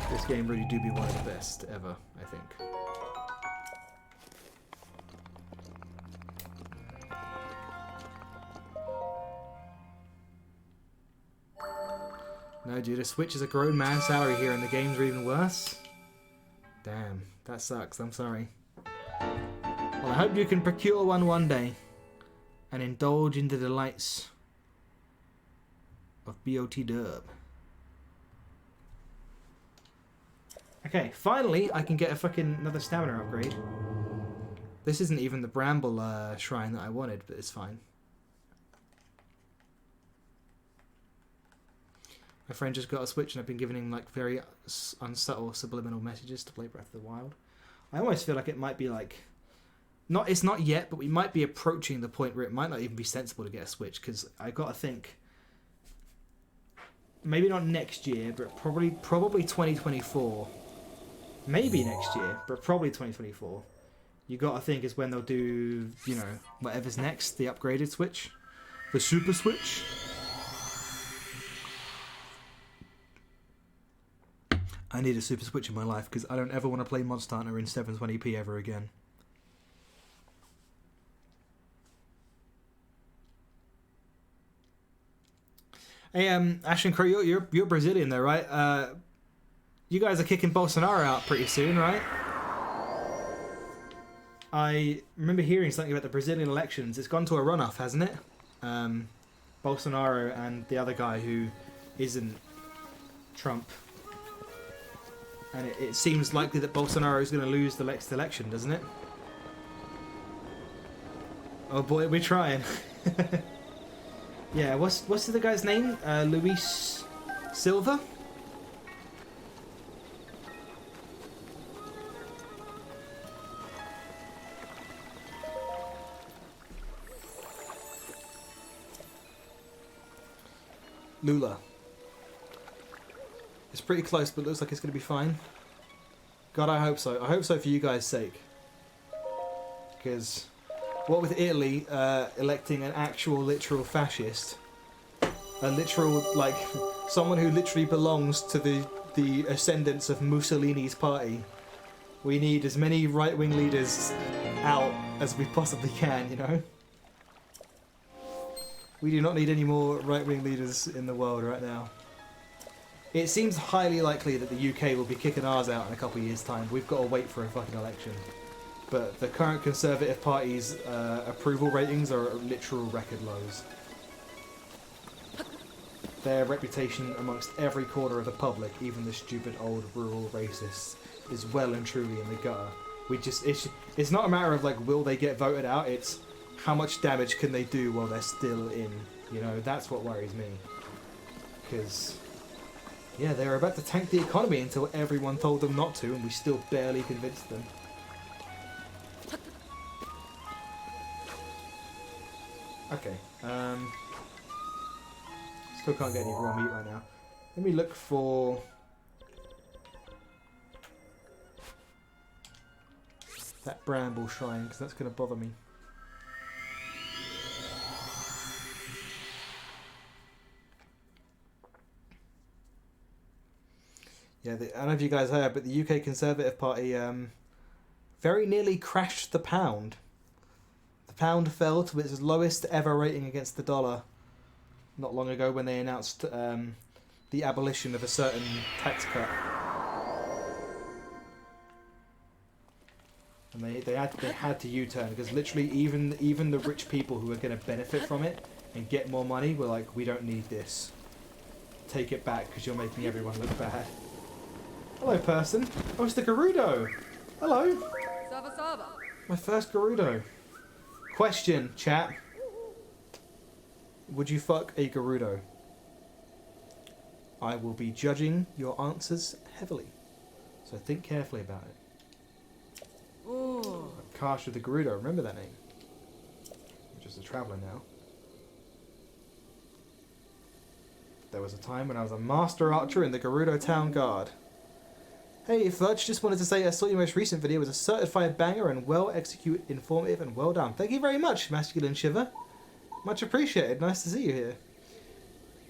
This game really do be one of the best ever, I think. No, dude, a Switch is a grown man's salary here, and the games are even worse. Damn, that sucks. I'm sorry. Well, I hope you can procure one day and indulge in the delights of BOT Dub. Okay, finally I can get a fucking another stamina upgrade. This isn't even the Bramble shrine that I wanted, but it's fine. My friend just got a Switch and I've been giving him like very unsubtle subliminal messages to play Breath of the Wild. I almost feel like it might be like... It's not yet, but we might be approaching the point where it might not even be sensible to get a Switch, because I got to think... Maybe not next year, but probably 2024. Maybe next year, but probably 2024. You got to think is when they'll do, you know, whatever's next, the upgraded Switch. The Super Switch. I need a Super Switch in my life because I don't ever want to play Monster Hunter in 720p ever again. Hey, Ashton Crow, you're Brazilian though, right? You guys are kicking Bolsonaro out pretty soon, right? I remember hearing something about the Brazilian elections. It's gone to a runoff, hasn't it? Bolsonaro and the other guy who isn't Trump. And it seems likely that Bolsonaro is going to lose the next election, doesn't it? Oh boy, we're trying. Yeah, what's the other guy's name? Luis Silva? Lula. It's pretty close, but looks like it's going to be fine. God, I hope so. I hope so for you guys' sake. Because what with Italy electing an actual literal fascist, a literal, like, someone who literally belongs to the ascendants of Mussolini's party, we need as many right-wing leaders out as we possibly can, you know? We do not need any more right-wing leaders in the world right now. It seems highly likely that the UK will be kicking ours out in a couple of years' time. We've got to wait for a fucking election. But the current Conservative Party's approval ratings are at literal record lows. Their reputation amongst every corner of the public, even the stupid old rural racists, is well and truly in the gutter. It's not a matter of like, will they get voted out? It's how much damage can they do while they're still in. You know, that's what worries me. Because... yeah, they were about to tank the economy until everyone told them not to, and we still barely convinced them. Okay, still can't get any raw meat right now. Let me look for... that Bramble Shrine, because that's going to bother me. Yeah, I don't know if you guys heard, but the UK Conservative Party very nearly crashed the pound. The pound fell to its lowest ever rating against the dollar not long ago when they announced the abolition of a certain tax cut. And they had to U-turn because literally even the rich people who are going to benefit from it and get more money were like, we don't need this. Take it back because you're making everyone look bad. Hello, person. Oh, it's the Gerudo. Hello. Sava Sava. My first Gerudo. Question, chat. Would you fuck a Gerudo? I will be judging your answers heavily, so think carefully about it. Ooh. Karsh of the Gerudo. Remember that name. I'm just a traveller now. There was a time when I was a master archer in the Gerudo Town Guard. Hey Fudj, just wanted to say I saw your most recent video was a certified banger and well executed, informative and well done. Thank you very much, Masculine Shiver. Much appreciated. Nice to see you here.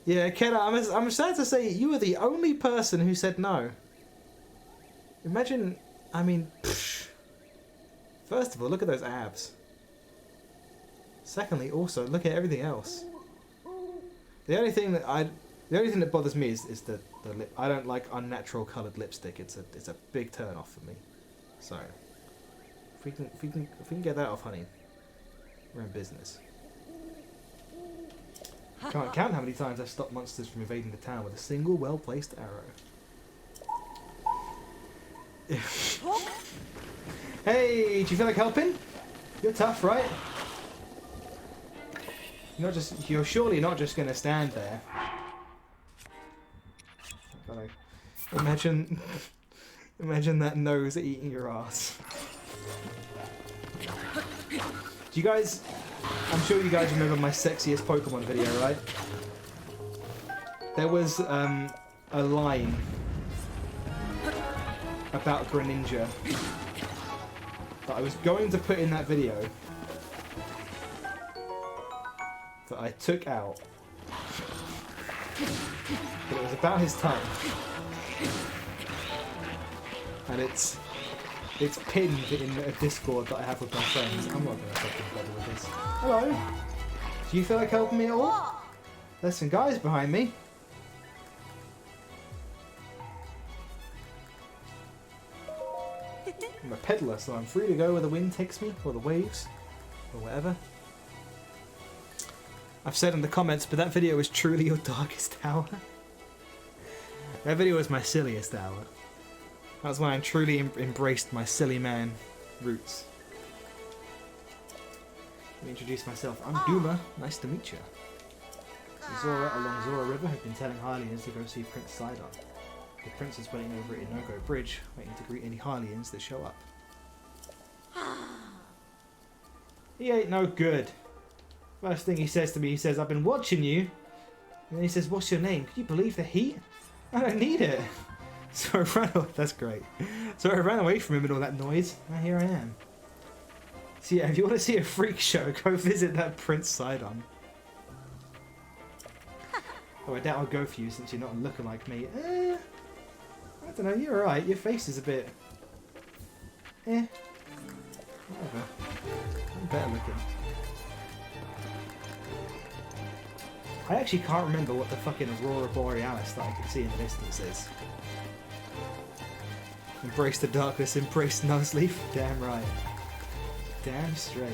Yeah, Kenna, I'm sad to say you were the only person who said no. Imagine, I mean, psh. First of all, look at those abs. Secondly, also, look at everything else. The only thing that bothers me is the lip. I don't like unnatural coloured lipstick. It's a big turn off for me. So if we can get that off, honey, we're in business. Can't count how many times I've stopped monsters from invading the town with a single well-placed arrow. Hey, do you feel like helping? You're tough, right? You're surely not just gonna stand there. God, imagine that nose eating your ass. Do you guys? I'm sure you guys remember my sexiest Pokemon video, right? There was a line about Greninja that I was going to put in that video that I took out, but it was about his tongue, and it's pinned in a Discord that I have with my friends. I'm not gonna fucking bother with this. Hello. Do you feel like helping me at all? There's some guys behind me. I'm a peddler, so I'm free to go where the wind takes me, or the waves, or whatever. I've said in the comments, but that video was truly your darkest hour. That video was my silliest hour. That's why I truly embraced my silly man roots. Let me introduce myself. I'm Duma. Nice to meet you. Zora along Zora River have been telling Hylians to go see Prince Sidon. The prince is waiting over at Inogo Bridge, waiting to greet any Hylians that show up. He ain't no good. First thing he says to me, he says, I've been watching you. And then he says, what's your name? Can you believe the heat? I don't need it. So I ran away. That's great. So I ran away from him and all that noise. And here I am. So yeah, if you want to see a freak show, go visit that Prince Sidon. Oh, I doubt I'll go for you since you're not looking like me. I don't know, you're alright. Your face is a bit... whatever. I'm better looking. I actually can't remember what the fucking Aurora Borealis that I could see in the distance is. Embrace the darkness, embrace Nuzleaf. Damn right. Damn straight.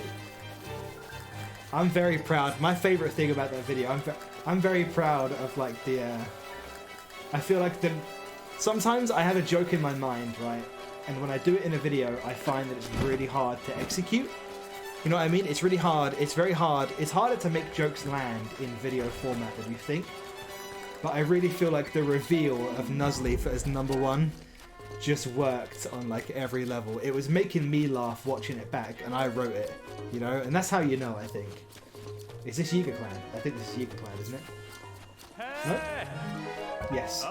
I'm very proud. My favourite thing about that video, I'm very proud of like the... I feel like sometimes I have a joke in my mind, right? And when I do it in a video, I find that it's really hard to execute. You know what I mean? It's really hard. It's very hard. It's harder to make jokes land in video format than you think. But I really feel like the reveal of Nuzleaf as #1 just worked on like every level. It was making me laugh watching it back, and I wrote it, you know? And that's how you know, I think. Is this Yiga Clan? I think this is Yiga Clan, isn't it? No? Yes.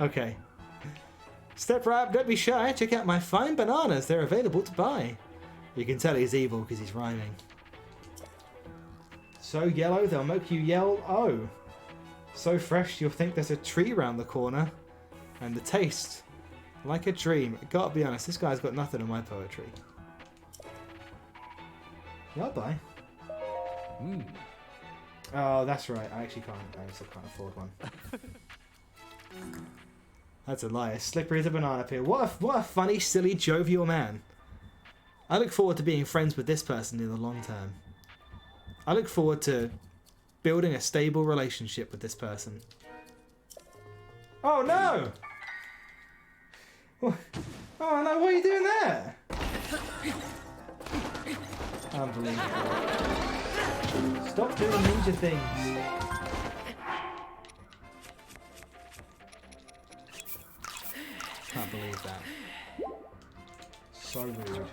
Okay. Step right up, don't be shy. Check out my fine bananas. They're available to buy. You can tell he's evil because he's rhyming. So yellow, they'll make you yell, oh. So fresh, you'll think there's a tree round the corner. And the taste, like a dream. Gotta be honest, this guy's got nothing in my poetry. Yeah, I'll buy. Oh, that's right. I actually can't. I still can't afford one. That's a lie. As slippery as a banana peel. What a funny, silly, jovial man. I look forward to being friends with this person in the long term. I look forward to building a stable relationship with this person. Oh no! Oh no, what are you doing there? Unbelievable. Stop doing ninja things. Can't believe that. So rude.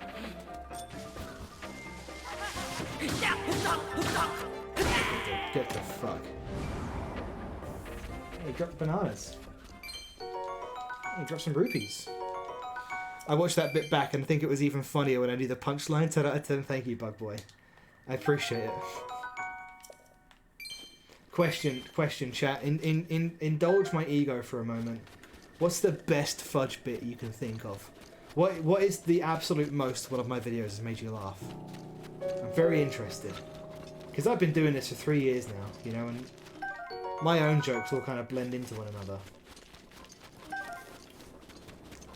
Get the fuck. He dropped bananas. He dropped some rupees. I watched that bit back and I think it was even funnier when I do the punchline. 10 out of 10. Thank you, Bug Boy. I appreciate it. Question, chat. Indulge my ego for a moment. What's the best Fudj bit you can think of? What is the absolute most one of my videos has made you laugh? I'm very interested. Because I've been doing this for 3 years now, you know, and my own jokes all kind of blend into one another.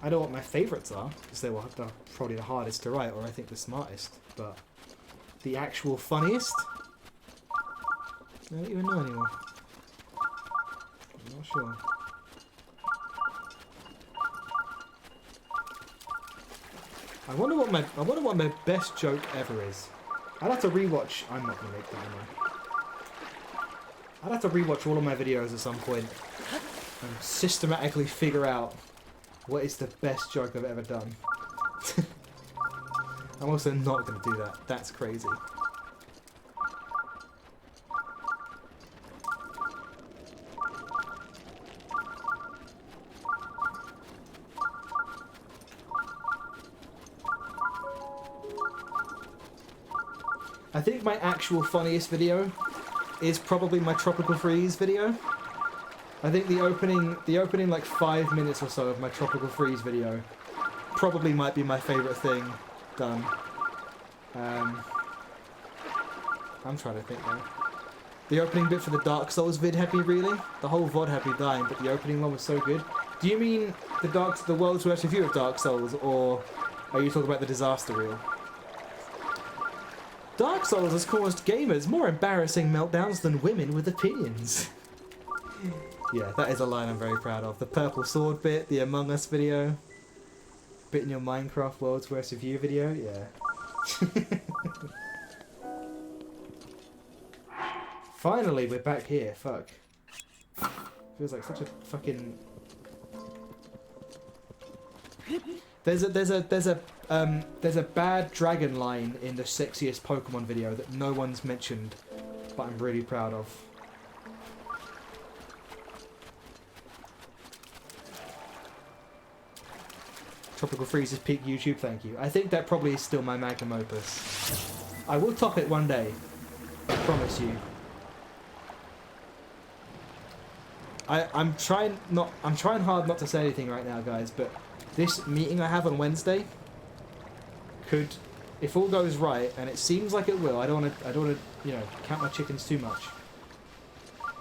I know what my favourites are, because they're probably the hardest to write, or I think the smartest, but the actual funniest? I don't even know anymore. I'm not sure. I wonder what my best joke ever is. I'd have to rewatch. I'm not gonna make that, am I? I'd have to rewatch all of my videos at some point and systematically figure out what is the best joke I've ever done. I'm also not gonna do that. That's crazy. I think my actual funniest video is probably my Tropical Freeze video. I think the opening like 5 minutes or so of my Tropical Freeze video probably might be my favourite thing done. I'm trying to think now. The opening bit for the Dark Souls vid had me reeling. The whole VOD had me dying, but the opening one was so good. Do you mean the world's worst review of Dark Souls, or are you talking about the disaster reel? Dark Souls has caused gamers more embarrassing meltdowns than women with opinions. Yeah, that is a line I'm very proud of. The purple sword bit, the Among Us video, bit in your Minecraft world's worst review video, yeah. Finally, we're back here, fuck. Feels like such a fucking... There's a bad dragon line in the sexiest Pokemon video that no one's mentioned, but I'm really proud of. Tropical Freeze's peak YouTube, thank you. I think that probably is still my magnum opus. I will top it one day, I promise you. I'm trying hard not to say anything right now, guys, but this meeting I have on Wednesday could, if all goes right, and it seems like it will, I don't want to, you know, count my chickens too much.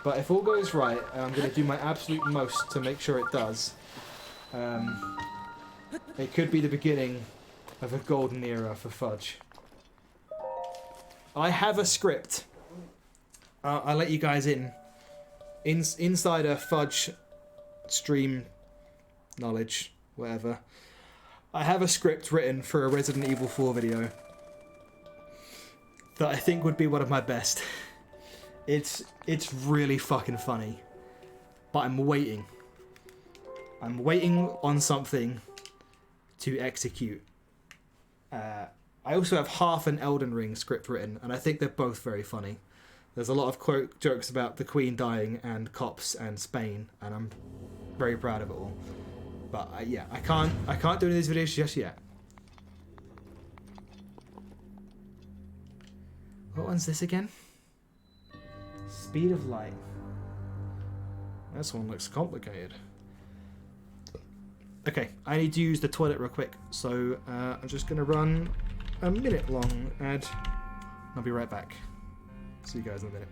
But if all goes right, and I'm going to do my absolute most to make sure it does, it could be the beginning of a golden era for Fudj. I have a script. I'll let you guys inside a Fudj stream knowledge, whatever. I have a script written for a Resident Evil 4 video that I think would be one of my best. It's really fucking funny, but I'm waiting on something to execute. I also have half an Elden Ring script written, and I think they're both very funny. There's a lot of quote jokes about the Queen dying and cops and Spain, and I'm very proud of it all. But yeah, I can't do any of these videos just yet. What one's this again? Speed of light. This one looks complicated. Okay, I need to use the toilet real quick, so I'm just gonna run a minute long ad. I'll be right back. See you guys in a minute.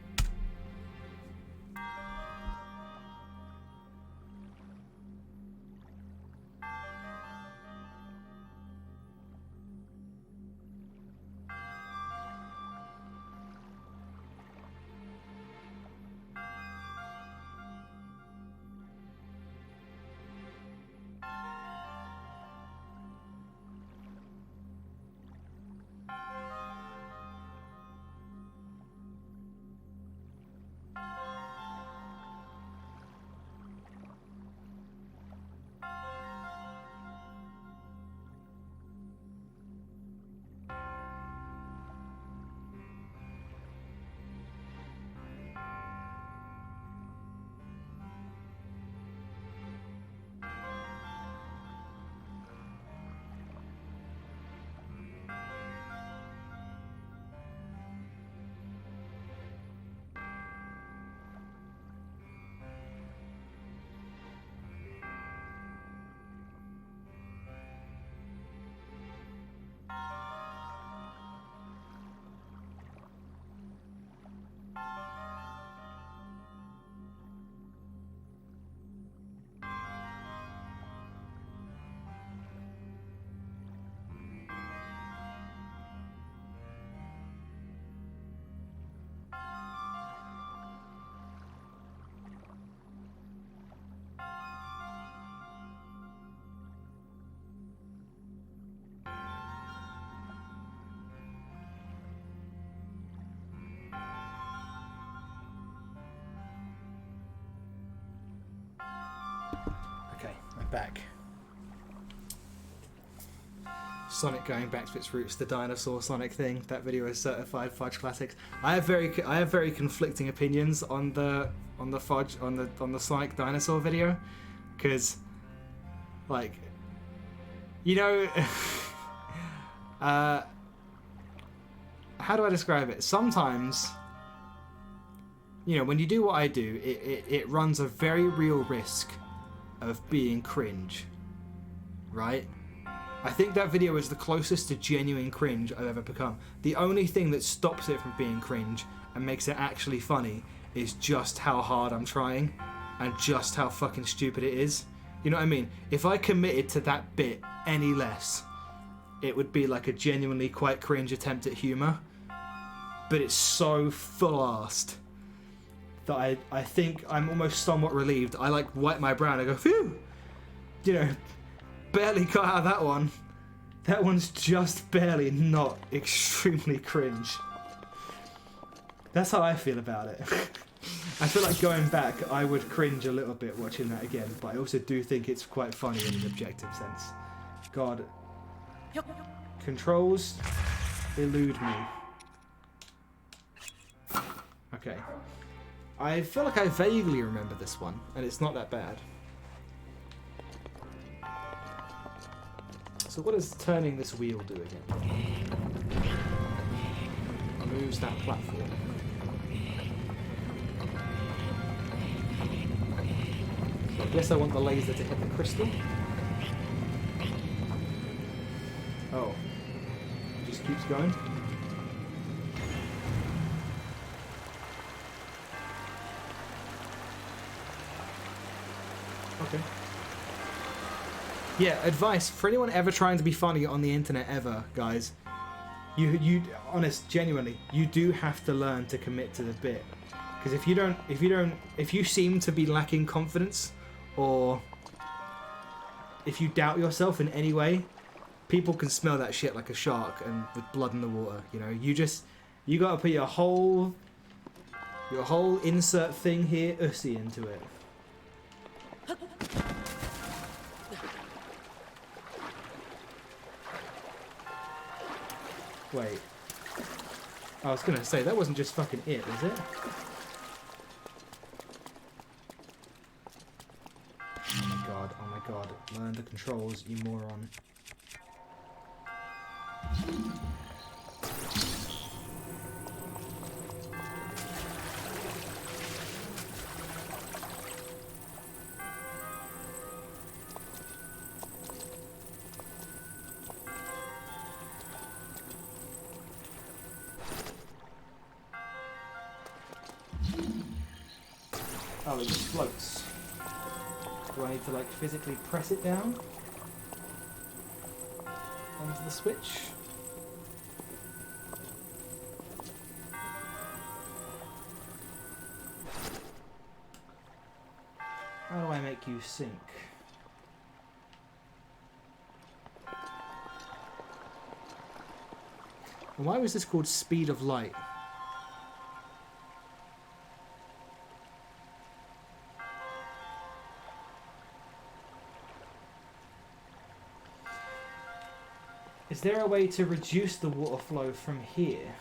back. Sonic going back to its roots, the dinosaur Sonic thing. That video is certified Fudj classics. I have very conflicting opinions on the Fudj on the Sonic dinosaur video, because like, you know, how do I describe it? Sometimes, you know, when you do what I do, it runs a very real risk of being cringe, right? I think that video is the closest to genuine cringe I've ever become. The only thing that stops it from being cringe and makes it actually funny is just how hard I'm trying and just how fucking stupid it is. You know what I mean? If I committed to that bit any less, it would be like a genuinely quite cringe attempt at humour. But it's so full-assed that I think I'm almost somewhat relieved. I like wipe my brow and I go, phew! You know, barely got out of that one. That one's just barely not extremely cringe. That's how I feel about it. I feel like going back, I would cringe a little bit watching that again, but I also do think it's quite funny in an objective sense. God. Controls elude me. Okay. I feel like I vaguely remember this one, and it's not that bad. So what does turning this wheel do again? Moves that platform. So I guess I want the laser to hit the crystal. Oh. It just keeps going. Okay. Yeah, advice for anyone ever trying to be funny on the internet ever, guys. You honest, genuinely, you do have to learn to commit to the bit. Because if you seem to be lacking confidence, or if you doubt yourself in any way, people can smell that shit like a shark and with blood in the water. You know, you gotta put your whole insert thing here, ussy, into it. Wait. I was gonna say, that wasn't just fucking it, was it? Oh my god. Learn the controls, you moron. Oh, it just floats. Do I need to, like, physically press it down onto the switch? How do I make you sink? Why was this called Speed of Light? Is there a way to reduce the water flow from here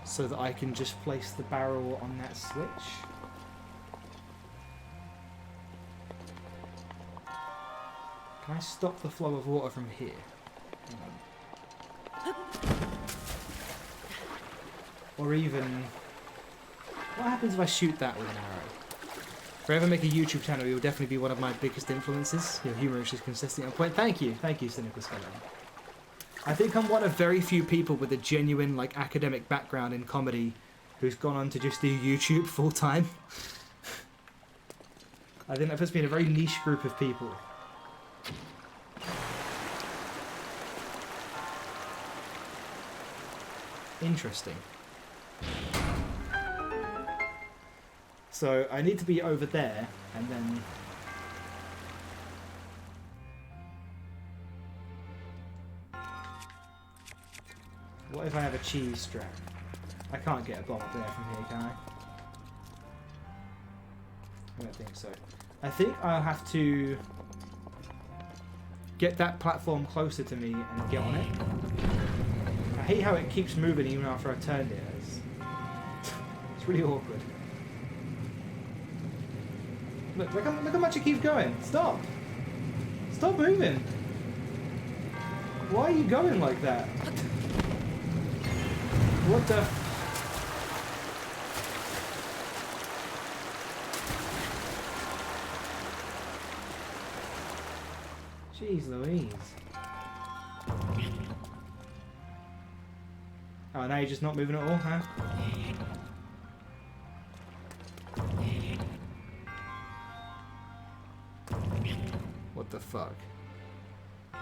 so that I can just place the barrel on that switch? Can I stop the flow of water from here? Or even... what happens if I shoot that with an arrow? If I ever make a YouTube channel, you'll definitely be one of my biggest influences. Your humour is just consistently on point. Thank you, Cynical Scholar. I think I'm one of very few people with a genuine, like, academic background in comedy who's gone on to just do YouTube full time. I think that puts me in a very niche group of people. Interesting. So I need to be over there, and then... what if I have a cheese strap? I can't get a bomb up there from here, can I? I don't think so. I think I'll have to get that platform closer to me and get on it. I hate how it keeps moving even after I've turned it. It's really awkward. Look how much it keeps going. Stop. Stop moving. Why are you going like that? What the... Jeez Louise. Oh, now you're just not moving at all, huh? What the fuck? I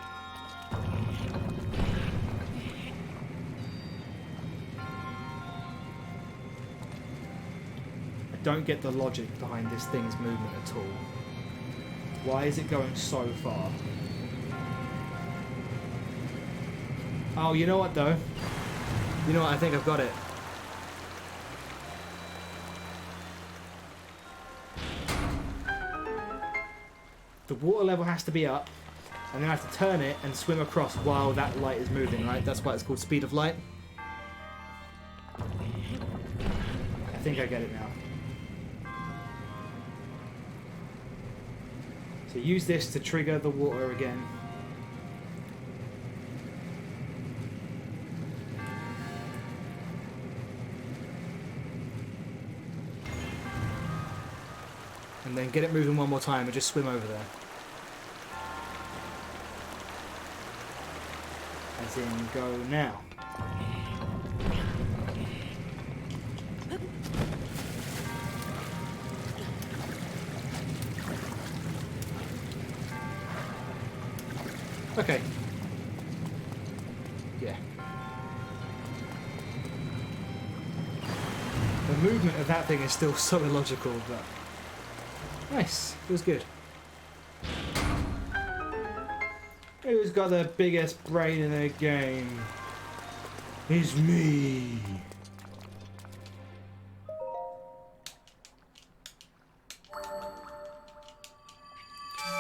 don't get the logic behind this thing's movement at all. Why is it going so far? Oh, you know what though? You know what? I think I've got it. The water level has to be up, and then I have to turn it and swim across while that light is moving, right? That's why it's called speed of light. I think I get it now. So use this to trigger the water again. And then get it moving one more time and just swim over there. As in, go now. Okay. Yeah. The movement of that thing is still so illogical, but... Nice. Feels good. Who's got the biggest brain in the game? It's me.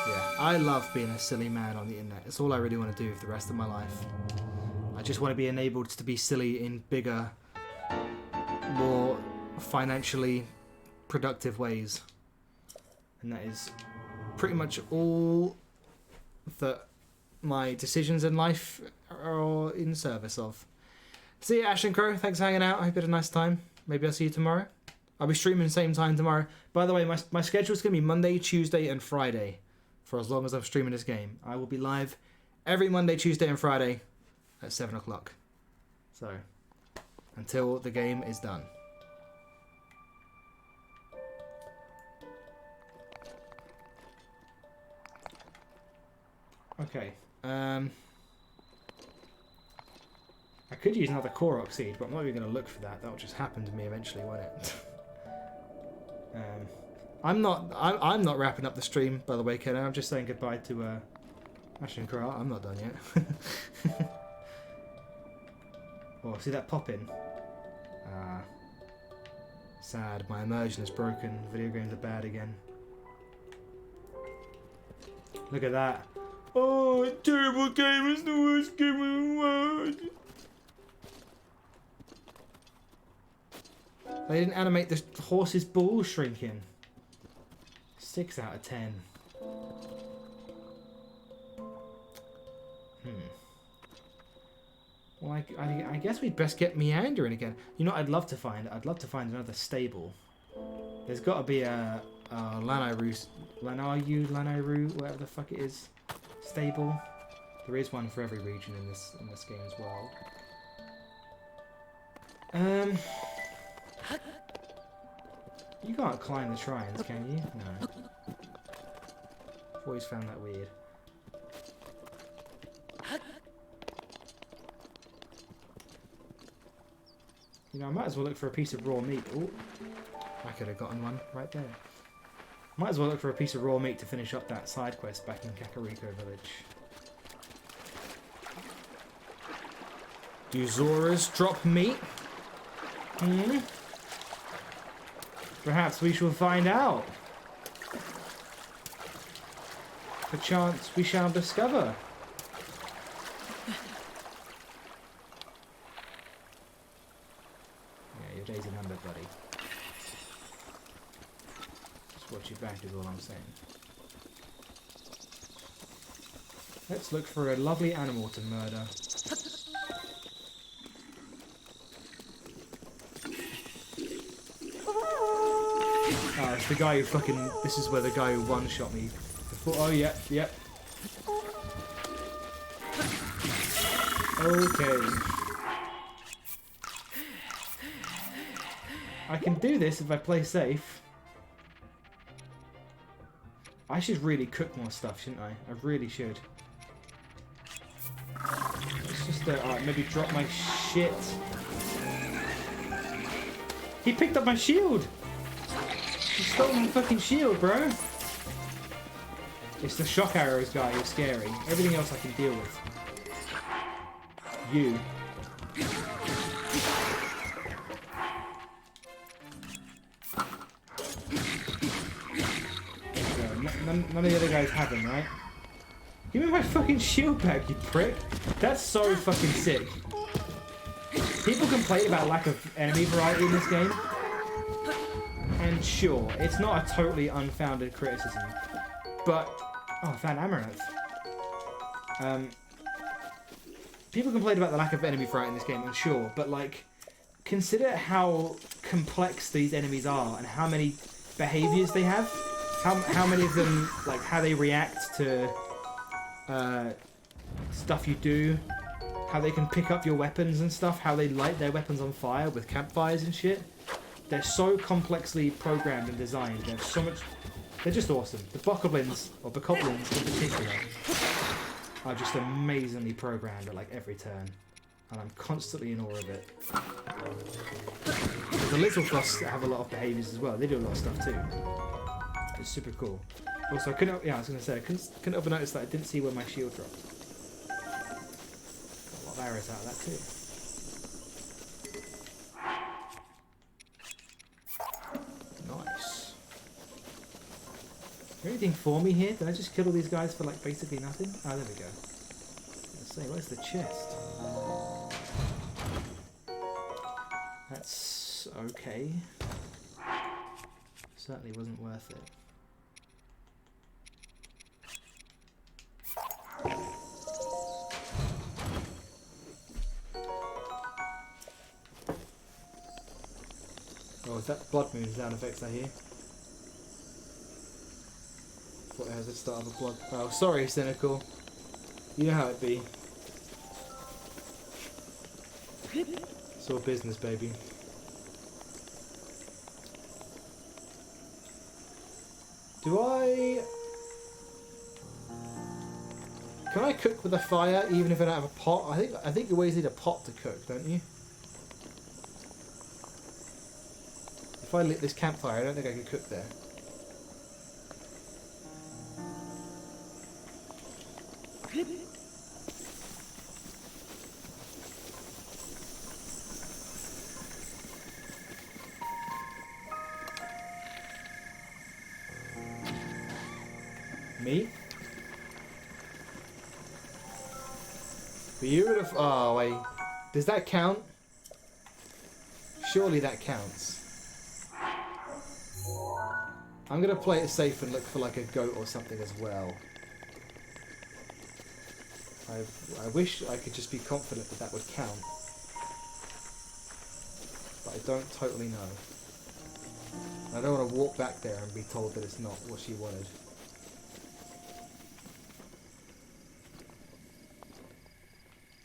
Yeah, I love being a silly man on the internet. It's all I really want to do for the rest of my life. I just want to be enabled to be silly in bigger, more financially productive ways. And that is pretty much all that my decisions in life are in service of. See you, Ash and Crow. Thanks for hanging out. I hope you had a nice time. Maybe I'll see you tomorrow. I'll be streaming the same time tomorrow. By the way, my schedule's going to be Monday, Tuesday, and Friday for as long as I'm streaming this game. I will be live every Monday, Tuesday, and Friday at 7 o'clock. So, until the game is done. Okay. I could use another Korok seed, but I'm not even going to look for that. That'll just happen to me eventually, won't it? I'm not wrapping up the stream, by the way, Ken. I'm just saying goodbye to Ash and Crow. I'm not done yet. Oh, see that pop in? Sad. My immersion is broken. Video games are bad again. Look at that. Oh, terrible game is the worst game in the world. They didn't animate the horse's balls shrinking. 6 out of 10. Well, I guess we'd best get meandering again. You know what I'd love to find? I'd love to find another stable. There's got to be a Lanayru, whatever the fuck it is, stable. There is one for every region in this game as well. You can't climb the shrines, can you? No. I've always found that weird. You know, I might as well look for a piece of raw meat. Oh, I could have gotten one right there. Might as well look for a piece of raw meat to finish up that side quest back in Kakariko Village. Do Zoras drop meat? Perhaps we shall find out. Perchance we shall discover. Yeah, your days are numbered, buddy. Just watch your back is all I'm saying. Let's look for a lovely animal to murder. Oh, it's the guy who fucking... This is where the guy who one-shot me before... Oh, yep, yep. Okay. I can do this if I play safe. I should really cook more stuff, shouldn't I? I really should. It's just alright, maybe drop my shit. He picked up my shield! He stole my fucking shield, bro! It's the shock arrows guy who's scary. Everything else I can deal with. You. None of the other guys have them, right? Give me my fucking shield back, you prick! That's so fucking sick. People complain about lack of enemy variety in this game. And sure, it's not a totally unfounded criticism. But... Oh, I found Amaranth. People complain about the lack of enemy variety in this game, and sure, but like... Consider how complex these enemies are, and how many behaviours they have. How many of them, like, how they react to stuff you do, how they can pick up your weapons and stuff, how they light their weapons on fire with campfires and shit. They're so complexly programmed and designed. They're so much. They're just awesome. The bokoblins, or bokoblins in particular, are just amazingly programmed at like every turn, and I'm constantly in awe of it. The little frosts have a lot of behaviours as well. They do a lot of stuff too. It's super cool. Also, I couldn't have noticed that I didn't see where my shield dropped. Got a lot of arrows out of that too. Nice. Is there anything for me here? Did I just kill all these guys for like basically nothing? Oh, there we go. Let's see, where's the chest? That's okay. Certainly wasn't worth it. Oh, is that blood moon sound effects I hear? What has the start of a blood? Oh, sorry, cynical. You know how it be. It's all business, baby. Do I... Can I cook with a fire even if I don't have a pot? I think you always need a pot to cook, don't you? If I lit this campfire, I don't think I could cook there. Me? But you would have... Oh, wait. Does that count? Surely that counts. I'm going to play it safe and look for like a goat or something as well. I wish I could just be confident that that would count. But I don't totally know. I don't want to walk back there and be told that it's not what she wanted.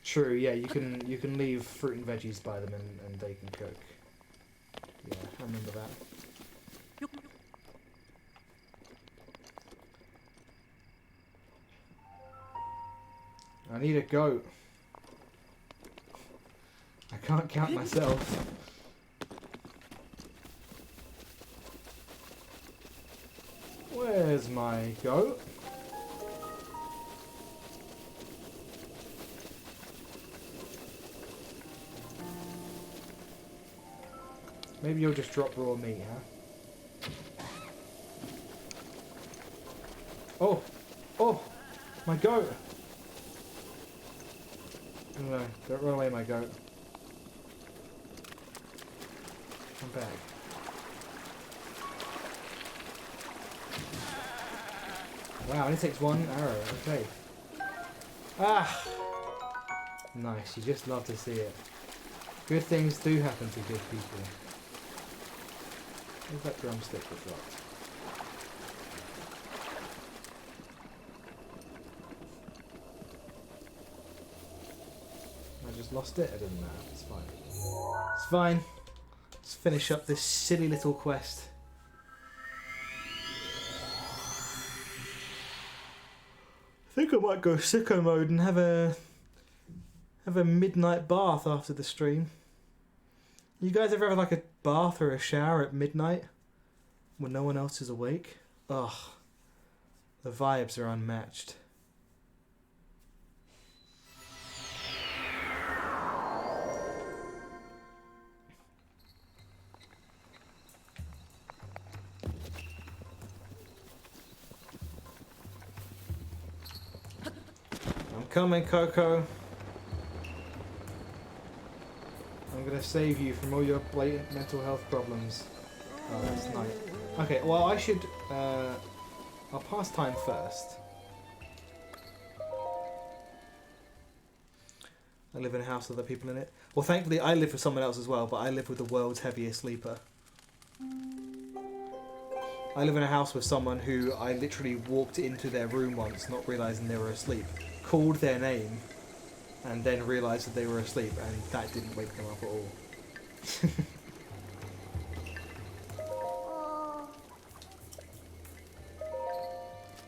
True, yeah, you can leave fruit and veggies by them and they can cook. Yeah, I remember that. I need a goat. I can't count myself. Where's my goat? Maybe you'll just drop raw meat, huh? Oh! Oh! My goat! No, don't run away, my goat. Come back. Wow, it only takes one arrow. Okay. Ah! Nice, you just love to see it. Good things do happen to good people. Where's that drumstick that dropped? I just lost it? I didn't know. It's fine. It's fine. Let's finish up this silly little quest. I think I might go sicko mode and have a midnight bath after the stream. You guys ever have like a bath or a shower at midnight when no one else is awake? Ugh, the vibes are unmatched. I'm coming, Coco. I'm gonna save you from all your blatant mental health problems. Oh, that's nice. Okay, well I should, I'll pass time first. I live in a house with other people in it. Well, thankfully I live with someone else as well, but I live with the world's heaviest sleeper. I live in a house with someone who I literally walked into their room once, not realising they were asleep, called their name, and then realised that they were asleep, and that didn't wake them up at all.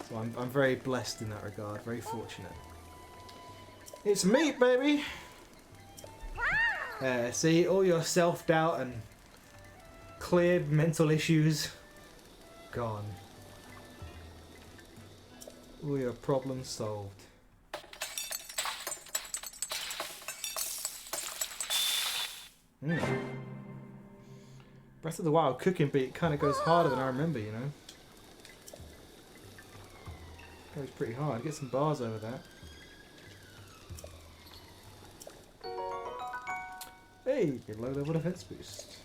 So I'm very blessed in that regard, very fortunate. It's meat, baby! See, all your self-doubt and cleared mental issues, gone. All your problems solved. Breath of the Wild cooking beat kind of goes harder than I remember, you know. Goes pretty hard. Get some bars over that. Hey, get low level defense boost.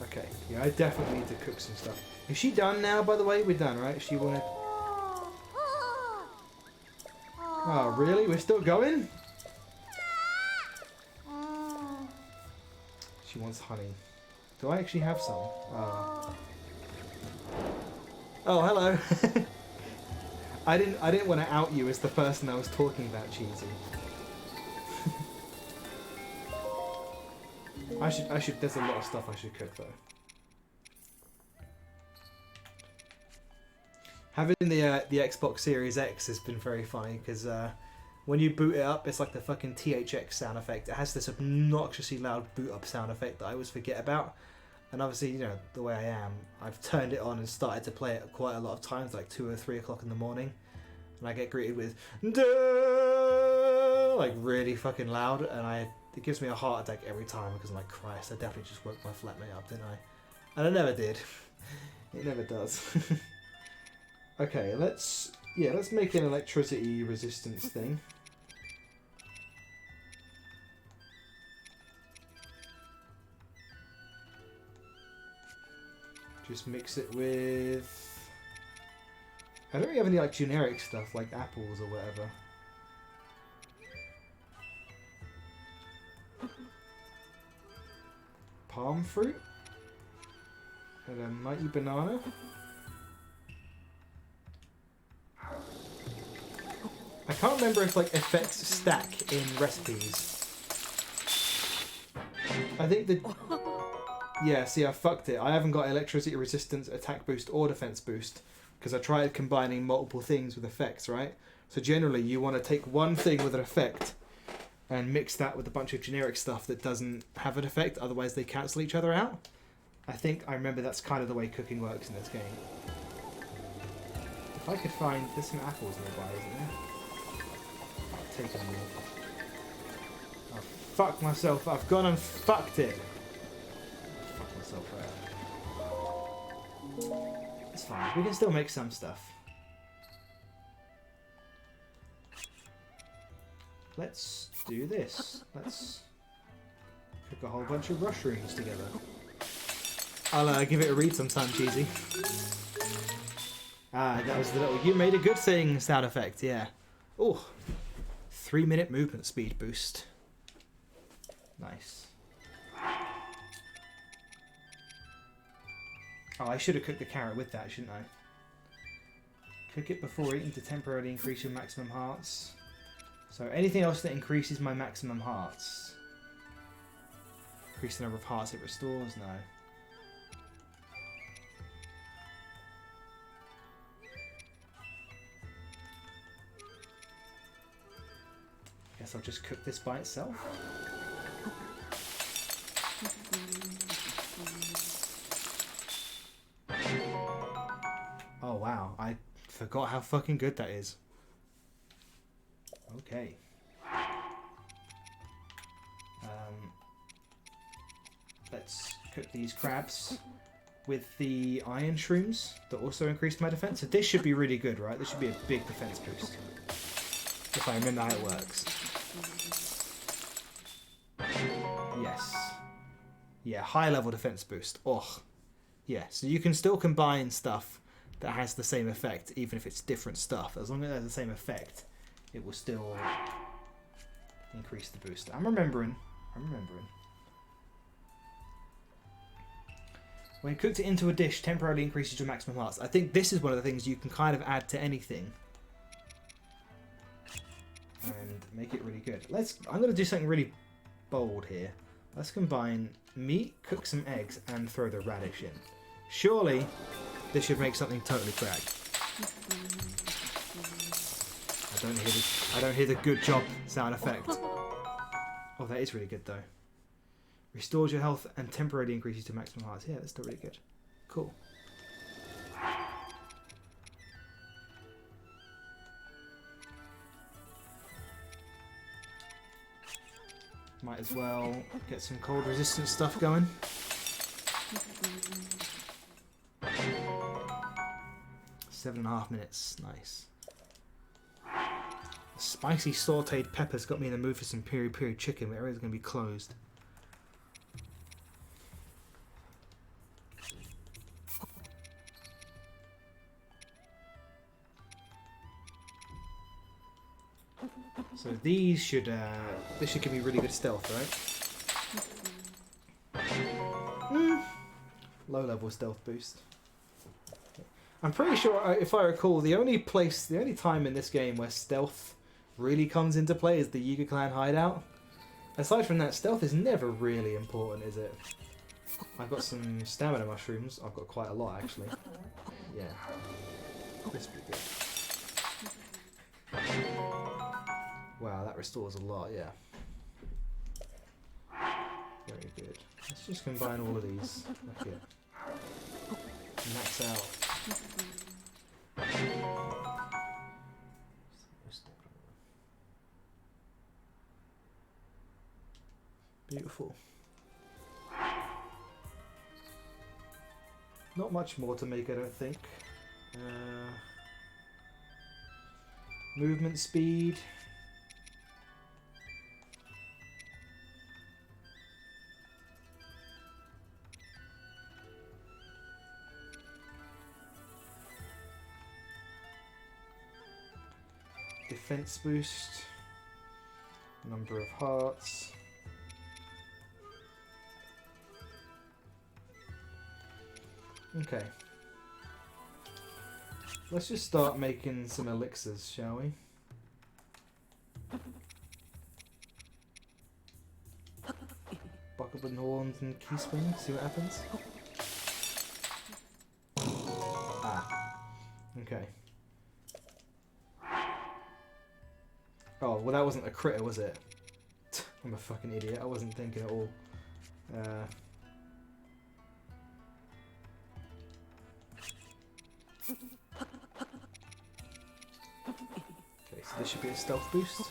Okay, yeah, I definitely need to cook some stuff. Is she done now, by the way? We're done, right? She wanted... Oh, really? We're still going? She wants honey. Do I actually have some? Oh, oh hello. I didn't want to out you as the person I was talking about, Cheesy. I should. There's a lot of stuff I should cook though. Having the Xbox Series X has been very funny because when you boot it up, it's like the fucking THX sound effect. It has this obnoxiously loud boot up sound effect that I always forget about. And obviously, you know, the way I am, I've turned it on and started to play it quite a lot of times, like 2 or 3 o'clock in the morning. And I get greeted with, duh, like really fucking loud. And it gives me a heart attack every time because I'm like, Christ, I definitely just woke my flatmate up, didn't I? And I never did. It never does. Okay, let's make an electricity resistance thing. Just mix it with... I don't really have any like generic stuff like apples or whatever. Palm fruit? And a mighty banana? I can't remember if like effects stack in recipes. I think the... Yeah, see, I fucked it. I haven't got electricity resistance, attack boost, or defense boost because I tried combining multiple things with effects, right? So generally, you want to take one thing with an effect and mix that with a bunch of generic stuff that doesn't have an effect, otherwise they cancel each other out. I think I remember that's kind of the way cooking works in this game. If I could find... There's some apples nearby, isn't there? I'll take them all. I'll fuck myself. I've gone and fucked it. It's fine. We can still make some stuff. let's do this. Let's cook a whole bunch of mushrooms together. I'll give it a read sometime, Cheesy. Ah, that was the little "you made a good thing" sound effect, yeah. Oh, 3-minute movement speed boost. Nice. Oh, I should have cooked the carrot with that, shouldn't I? Cook it before eating to temporarily increase your maximum hearts. So anything else that increases my maximum hearts. Increase the number of hearts it restores? No. Guess I'll just cook this by itself. Oh wow, I forgot how fucking good that is. Okay. Let's cook these crabs with the iron shrooms that also increase my defense. So this should be really good, right? This should be a big defense boost. If I remember how it works. Yes. Yeah, high level defense boost. Oh. Yeah, so you can still combine stuff that has the same effect, even if it's different stuff. As long as it has the same effect, it will still increase the boost. I'm remembering. When you cooked it into a dish, temporarily increases your maximum hearts. I think this is one of the things you can kind of add to anything. And make it really good. I'm going to do something really bold here. Let's combine meat, cook some eggs, and throw the radish in. Surely, this should make something totally cracked. I don't hear the good job sound effect. Oh, that is really good though. Restores your health and temporarily increases to maximum hearts. Yeah, that's still really good. Cool. Might as well get some cold resistant stuff going. Seven and a half minutes. Nice. The spicy sauteed peppers got me in the mood for some peri peri chicken, but everything's going to be closed. So these should, this should give me really good stealth, right? Low level stealth boost. I'm pretty sure, if I recall, the only time in this game where stealth really comes into play is the Yiga Clan hideout. Aside from that, stealth is never really important, is it? I've got some stamina mushrooms. I've got quite a lot, actually. Yeah. This would be good. Wow, that restores a lot, yeah. Very good. Let's just combine all of these. Okay. Max out. Beautiful. Not much more to make, I don't think. Movement speed. Defense boost. Number of hearts. Okay. Let's just start making some elixirs, shall we? Buck up in horns and key swing, see what happens. Ah. Okay. Oh, well that wasn't a critter, was it? I'm a fucking idiot. I wasn't thinking at all. Okay, so this should be a stealth boost.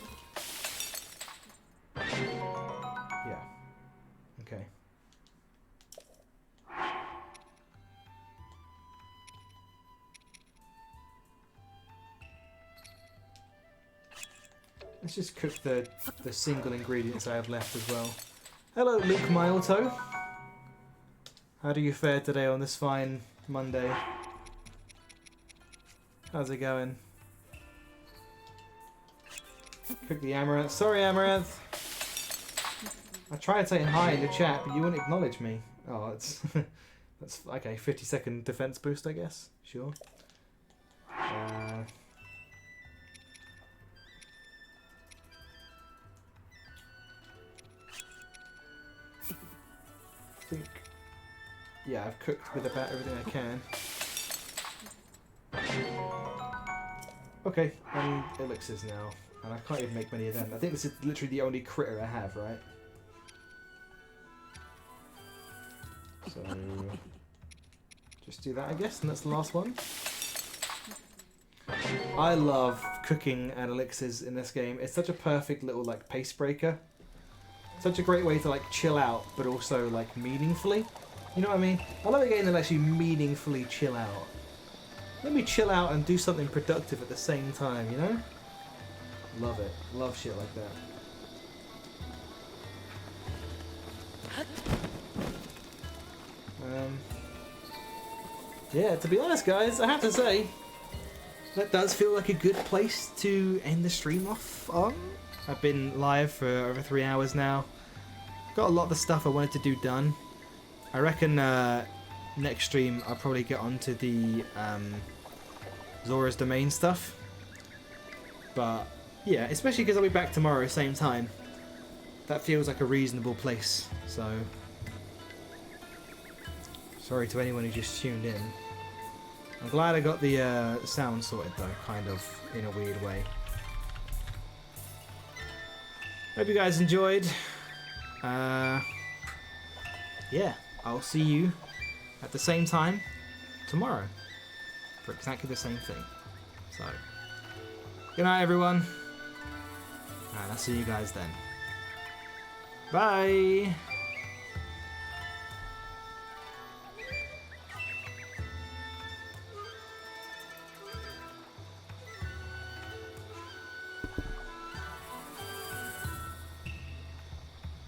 Yeah. Okay. Let's just cook the single ingredients I have left as well. Hello, Luke Mylto. How do you fare today on this fine Monday? How's it going? Cook the amaranth. Sorry, amaranth. I tried saying hi in the chat, but you wouldn't acknowledge me. Oh, it's that's okay. 50-second defense boost, I guess. Sure. I think. Yeah, I've cooked with about everything I can. Okay, and elixirs now. And I can't even make many of them. I think this is literally the only critter I have, right? So... just do that, I guess, and that's the last one. I love cooking and elixirs in this game. It's such a perfect little, like, pace breaker. Such a great way to, like, chill out, but also, like, meaningfully. You know what I mean? I love a game that lets you meaningfully chill out. Let me chill out and do something productive at the same time, you know? Love it. Love shit like that. Yeah, to be honest, guys, I have to say, that does feel like a good place to end the stream off on. I've been live for over 3 hours now. Got a lot of the stuff I wanted to do done. I reckon next stream I'll probably get onto the Zora's Domain stuff. But yeah, especially because I'll be back tomorrow same time. That feels like a reasonable place. So sorry to anyone who just tuned in. I'm glad I got the sound sorted though, kind of in a weird way. Hope you guys enjoyed. Yeah, I'll see you at the same time tomorrow for exactly the same thing. So, good night everyone, and I'll see you guys then. Bye!